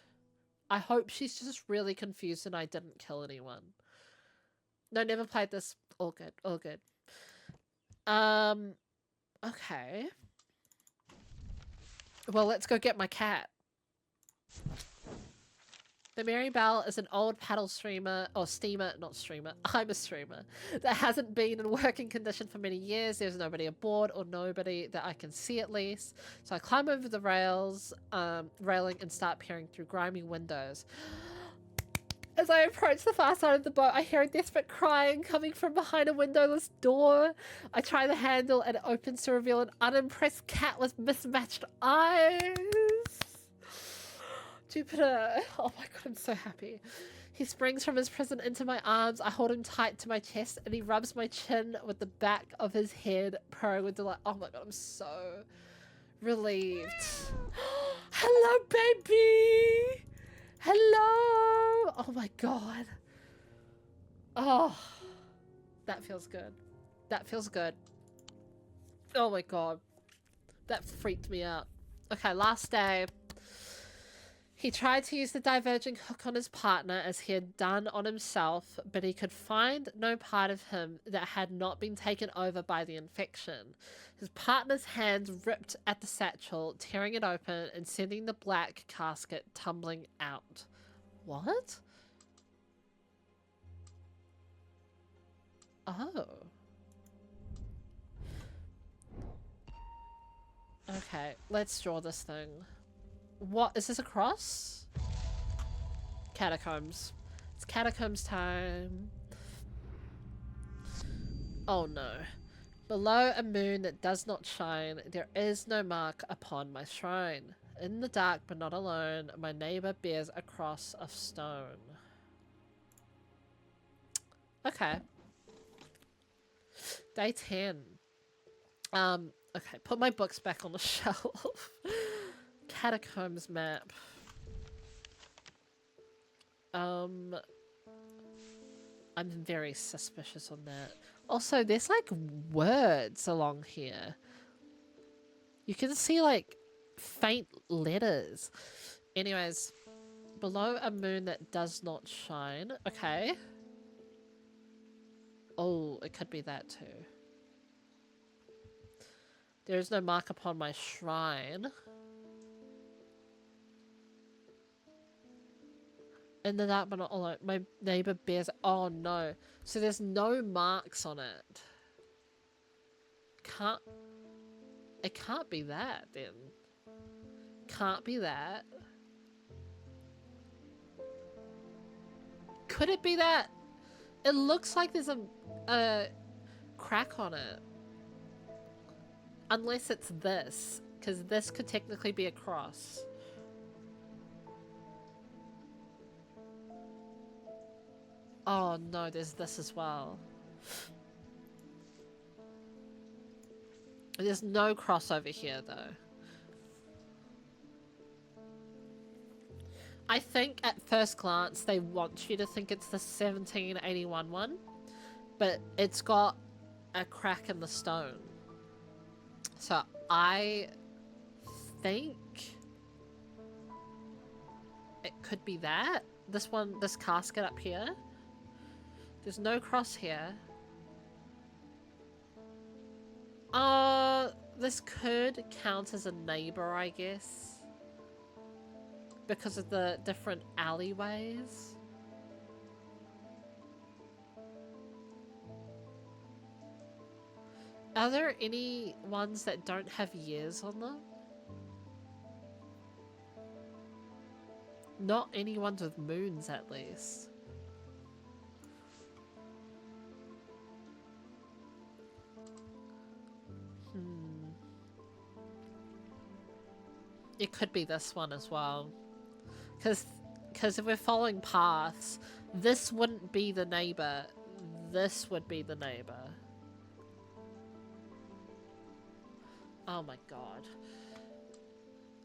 I hope she's just really confused and I didn't kill anyone. No, never played this. All good, all good. Okay. Well, let's go get my cat. The Marybelle is an old paddle streamer, or steamer, not streamer, I'm a streamer, that hasn't been in working condition for many years. There's nobody aboard, or nobody that I can see at least. So I climb over the railing and start peering through grimy windows. As I approach the far side of the boat, I hear a desperate crying coming from behind a windowless door. I try the handle and it opens to reveal an unimpressed cat with mismatched eyes. Jupiter. Oh my god, I'm so happy. He springs from his prison into my arms. I hold him tight to my chest and he rubs my chin with the back of his head, purring with delight. Oh my god, I'm so relieved. Hello, baby! Hello! Oh my god. Oh. That feels good. That feels good. Oh my god. That freaked me out. Okay, last day. He tried to use the diverging hook on his partner as he had done on himself, but he could find no part of him that had not been taken over by the infection. His partner's hands ripped at the satchel, tearing it open and sending the black casket tumbling out. What? Oh. Okay, let's draw this thing. What? Is this a cross? Catacombs. It's catacombs time. Oh no. Below a moon that does not shine, there is no mark upon my shrine. In the dark but not alone, my neighbor bears a cross of stone. Okay. Day 10. Okay, put my books back on the shelf. Catacombs map. I'm very suspicious on that. Also, there's like words along here. You can see like faint letters. Anyways, below a moon that does not shine. Okay. Oh, it could be that too. There is no mark upon my shrine. In the dark but not alone, my neighbor bears. Oh no! So there's no marks on it. It can't be that then. Can't be that. Could it be that? It looks like there's a crack on it. Unless it's this, because this could technically be a cross. Oh no, there's this as well. There's no cross over here though. I think at first glance they want you to think it's the 1781 one, but it's got a crack in the stone. So I think it could be that. This one, this casket up here. There's no cross here. This could count as a neighbor, I guess. Because of the different alleyways. Are there any ones that don't have years on them? Not any ones with moons, at least. It could be this one as well. Because if we're following paths, this wouldn't be the neighbor. This would be the neighbor. Oh my god.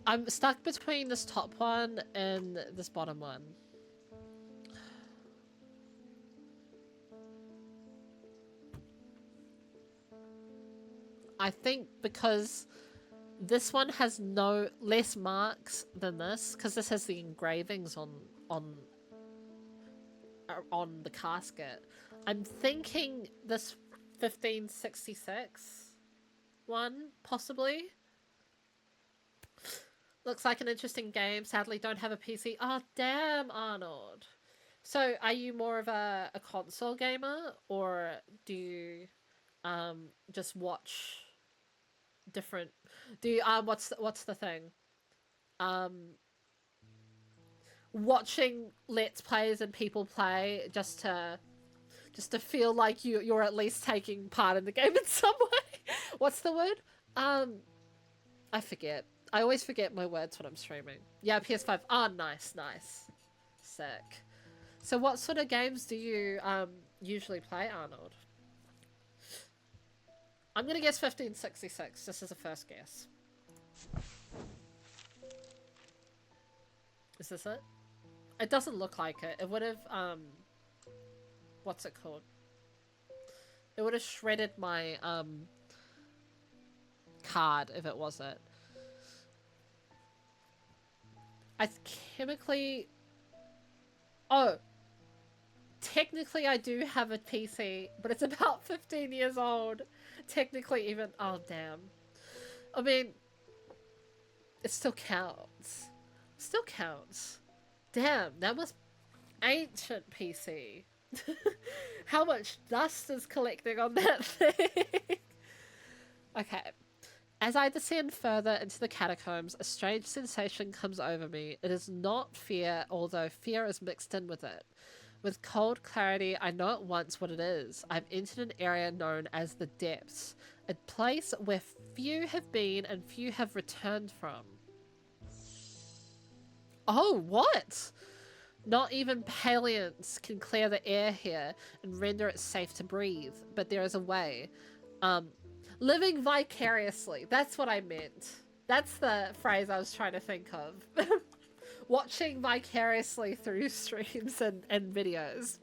I'm stuck between this top one and this bottom one. I think because this one has no less marks than this, because this has the engravings on the casket. I'm thinking this 1566 one, possibly. Looks like an interesting game. Sadly, don't have a PC. Oh, damn, Arnold. So, are you more of a console gamer, or do you just watch different? Do you what's the thing? Watching let's plays and people play just to feel like you're at least taking part in the game in some way. What's the word? I forget. I always forget my words when I'm streaming. Yeah, PS5. Oh, nice. Sick. So what sort of games do you usually play, Arnold? I'm gonna guess 1566, just as a first guess. Is this it? It doesn't look like it. It would have, what's it called? It would have shredded my card if it wasn't. I chemically... Oh, technically I do have a PC, but it's about 15 years old. Technically even... Oh, damn. I mean, it still counts. Still counts. Damn, that was ancient PC. How much dust is collecting on that thing? Okay. As I descend further into the catacombs, a strange sensation comes over me. It is not fear, although fear is mixed in with it. With cold clarity, I know at once what it is. I've entered an area known as the Depths, a place where few have been and few have returned from. Oh, what? Not even Paleants can clear the air here and render it safe to breathe, but there is a way. Living vicariously. That's what I meant. That's the phrase I was trying to think of. Watching vicariously through streams and videos.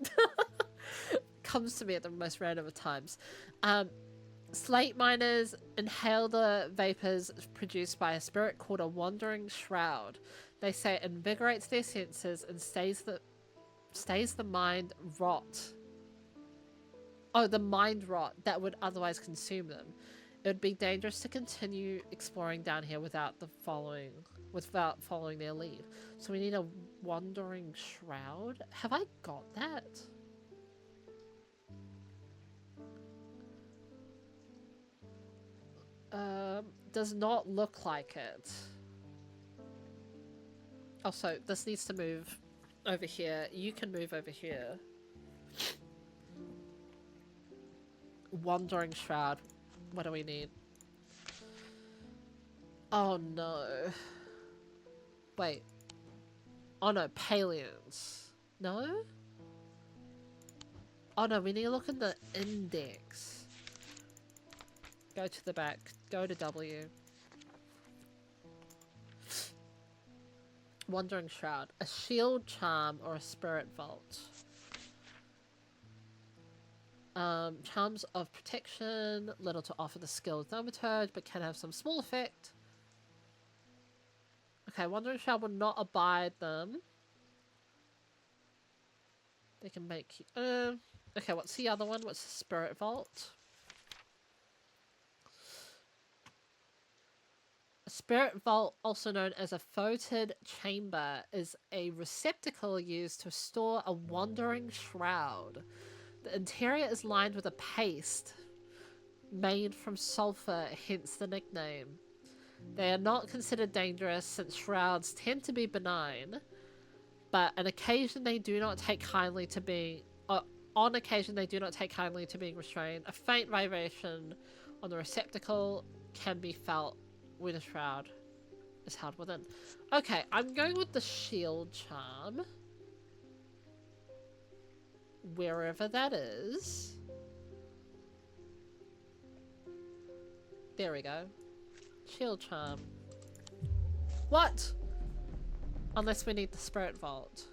Comes to me at the most random of times. Slate miners inhale the vapors produced by a spirit called a wandering shroud. They say it invigorates their senses and stays the mind rot. Oh, the mind rot that would otherwise consume them. It would be dangerous to continue exploring down here without following their lead. So we need a wandering shroud. Have I got that? Does not look like it. Also, this needs to move over here. You can move over here. Wandering shroud. What do we need? Oh no. Wait. Oh no, Paleans. No? Oh no, we need to look in the index. Go to the back. Go to W. Wandering shroud. A shield charm or a spirit vault. Charms of protection, little to offer the skilled thaumaturge, but can have some small effect. Okay, Wandering Shroud will not abide them. They can make you... okay, what's the other one? What's the Spirit Vault? A Spirit Vault, also known as a Foetid Chamber, is a receptacle used to store a Wandering Shroud. The interior is lined with a paste made from sulfur, hence the nickname. They are not considered dangerous since shrouds tend to be benign, but on occasion they do not take kindly to being restrained. A faint vibration on the receptacle can be felt when a shroud is held within. Okay, I'm going with the shield charm. Wherever that is. There we go. Shield charm. What? Unless we need the spirit vault.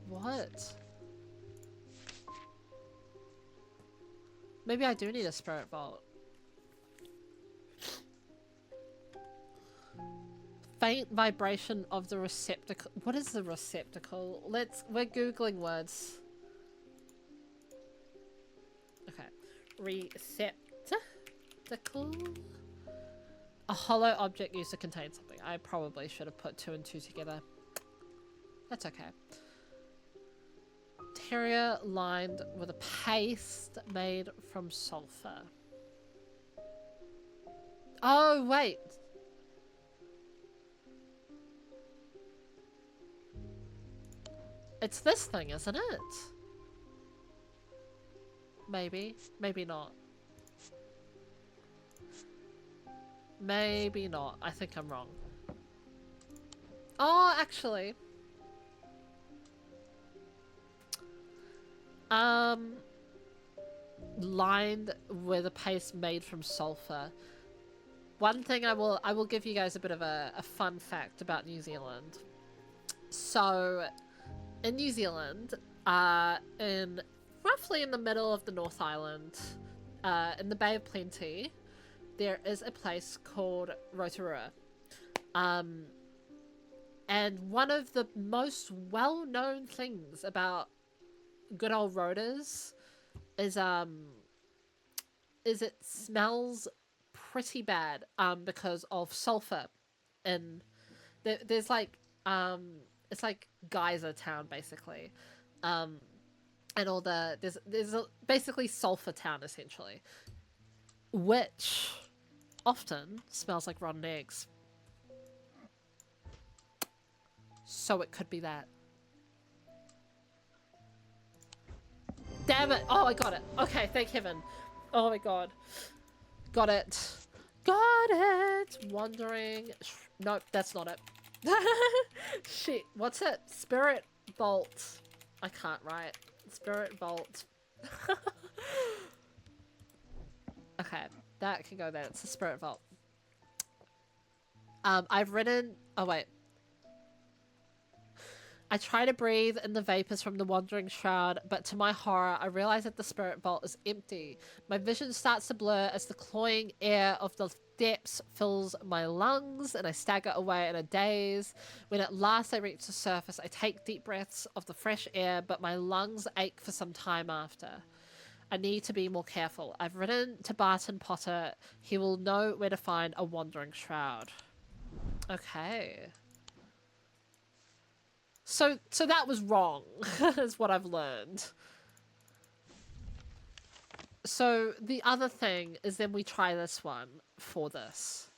What? Maybe I do need a spirit vault. Faint vibration of the receptacle. What is the receptacle? We're googling words. Okay. Receptacle? A hollow object used to contain something. I probably should have put 2 and 2 together. That's okay. Interior lined with a paste made from sulfur. Oh, wait. It's this thing, isn't it? Maybe. Maybe not. Maybe not. I think I'm wrong. Oh, actually. Lined with a paste made from sulfur. One thing I will give you guys a bit of a fun fact about New Zealand. So, in New Zealand, in roughly in the middle of the North Island, in the Bay of Plenty, there is a place called Rotorua. And one of the most well-known things about good old Rotas is it smells pretty bad because of sulfur. And there's like it's like geyser town basically. And all there's basically sulfur town essentially, which often smells like rotten eggs. So it could be that. Damn it! Oh, I got it. Okay, thank heaven. Oh my god. Got it. Got it! Wandering. Nope, that's not it. Shit, what's it? Spirit Vault. I can't write. Spirit Vault. Okay, that can go there. It's a Spirit Vault. I've written... Oh, wait. I try to breathe in the vapors from the wandering shroud, but to my horror, I realize that the spirit vault is empty. My vision starts to blur as the cloying air of the depths fills my lungs, and I stagger away in a daze. When at last I reach the surface, I take deep breaths of the fresh air, but my lungs ache for some time after. I need to be more careful. I've written to Barton Potter. He will know where to find a wandering shroud. Okay. So that was wrong, is what I've learned. So the other thing is then we try this one for this.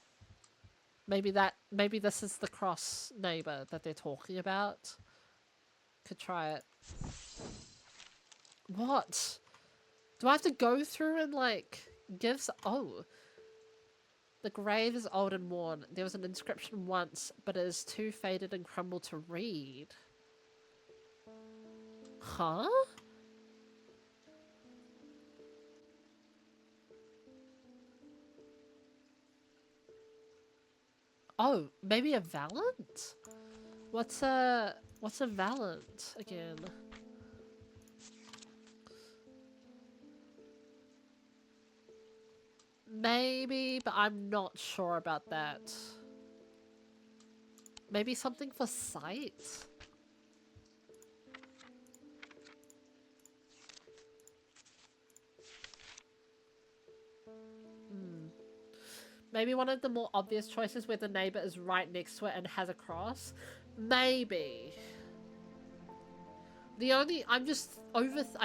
Maybe this is the cross neighbor that they're talking about. Could try it. What? Do I have to go through and like give oh. The grave is old and worn. There was an inscription once, but it is too faded and crumbled to read. Huh? Oh, maybe a Valant? What's a Valant again? Maybe, but I'm not sure about that. Maybe something for sight? Maybe one of the more obvious choices where the neighbor is right next to it and has a cross? Maybe. I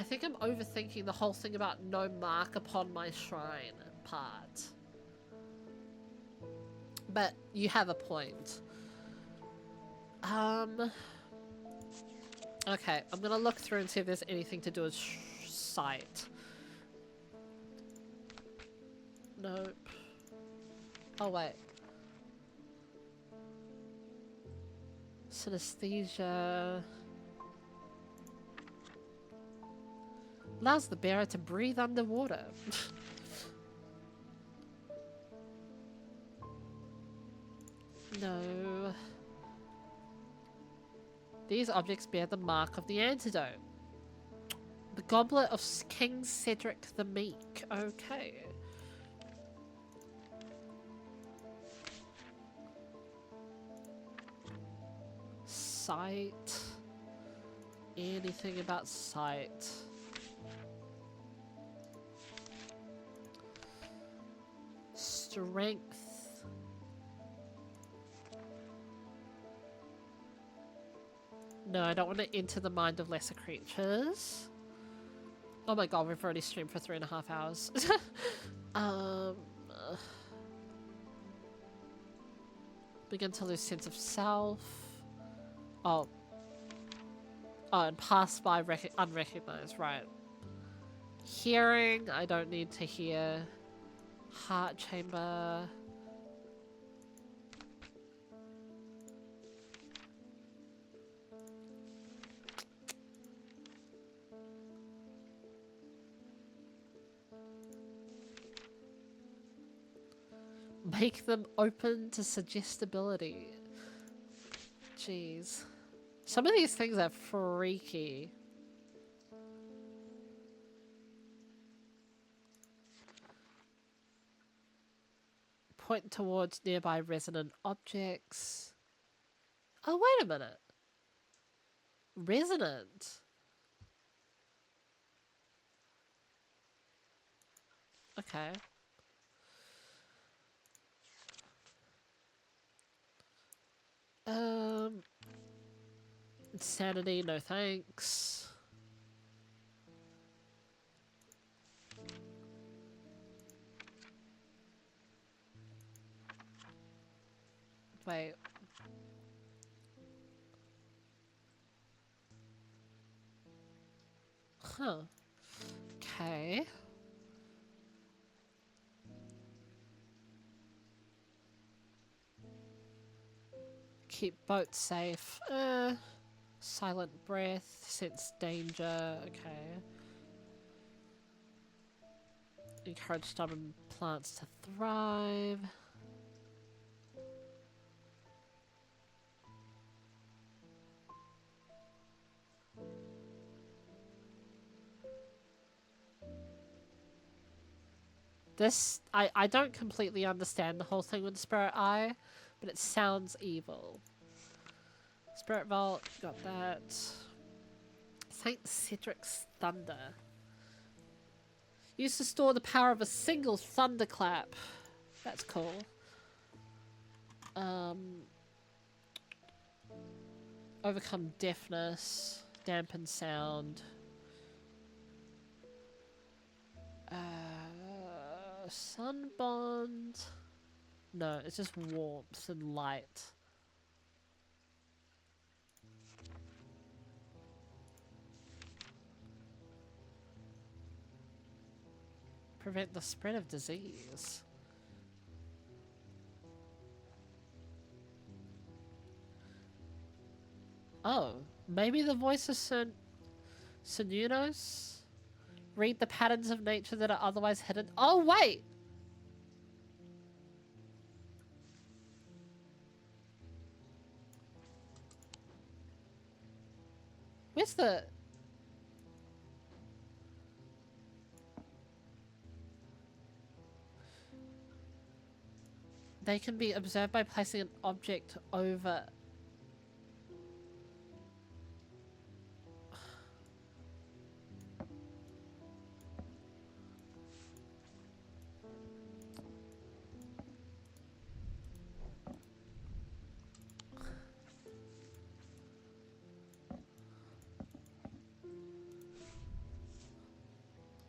think I'm overthinking the whole thing about no mark upon my shrine part. But you have a point. Okay, I'm gonna look through and see if there's anything to do with sight. Nope. Oh, wait. Synesthesia. Allows the bearer to breathe underwater. No. These objects bear the mark of the antidote. The goblet of King Cedric the Meek. Okay. Sight. Anything about sight? Strength. No, I don't want to enter the mind of lesser creatures. Oh my god, we've already streamed for 3.5 hours. Begin to lose sense of self. Oh. Oh, and pass by unrecognized, right. Hearing, I don't need to hear. Heart chamber. Make them open to suggestibility. Jeez. Some of these things are freaky. Point towards nearby resonant objects. Oh, wait a minute. Resonant. Okay. Insanity, no thanks. Wait. Huh. Okay. Keep boat safe. Silent breath. Sense danger. Okay. Encourage stubborn plants to thrive. This, I don't completely understand the whole thing with Spirit Eye, but it sounds evil. Spirit Vault, got that. Saint Cedric's Thunder. Used to store the power of a single thunderclap. That's cool. Overcome deafness, dampen sound. Sun bond. No, it's just warmth and light. Prevent the spread of disease. Oh, maybe the voice of Sununos? Read the patterns of nature that are otherwise hidden. Oh, wait! Where's the... They can be observed by placing an object over...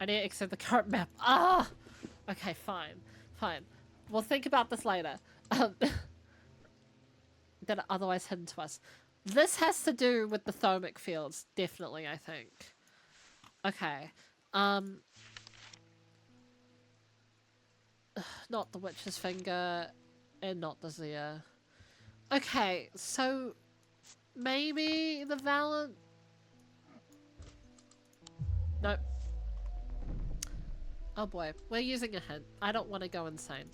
I need to exit the current map. Ah! Okay, fine. Fine. We'll think about this later. That are otherwise hidden to us. This has to do with the thomic fields, definitely, I think. Okay. Not the witch's finger, and not the Zia. Okay, so maybe the Valiant. Nope. Oh boy, we're using a hint. I don't want to go insane.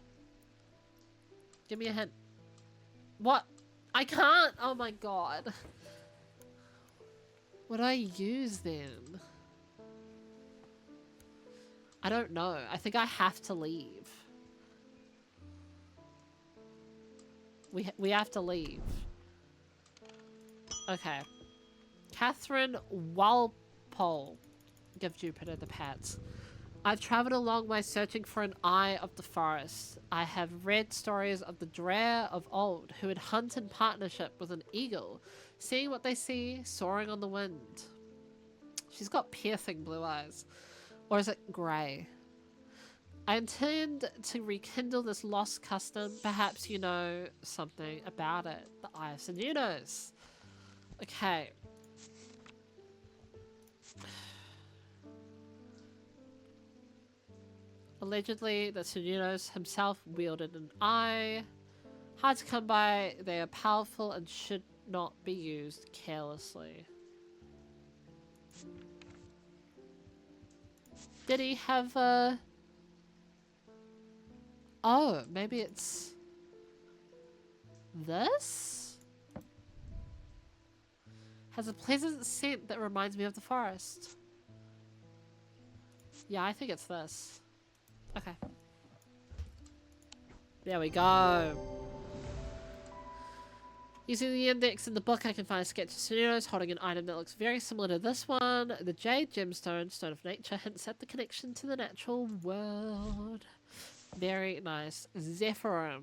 Give me a hint. What? I can't! Oh my god. What do I use then? I don't know. I think I have to leave. We have to leave. Okay. Catherine Walpole. Give Jupiter the pats. I've traveled a long way searching for an eye of the forest. I have read stories of the Dreyer of old who would hunt in partnership with an eagle, seeing what they see, soaring on the wind. She's got piercing blue eyes. Or is it grey? I intend to rekindle this lost custom. Perhaps you know something about it. The Eye of Sununos. Okay. Allegedly, the Sununos himself wielded an eye. Hard to come by, they are powerful and should not be used carelessly. Did he have a... Oh, maybe it's this? Has a pleasant scent that reminds me of the forest. Yeah, I think it's this. Okay. There we go. Using the index in the book, I can find a sketch of Suneros holding an item that looks very similar to this one. The jade gemstone, stone of nature, hints at the connection to the natural world. Very nice. Zephyrum.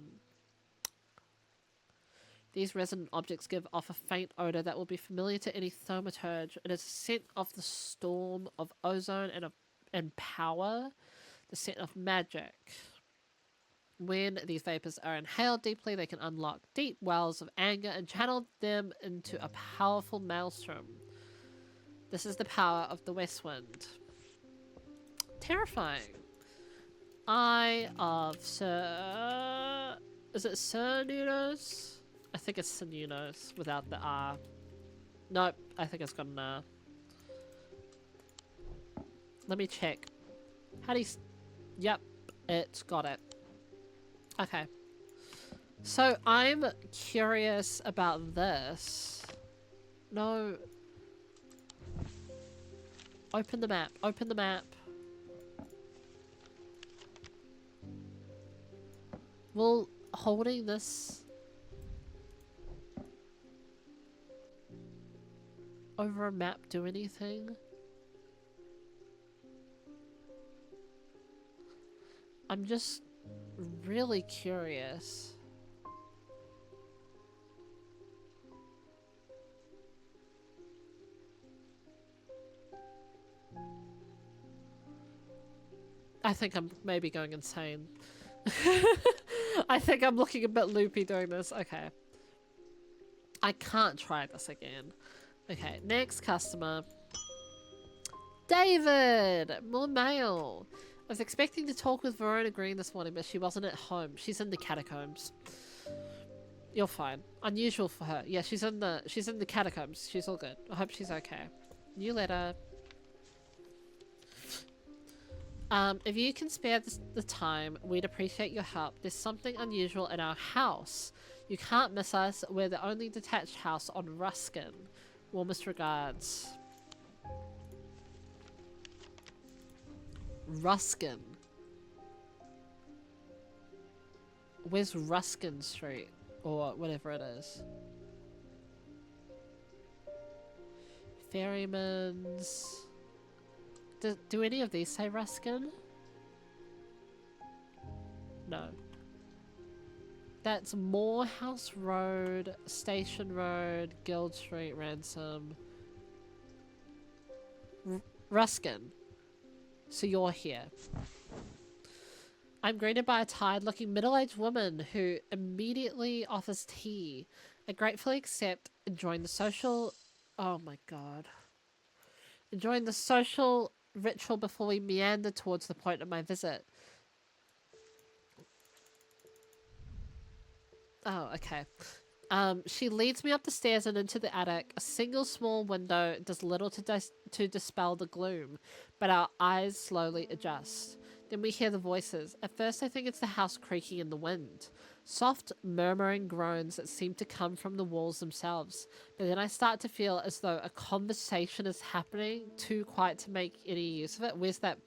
These resonant objects give off a faint odor that will be familiar to any thaumaturge. It is a scent of the storm, of ozone, and power. The scent of magic. When these vapors are inhaled deeply, they can unlock deep wells of anger and channel them into a powerful maelstrom. This is the power of the West Wind. Terrifying. Eye of Sir... Is it Sir Nunos? I think it's Sir Nunos without the R. Nope, I think it's got an R. Let me check. How do you... Yep, it's got it. Okay. So I'm curious about this. No. Open the map. Open the map. Will holding this over a map do anything? I'm just really curious. I think I'm maybe going insane. I think I'm looking a bit loopy doing this. Okay. I can't try this again. Okay, next customer. David! More mail. I was expecting to talk with Verona Green this morning, but she wasn't at home. She's in the catacombs. You're fine. Unusual for her. Yeah, she's in the catacombs. She's all good. I hope she's okay. New letter. If you can spare the time, we'd appreciate your help. There's something unusual in our house. You can't miss us. We're the only detached house on Ruskin. Warmest regards. Ruskin. Where's Ruskin Street? Or whatever it is. Ferryman's... Do any of these say Ruskin? No. That's Morehouse Road, Station Road, Guild Street, Ransom. Ruskin. So you're here. I'm greeted by a tired-looking middle-aged woman who immediately offers tea. I gratefully accept and join the social... Oh my god. Enjoying the social ritual before we meander towards the point of my visit. Oh, okay. She leads me up the stairs and into the attic. A single small window does little to dispel the gloom, but our eyes slowly adjust. Then we hear the voices. At first I think it's the house creaking in the wind. Soft, murmuring groans that seem to come from the walls themselves. But then I start to feel as though a conversation is happening, too quiet to make any use of it. Where's that?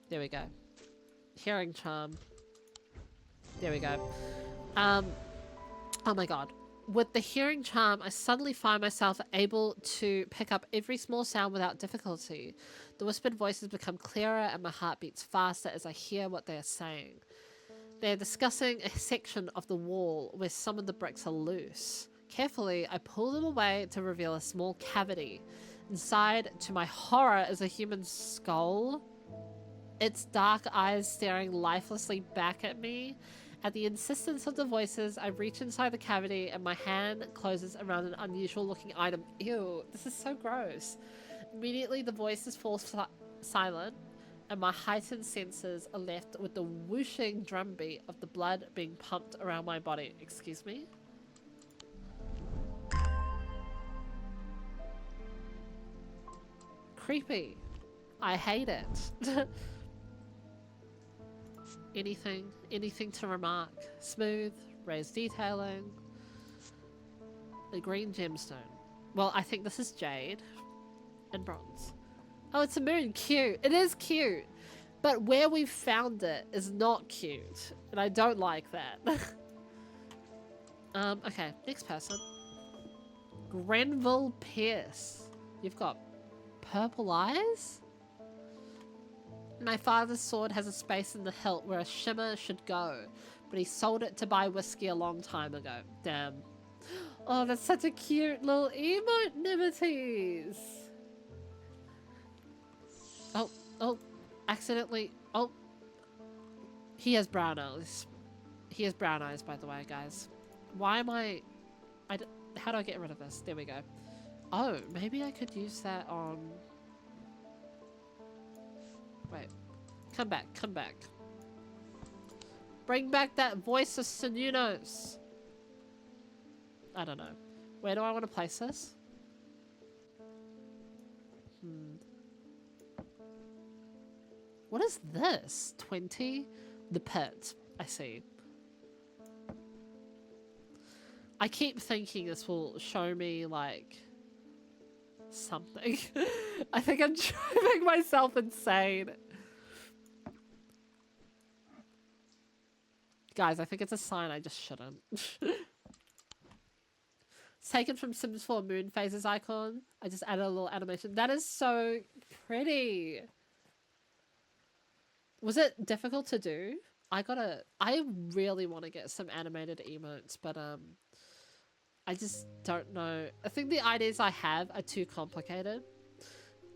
There we go. Hearing charm. There we go. Oh my god. With the hearing charm, I suddenly find myself able to pick up every small sound without difficulty. The whispered voices become clearer and my heart beats faster as I hear what they are saying. They are discussing a section of the wall where some of the bricks are loose. Carefully, I pull them away to reveal a small cavity. Inside, to my horror, is a human skull. Its dark eyes staring lifelessly back at me. At the insistence of the voices, I reach inside the cavity and my hand closes around an unusual looking item. Ew, this is so gross. Immediately the voices fall silent and my heightened senses are left with the whooshing drumbeat of the blood being pumped around my body. Excuse me? Creepy. I hate it. Anything to remark? Smooth, raised detailing, the green gemstone. Well, I think this is jade and bronze. Oh, it's a moon. Cute. It is cute. But where we found it is not cute. And I don't like that. Okay, next person. Grenville Pierce. You've got purple eyes? My father's sword has a space in the hilt where a shimmer should go, but he sold it to buy whiskey a long time ago. Damn. Oh, that's such a cute little emote, Nimities. Oh, accidentally. Oh. He has brown eyes. He has brown eyes, by the way, guys. Why am how do I get rid of this? There we go. Oh, maybe I could use that on... Wait. Come back, come back. Bring back that voice of Sununos. I don't know. Where do I want to place this? What is this? 20? The pit. I see. I keep thinking this will show me, like, something. I think I'm driving myself insane. Guys, I think it's a sign I just shouldn't. It's taken from Sims 4 moon phases icon. I just added a little animation. That is so pretty. Was it difficult to do? I really want to get some animated emotes, but I just don't know. I think the ideas I have are too complicated.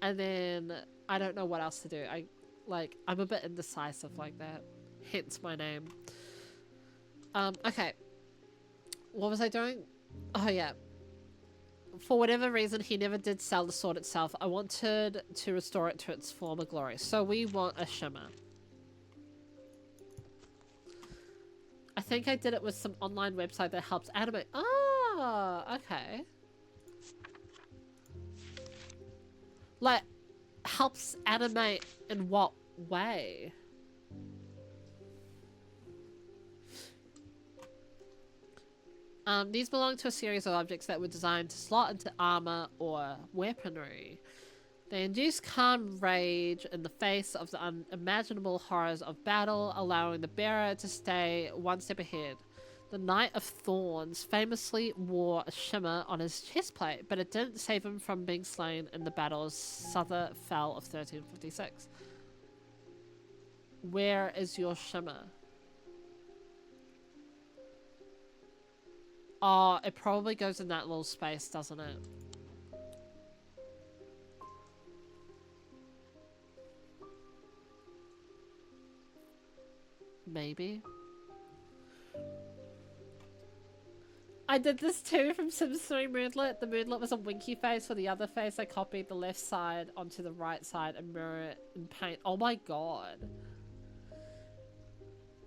And then I don't know what else to do. I'm a bit indecisive like that. Hence my name. Okay. What was I doing? Oh yeah. For whatever reason, he never did sell the sword itself. I wanted to restore it to its former glory. So we want a shimmer. I think I did it with some online website that helps animate. Oh, okay. Like, helps animate in what way? These belong to a series of objects that were designed to slot into armor or weaponry. They induce calm rage in the face of the unimaginable horrors of battle, allowing the bearer to stay one step ahead. The Knight of Thorns famously wore a shimmer on his chestplate, but it didn't save him from being slain in the battle's Souther Fell of 1356. Where is your shimmer? Oh, it probably goes in that little space, doesn't it? Maybe. I did this too from Sims 3 Moonlit. The Moonlit was a winky face. For the other face, I copied the left side onto the right side and mirror it in paint. Oh my god.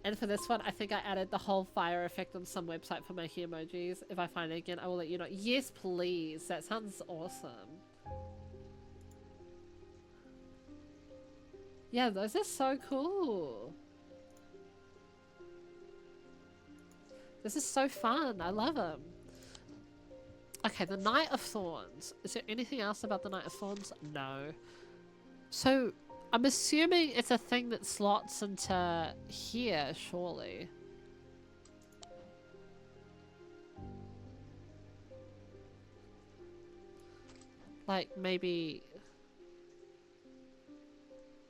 And for this one, I think I added the whole fire effect on some website for my hair emojis. If I find it again, I will let you know. Yes, please. That sounds awesome. Yeah, those are so cool. This is so fun. I love them. Okay, the Knight of Thorns. Is there anything else about the Knight of Thorns? No. So, I'm assuming it's a thing that slots into here, surely. Like, maybe...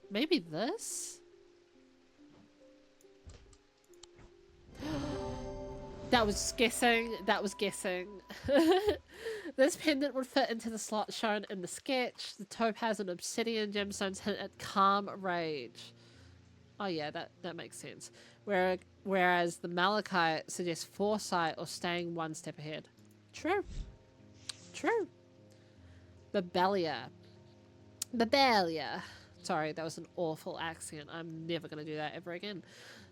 Maybe this? That was guessing. That was guessing. This pendant would fit into the slot shown in the sketch. The topaz and obsidian gemstones hint at calm rage. Oh yeah, that makes sense. Whereas the malachite suggests foresight or staying one step ahead. True. True. Babelia. Babelia. Sorry, that was an awful accent. I'm never going to do that ever again.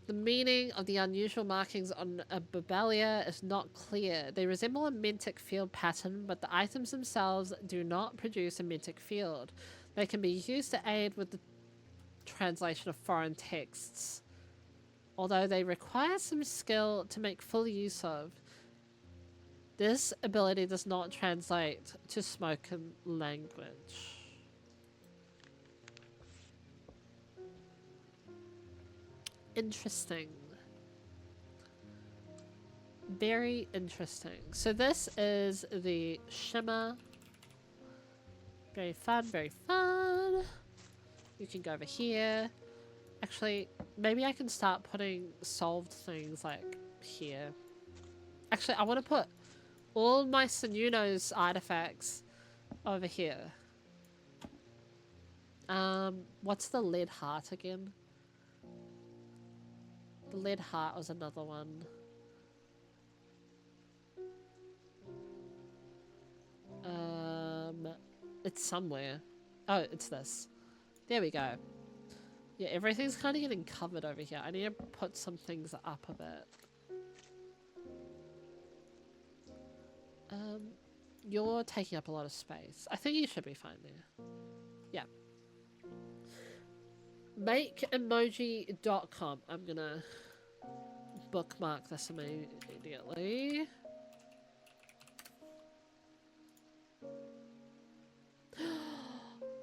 The meaning of the unusual markings on a babelia is not clear. They resemble a mentic field pattern, but the items themselves do not produce a mentic field. They can be used to aid with the translation of foreign texts. although they require some skill to make full use of. This ability does not translate to spoken language. Interesting. Very interesting. So this is the shimmer. Very fun, very fun. You can go over here. Actually, maybe I can start putting solved things like here. Actually, I want to put all my Sununo's artifacts over here. What's the lead heart again? The lead heart was another one. It's somewhere. Oh, it's this. There we go. Yeah, everything's kind of getting covered over here. I need to put some things up a bit. You're taking up a lot of space. I think you should be fine there. Yeah. Makeemoji.com. I'm gonna bookmark this immediately.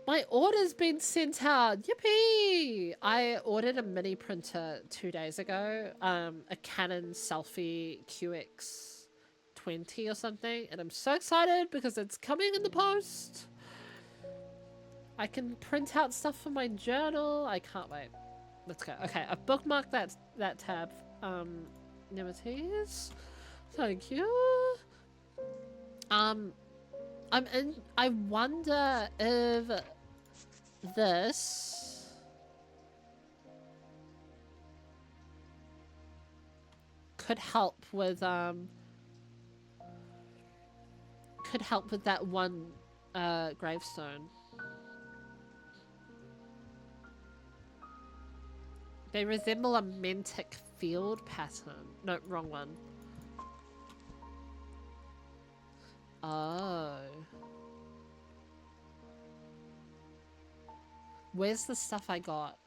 My order's been sent out. Yippee! I ordered a mini printer 2 days ago. A Canon Selfie QX20 or something. And I'm so excited because it's coming in the post. I can print out stuff for my journal. I can't wait. Let's go. Okay, I've bookmarked that tab. Antiquities. Thank you. I wonder if this could help with that one gravestone. They resemble a mantic field pattern. No, wrong one. Oh. Where's the stuff I got?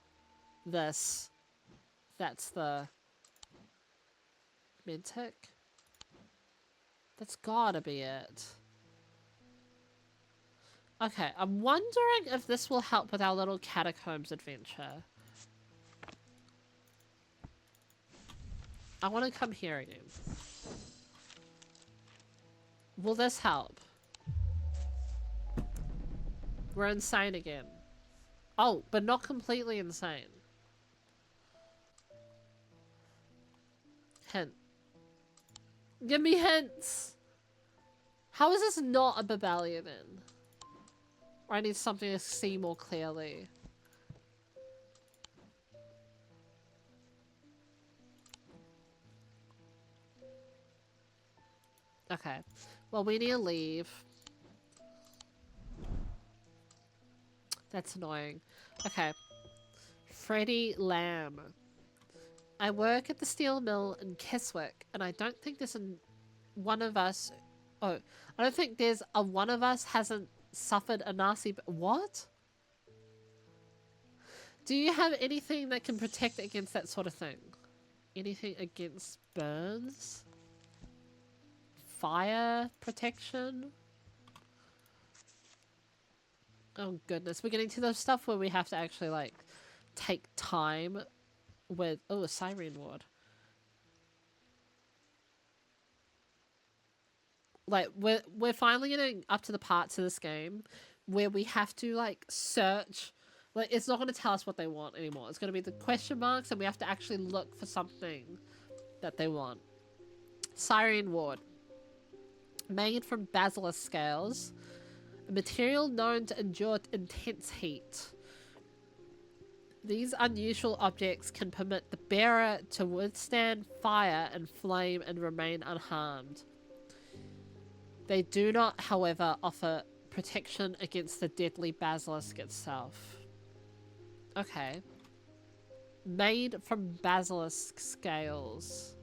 This. That's the mantic. That's gotta be it. Okay, I'm wondering if this will help with our little catacombs adventure. I want to come here again. Will this help? We're insane again. Oh, but not completely insane. Hint. Give me hints! How is this not a Babalia then? Or I need something to see more clearly. Okay. Well, we need to leave. That's annoying. Okay. Freddie Lamb. I work at the steel mill in Keswick, and I don't think there's one of us... Oh, I don't think there's a one of us hasn't suffered a nasty... What? Do you have anything that can protect against that sort of thing? Anything against burns? Fire protection? Oh goodness, we're getting to the stuff where we have to actually like take time with a siren ward. Like we're finally getting up to the parts of this game where we have to like search. Like it's not going to tell us what they want anymore. It's going to be the question marks, and we have to actually look for something that they want. Siren ward. Made from basilisk scales, a material known to endure intense heat. These unusual objects can permit the bearer to withstand fire and flame and remain unharmed. They do not, however, offer protection against the deadly basilisk itself. Okay. Made from basilisk scales.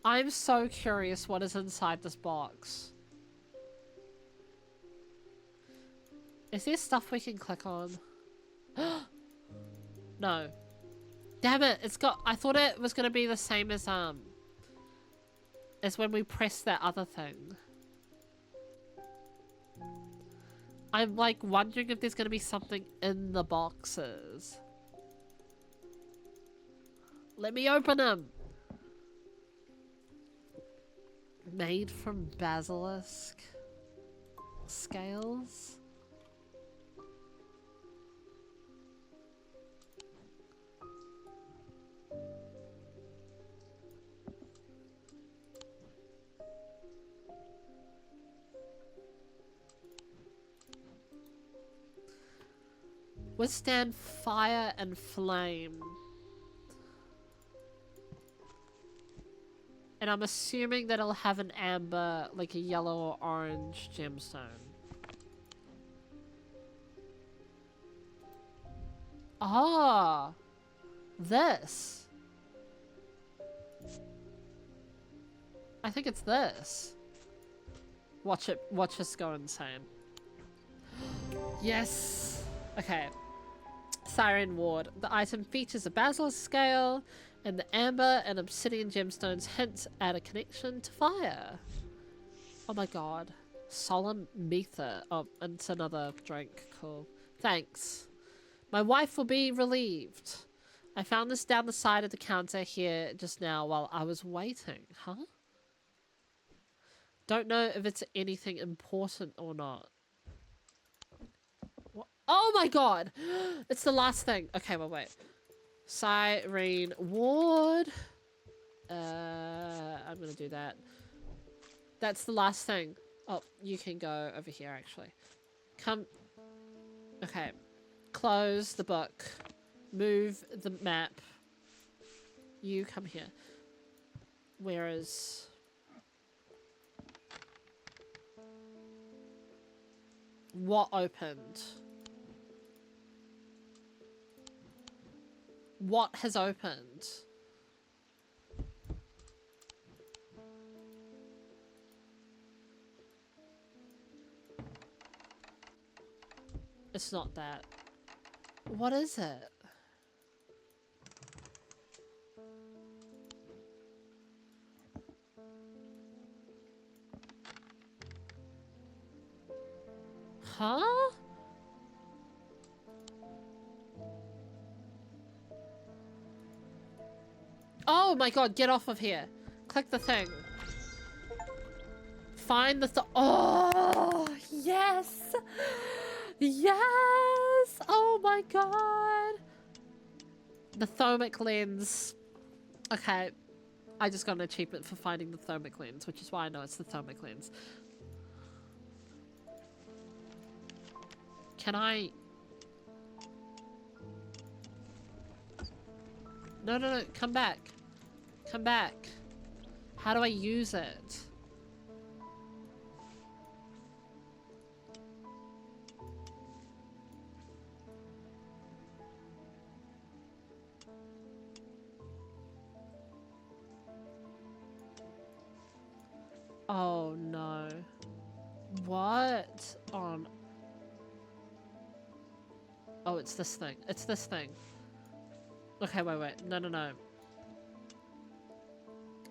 I'm so curious what is inside this box. Is there stuff we can click on? No. Damn it, it's got- I thought it was gonna be the same as when we press that other thing. I'm like wondering if there's gonna be something in the boxes. Let me open them! Made from basilisk scales? Withstand fire and flame. And I'm assuming that it'll have an amber, like a yellow or orange gemstone. Ah! This! I think it's this. Watch us go insane. Yes! Okay. Siren Ward. The item features a basilisk scale, and the amber and obsidian gemstones hint at a connection to fire. Oh my god. Solemn Mether. Oh, and it's another drink. Cool. Thanks. My wife will be relieved. I found this down the side of the counter here just now while I was waiting. Huh? Don't know if it's anything important or not. What? Oh my god! It's the last thing. Okay, well, wait. Siren Ward. I'm gonna do that. That's the last thing. Oh, you can go over here, actually. Come. Okay. Close the book. Move the map. You come here. Where is... What opened? What has opened? It's not that. What is it? Huh? Oh my god, get off of here. Click the thing. Find the oh, yes! Yes! Oh my god! The thermic lens. Okay. I just got an achievement for finding the thermic lens, which is why I know it's the thermic lens. Can I... No, no, no. Come back. Come back. How do I use it? Oh, no. What on... Oh, it's this thing. It's this thing. Okay, wait, wait. No, no, no.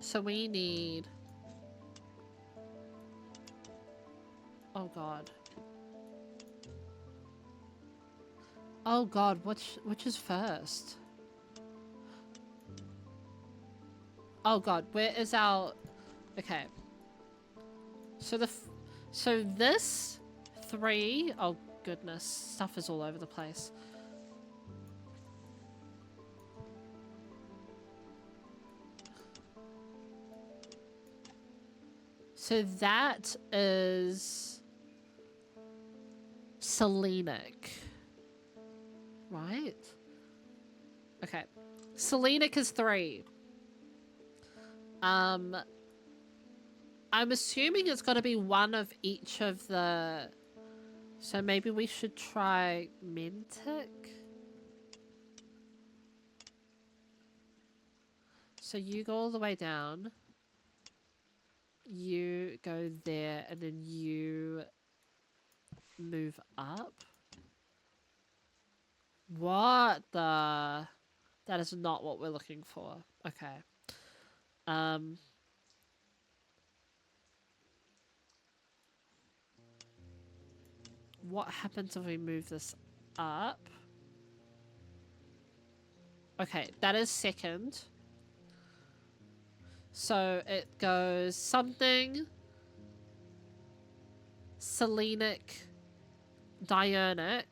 So we need... Oh, God. Oh, God. Which is first? Oh, God. Where is our... Okay. So so this 3... Oh, goodness. Stuff is all over the place. So that is Selenic, right? Okay, Selenic is 3. I'm assuming it's got to be one of each of the. So maybe we should try Mentic. So you go all the way down. You go there, and then you move up. What the? That is not what we're looking for. Okay. Um. What happens if we move this up? Okay, that is second. So it goes something Selenic, Diurnic.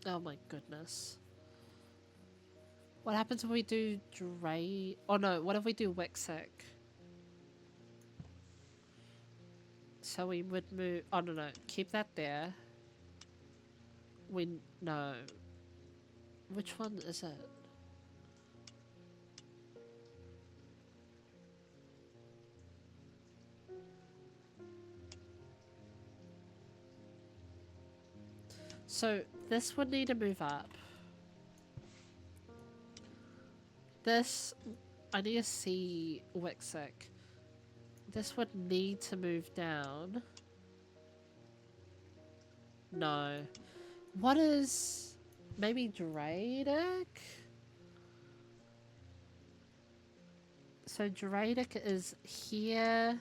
Oh my goodness. What happens if we do Dre? Oh no, what if we do Wixic? So we would move. Oh no, no. Keep that there. No. Which one is it? So this would need to move up. This, I need to see Wixic. This would need to move down. No. What is... Maybe Dradic? So Dradic is here.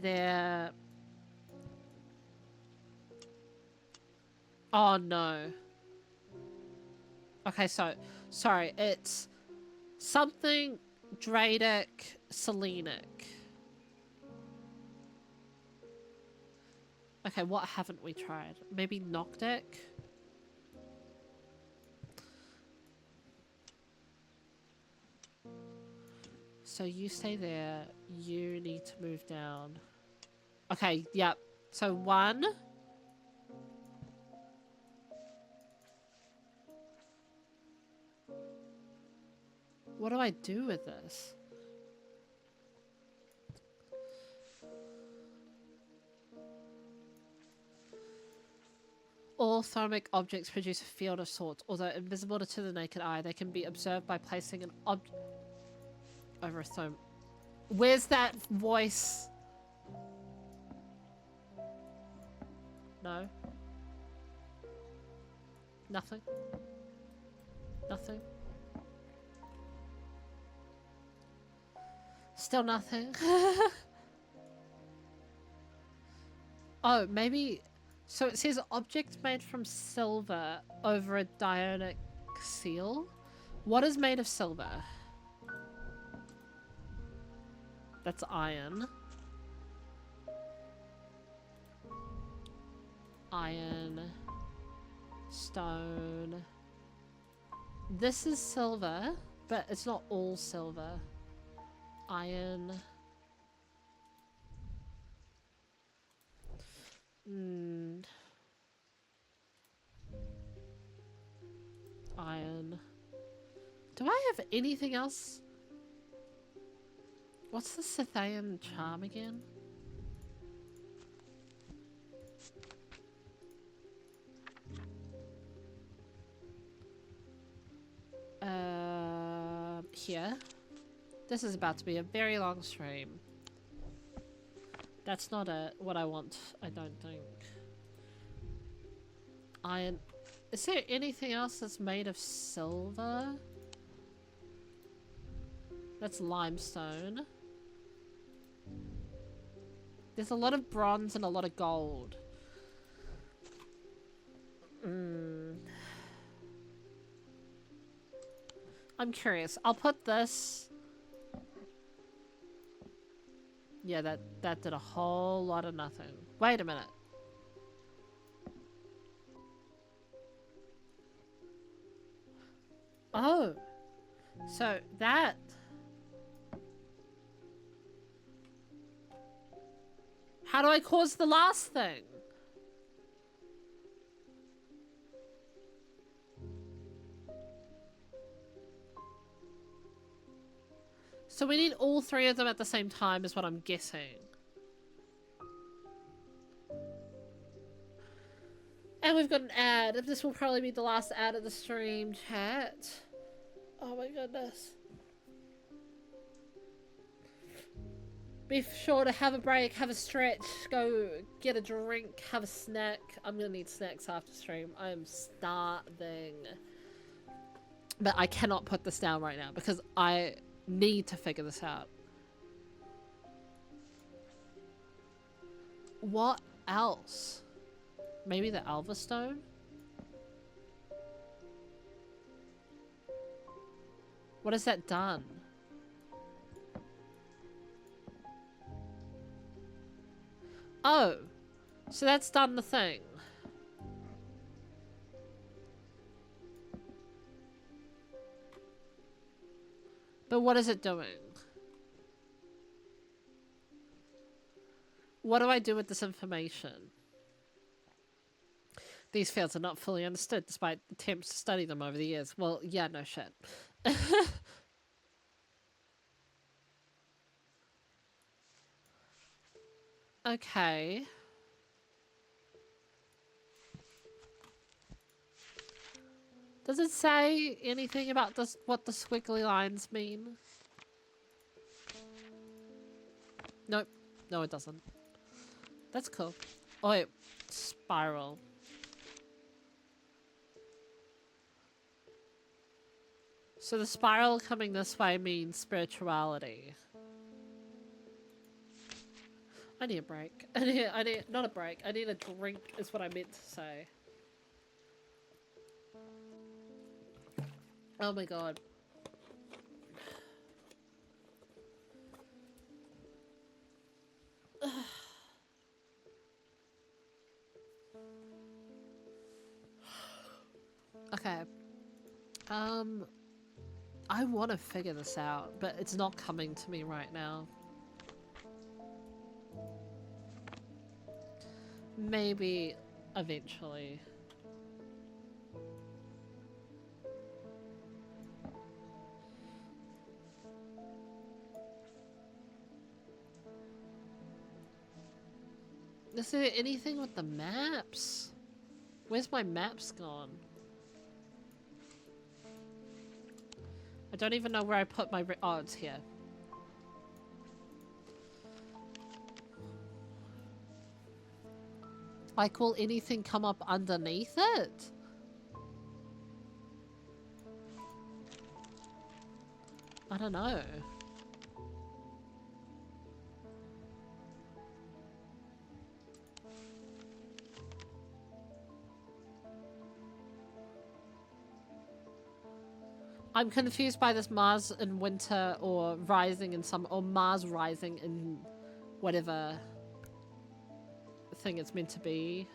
There. Oh no. Okay, so... Sorry, it's... Something Dradic, Selenic. Okay, what haven't we tried? Maybe Noctic? So you stay there. You need to move down. Okay, yep. So 1. What do I do with this? All thermic objects produce a field of sorts. Although invisible to the naked eye, they can be observed by placing an object over a therm. Where's that voice? No. Nothing. Nothing. Still nothing. Oh, maybe... So it says object made from silver over a dionic seal. What is made of silver? That's iron. Iron. Stone. This is silver, but it's not all silver. Iron. Iron. Do I have anything else? What's the Scythian charm again? Here. This is about to be a very long stream. That's not what I want, I don't think. Iron. Is there anything else that's made of silver? That's limestone. There's a lot of bronze and a lot of gold. I'm curious. I'll put this... Yeah, that did a whole lot of nothing. Wait a minute. Oh. So that... How do I cause the last thing? So we need all 3 of them at the same time is what I'm guessing. And we've got an ad. This will probably be the last ad of the stream, chat. Oh my goodness. Be sure to have a break, have a stretch, go get a drink, have a snack. I'm gonna need snacks after stream. I am starving. But I cannot put this down right now because I need to figure this out. What else? Maybe the Alva Stone? What has that done? Oh, so that's done the thing. But what is it doing? What do I do with this information? These fields are not fully understood despite attempts to study them over the years. Well, yeah, no shit. Okay. Does it say anything about this, what the squiggly lines mean? Nope. No, it doesn't. That's cool. Oh, wait. Spiral. So the spiral coming this way means spirituality. I need a break. I need, not a break. I need a drink is what I meant to say. Oh my god. Okay. I want to figure this out, but it's not coming to me right now. Maybe eventually. Is there anything with the maps? Where's my maps gone? I don't even know where I put my oh, it's here. Like, will anything come up underneath it? I don't know. I'm confused by this Mars in winter or rising in summer, or Mars rising in whatever thing it's meant to be.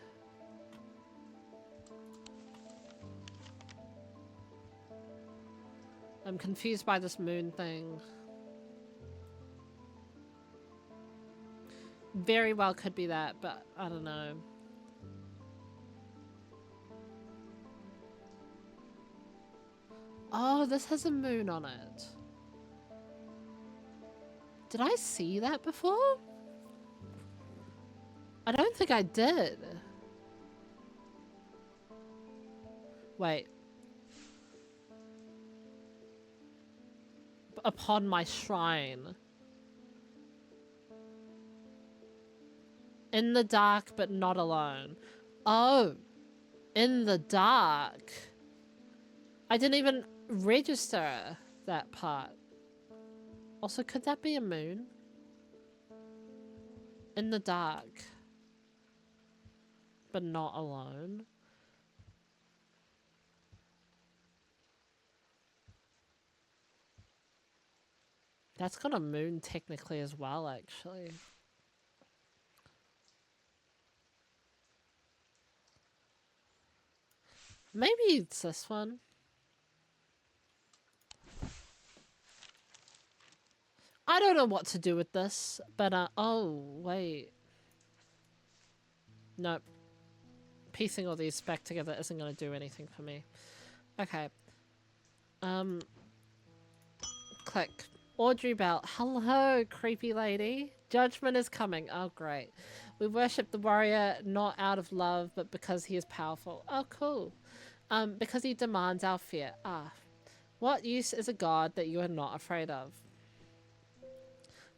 I'm confused by this moon thing. Very well could be that, but I don't know. Oh, this has a moon on it. Did I see that before? I don't think I did. Wait. Upon my shrine. In the dark, but not alone. Oh. In the dark. I didn't even register that part. Also, could that be a moon? In the dark. But not alone. That's got a moon technically as well, actually. Maybe it's this one. I don't know what to do with this, but oh, wait. Nope. Piecing all these back together isn't going to do anything for me. Okay. Click. Audrey Bell. Hello, creepy lady. Judgment is coming. Oh, great. We worship the warrior not out of love, but because he is powerful. Oh, cool. Because he demands our fear. Ah. What use is a god that you are not afraid of?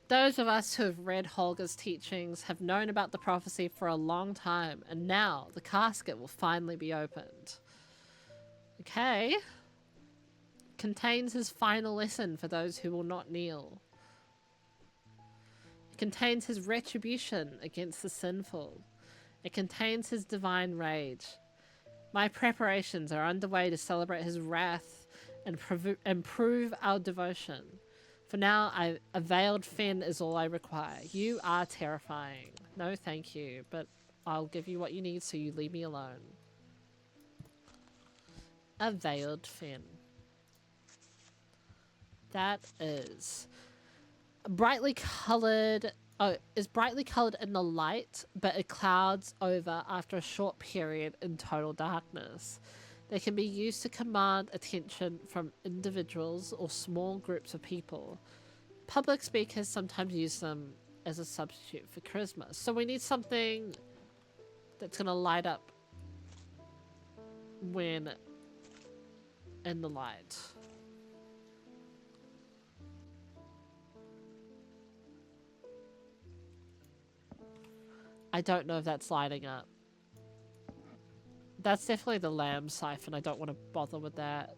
Those of us who have read Holger's teachings have known about the prophecy for a long time, and now the casket will finally be opened. Okay. Contains his final lesson for those who will not kneel. It contains his retribution against the sinful. It contains his divine rage. My preparations are underway to celebrate his wrath and prove our devotion. For now, a veiled Fen is all I require. You are terrifying. No, thank you, but I'll give you what you need so you leave me alone. A veiled Fen. That is brightly colored. Oh, is brightly colored in the light, but it clouds over after a short period in total darkness. They can be used to command attention from individuals or small groups of people. Public speakers sometimes use them as a substitute for charisma. So we need something that's going to light up when in the light. I don't know if that's lighting up. That's definitely the lamb siphon. I don't want to bother with that.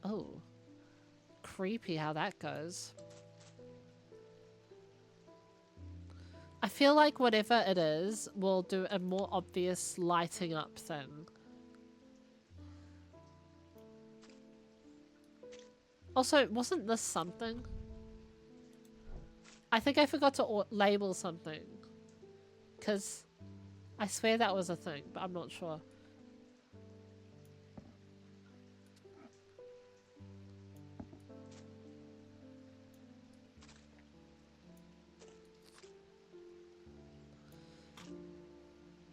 Oh. Creepy how that goes. I feel like whatever it is will do a more obvious lighting up thing. Also, wasn't this something? I think I forgot to label something. Because I swear that was a thing, but I'm not sure.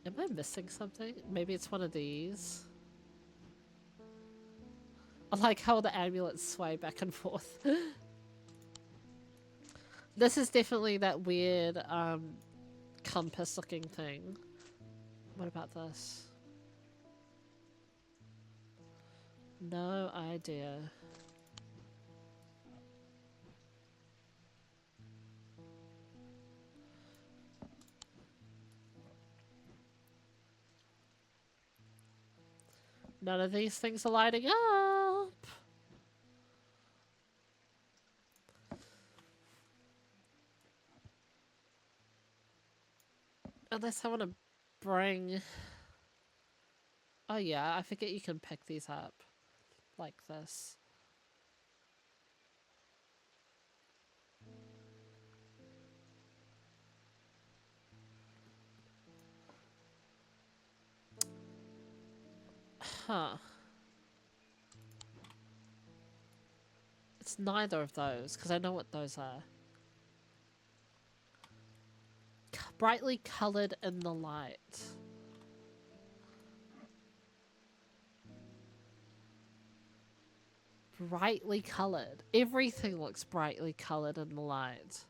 Am I missing something? Maybe it's one of these. I like how the amulets sway back and forth. This is definitely that weird compass looking thing. What about this? No idea. None of these things are lighting up. Unless I want to bring... Oh yeah, I forget you can pick these up. Like this. Huh. It's neither of those, because I know what those are. Brightly coloured in the light. Brightly coloured. Everything looks brightly coloured in the light.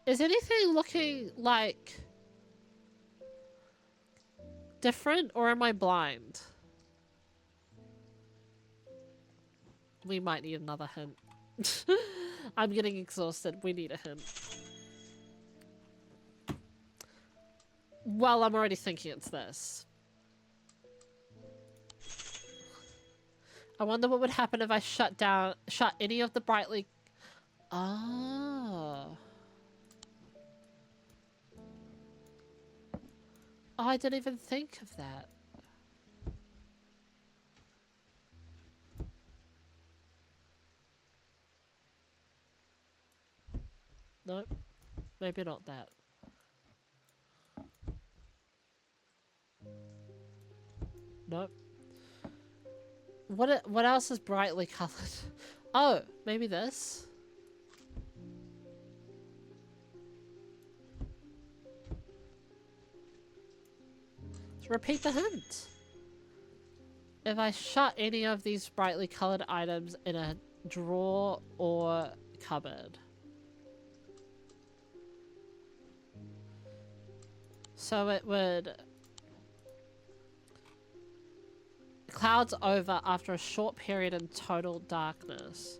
Is anything looking like different, or am I blind? We might need another hint. I'm getting exhausted. We need a hint. Well, I'm already thinking it's this. I wonder what would happen if I shut any of the brightly... Oh. Oh, I didn't even think of that. Nope. Maybe not that. Nope. What else is brightly coloured? Oh, maybe this? Repeat the hint. If I shut any of these brightly colored items in a drawer or cupboard. So it would... Clouds over after a short period in total darkness.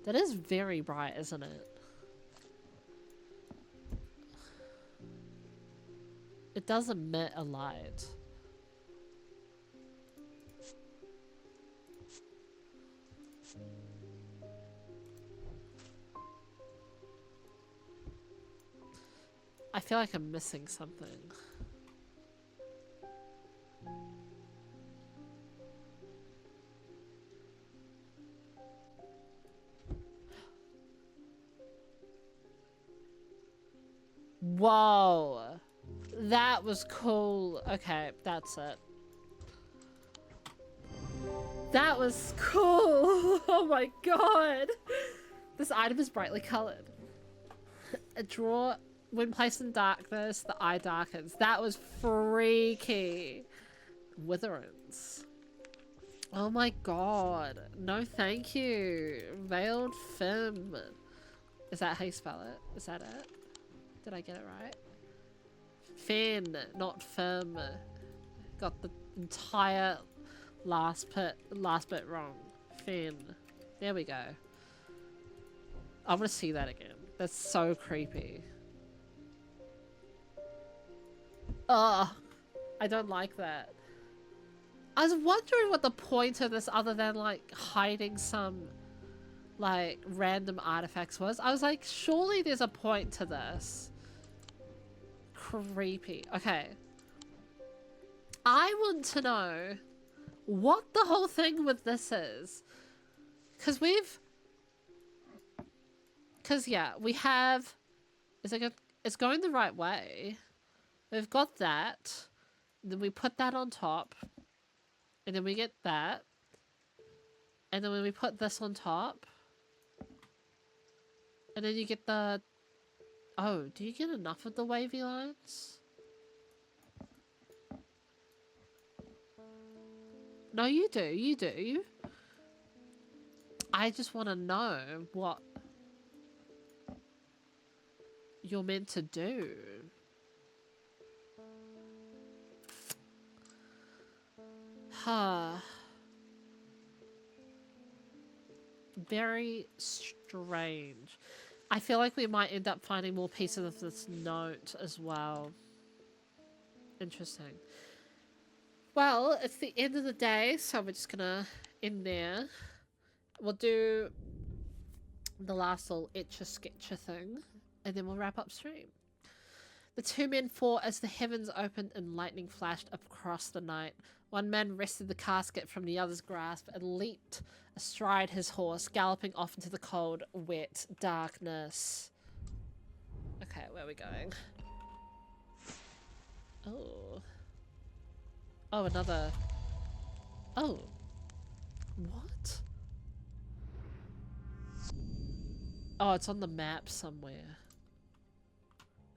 That is very bright, isn't it? It does emit a light. I feel like I'm missing something. Whoa. That was cool. Okay, that's it. That was cool. Oh my god. This item is brightly colored. A drawer, when placed in darkness, the eye darkens. That was freaky. Witherings. Oh my god. No thank you. Veiled Femme. Is that how you spell it? Is that it? Did I get it right? Finn, not Femme. Got the entire last bit wrong. Finn. There we go. I want to see that again. That's so creepy. Ugh. I don't like that. I was wondering what the point of this other than like hiding some like random artifacts was. I was like, surely there's a point to this. Creepy. Okay. I want to know what the whole thing with this is. Because yeah, we have... It's going the right way. We've got that. Then we put that on top. And then we get that. And then when we put this on top. And then you get the... Oh, do you get enough of the wavy lines? No, you do. You do. I just want to know what you're meant to do. Huh. Very strange. I feel like we might end up finding more pieces of this note as well. Interesting. Well, it's the end of the day, so we're just gonna end there. We'll do the last little etcher-sketcher thing, and then we'll wrap up stream. The two men fought as the heavens opened and lightning flashed across the night. One man wrested the casket from the other's grasp and leaped astride his horse, galloping off into the cold, wet darkness. Okay, where are we going? Oh. Oh, another... Oh. What? Oh, it's on the map somewhere.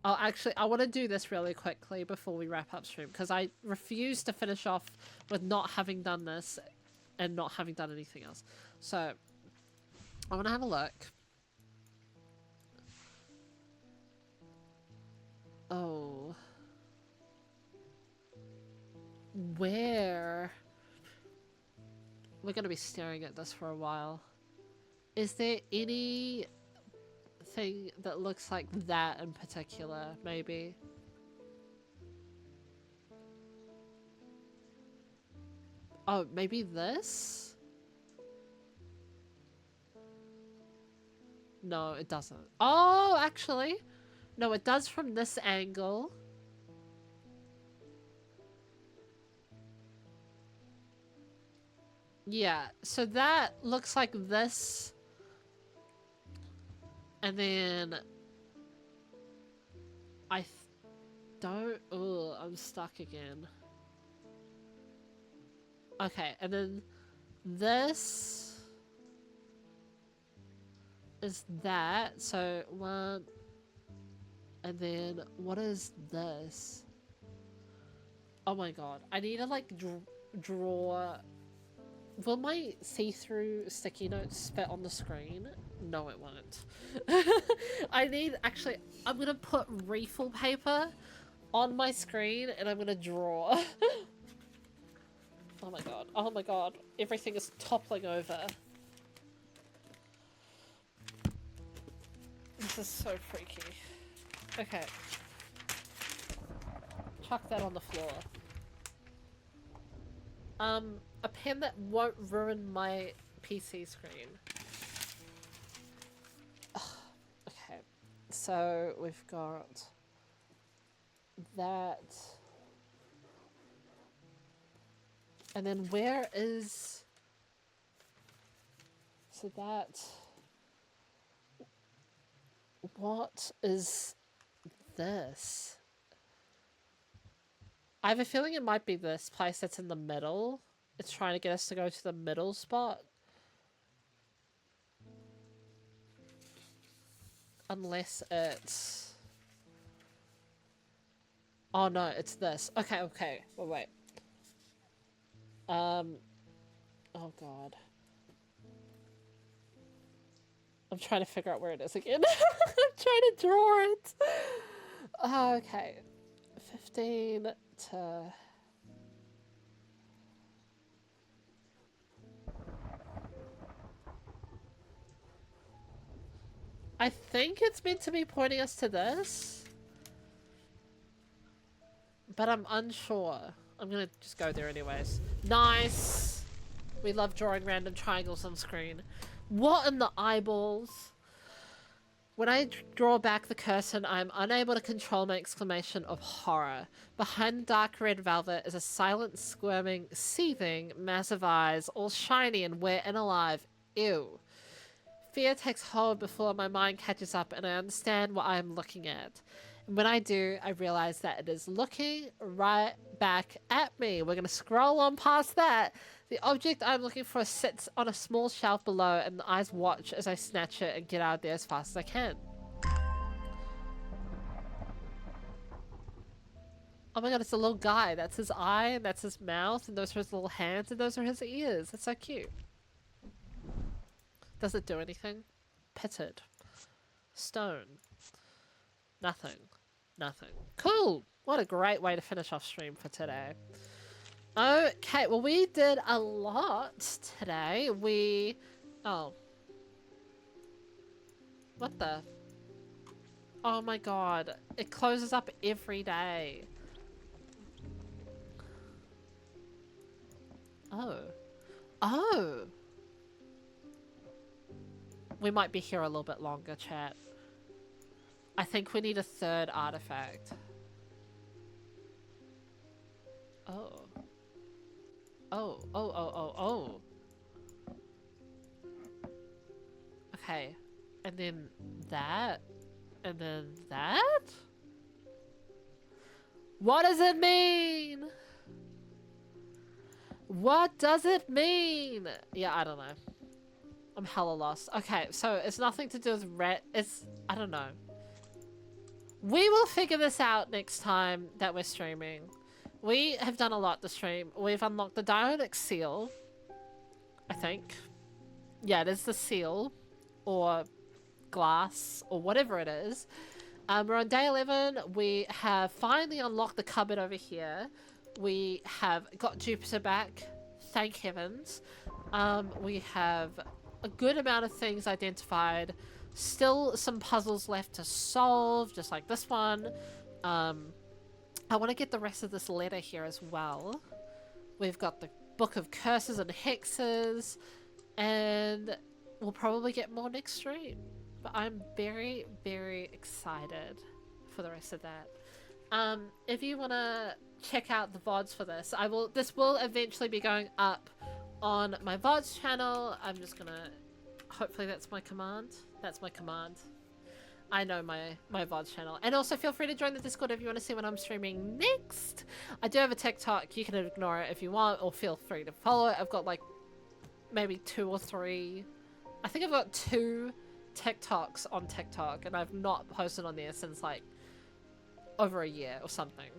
Oh, actually, I want to do this really quickly before we wrap up stream, because I refuse to finish off with not having done this and not having done anything else. So, I want to have a look. Oh. Where? We're going to be staring at this for a while. Is there any... thing that looks like that in particular, maybe? Oh, maybe this? No, it doesn't. Oh, actually. No, it does from this angle. Yeah, so that looks like this. And then I don't... Oh, I'm stuck again. Okay, and then this is that. So one... And then what is this? Oh my god. I need to like draw. Will my see-through sticky notes fit on the screen? No, it won't. I need, actually, I'm gonna put refill paper on my screen and I'm gonna draw. Oh my god. Oh my god. Everything is toppling over. This is so freaky. Okay. Chuck that on the floor. A pen that won't ruin my PC screen. Ugh. Okay. So we've got that. And then where is... So that... What is this? I have a feeling it might be this place that's in the middle. It's trying to get us to go to the middle spot. Unless it's... Oh no, it's this. Okay, okay. Wait. Oh god. I'm trying to figure out where it is again. I'm trying to draw it. Okay. 15 to... I think it's meant to be pointing us to this. But I'm unsure. I'm gonna just go there anyways. Nice! We love drawing random triangles on screen. What in the eyeballs? When I draw back the curtain, I am unable to control my exclamation of horror. Behind the dark red velvet is a silent, squirming, seething, massive eyes, all shiny and wet and alive. Ew. Fear takes hold before my mind catches up and I understand what I am looking at. And when I do, I realize that it is looking right back at me. We're going to scroll on past that. The object I'm looking for sits on a small shelf below and the eyes watch as I snatch it and get out of there as fast as I can. Oh my god, it's a little guy. That's his eye and that's his mouth and those are his little hands and those are his ears. That's so cute. Does it do anything? Pitted. Stone. Nothing. Nothing. Cool! What a great way to finish off stream for today. Okay, well we did a lot today. Oh. What the? Oh my god. It closes up every day. Oh. Oh! We might be here a little bit longer, chat. I think we need a third artifact. Oh. Oh, oh, oh, oh, oh. Okay. And then that. And then that? What does it mean? What does it mean? Yeah, I don't know. I'm hella lost. Okay, so it's nothing to do with red. It's... I don't know. We will figure this out next time that we're streaming. We have done a lot this stream. We've unlocked the Dionic Seal. I think. Yeah, it is the seal. Or glass. Or whatever it is. We're on day 11. We have finally unlocked the cupboard over here. We have got Jupiter back. Thank heavens. We have a good amount of things identified. Still some puzzles left to solve, just like this one. I want to get the rest of this letter here as well. We've got the Book of Curses and Hexes, and we'll probably get more next stream. But I'm very, very excited for the rest of that. If you want to check out the VODs for this, this will eventually be going up on my VODs channel. I'm just gonna... Hopefully that's my command. That's my command. I know my VODs channel. And also feel free to join the Discord if you want to see what I'm streaming next. I do have a TikTok. You can ignore it if you want, or feel free to follow it. I've got like maybe 2 or 3. I think I've got 2 TikToks on TikTok, and I've not posted on there since like over a year or something.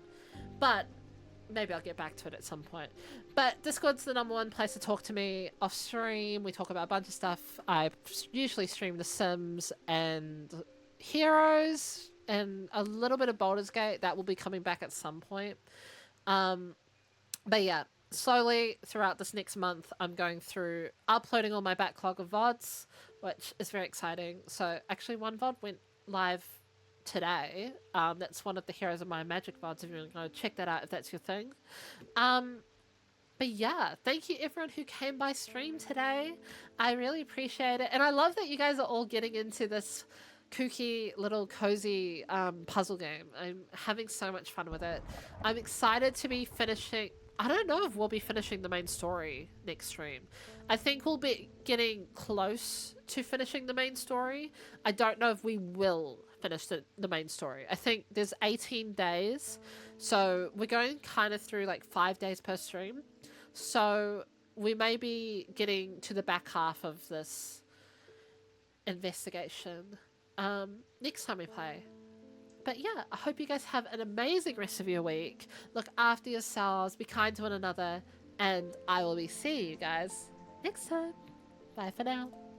But maybe I'll get back to it at some point. But Discord's the number one place to talk to me off stream. We talk about a bunch of stuff. I usually stream The Sims and Heroes and a little bit of Baldur's Gate. That will be coming back at some point. But yeah, slowly throughout this next month, I'm going through uploading all my backlog of VODs, which is very exciting. So actually, one VOD went live today. That's one of the Heroes of My Magic VODs. If you want to go check that out, if that's your thing. But yeah, thank you everyone who came by stream today. I really appreciate it, and I love that you guys are all getting into this kooky little cozy puzzle game. I'm having so much fun with it. I'm excited to be finishing. I don't know if we'll be finishing the main story next stream. I think we'll be getting close to finishing the main story. I don't know if we will finish the main story. I think there's 18 days. So we're going kind of through like 5 days per stream. So we may be getting to the back half of this investigation next time we play. But yeah, I hope you guys have an amazing rest of your week. Look after yourselves, be kind to one another, and I will be seeing you guys next time. Bye for now.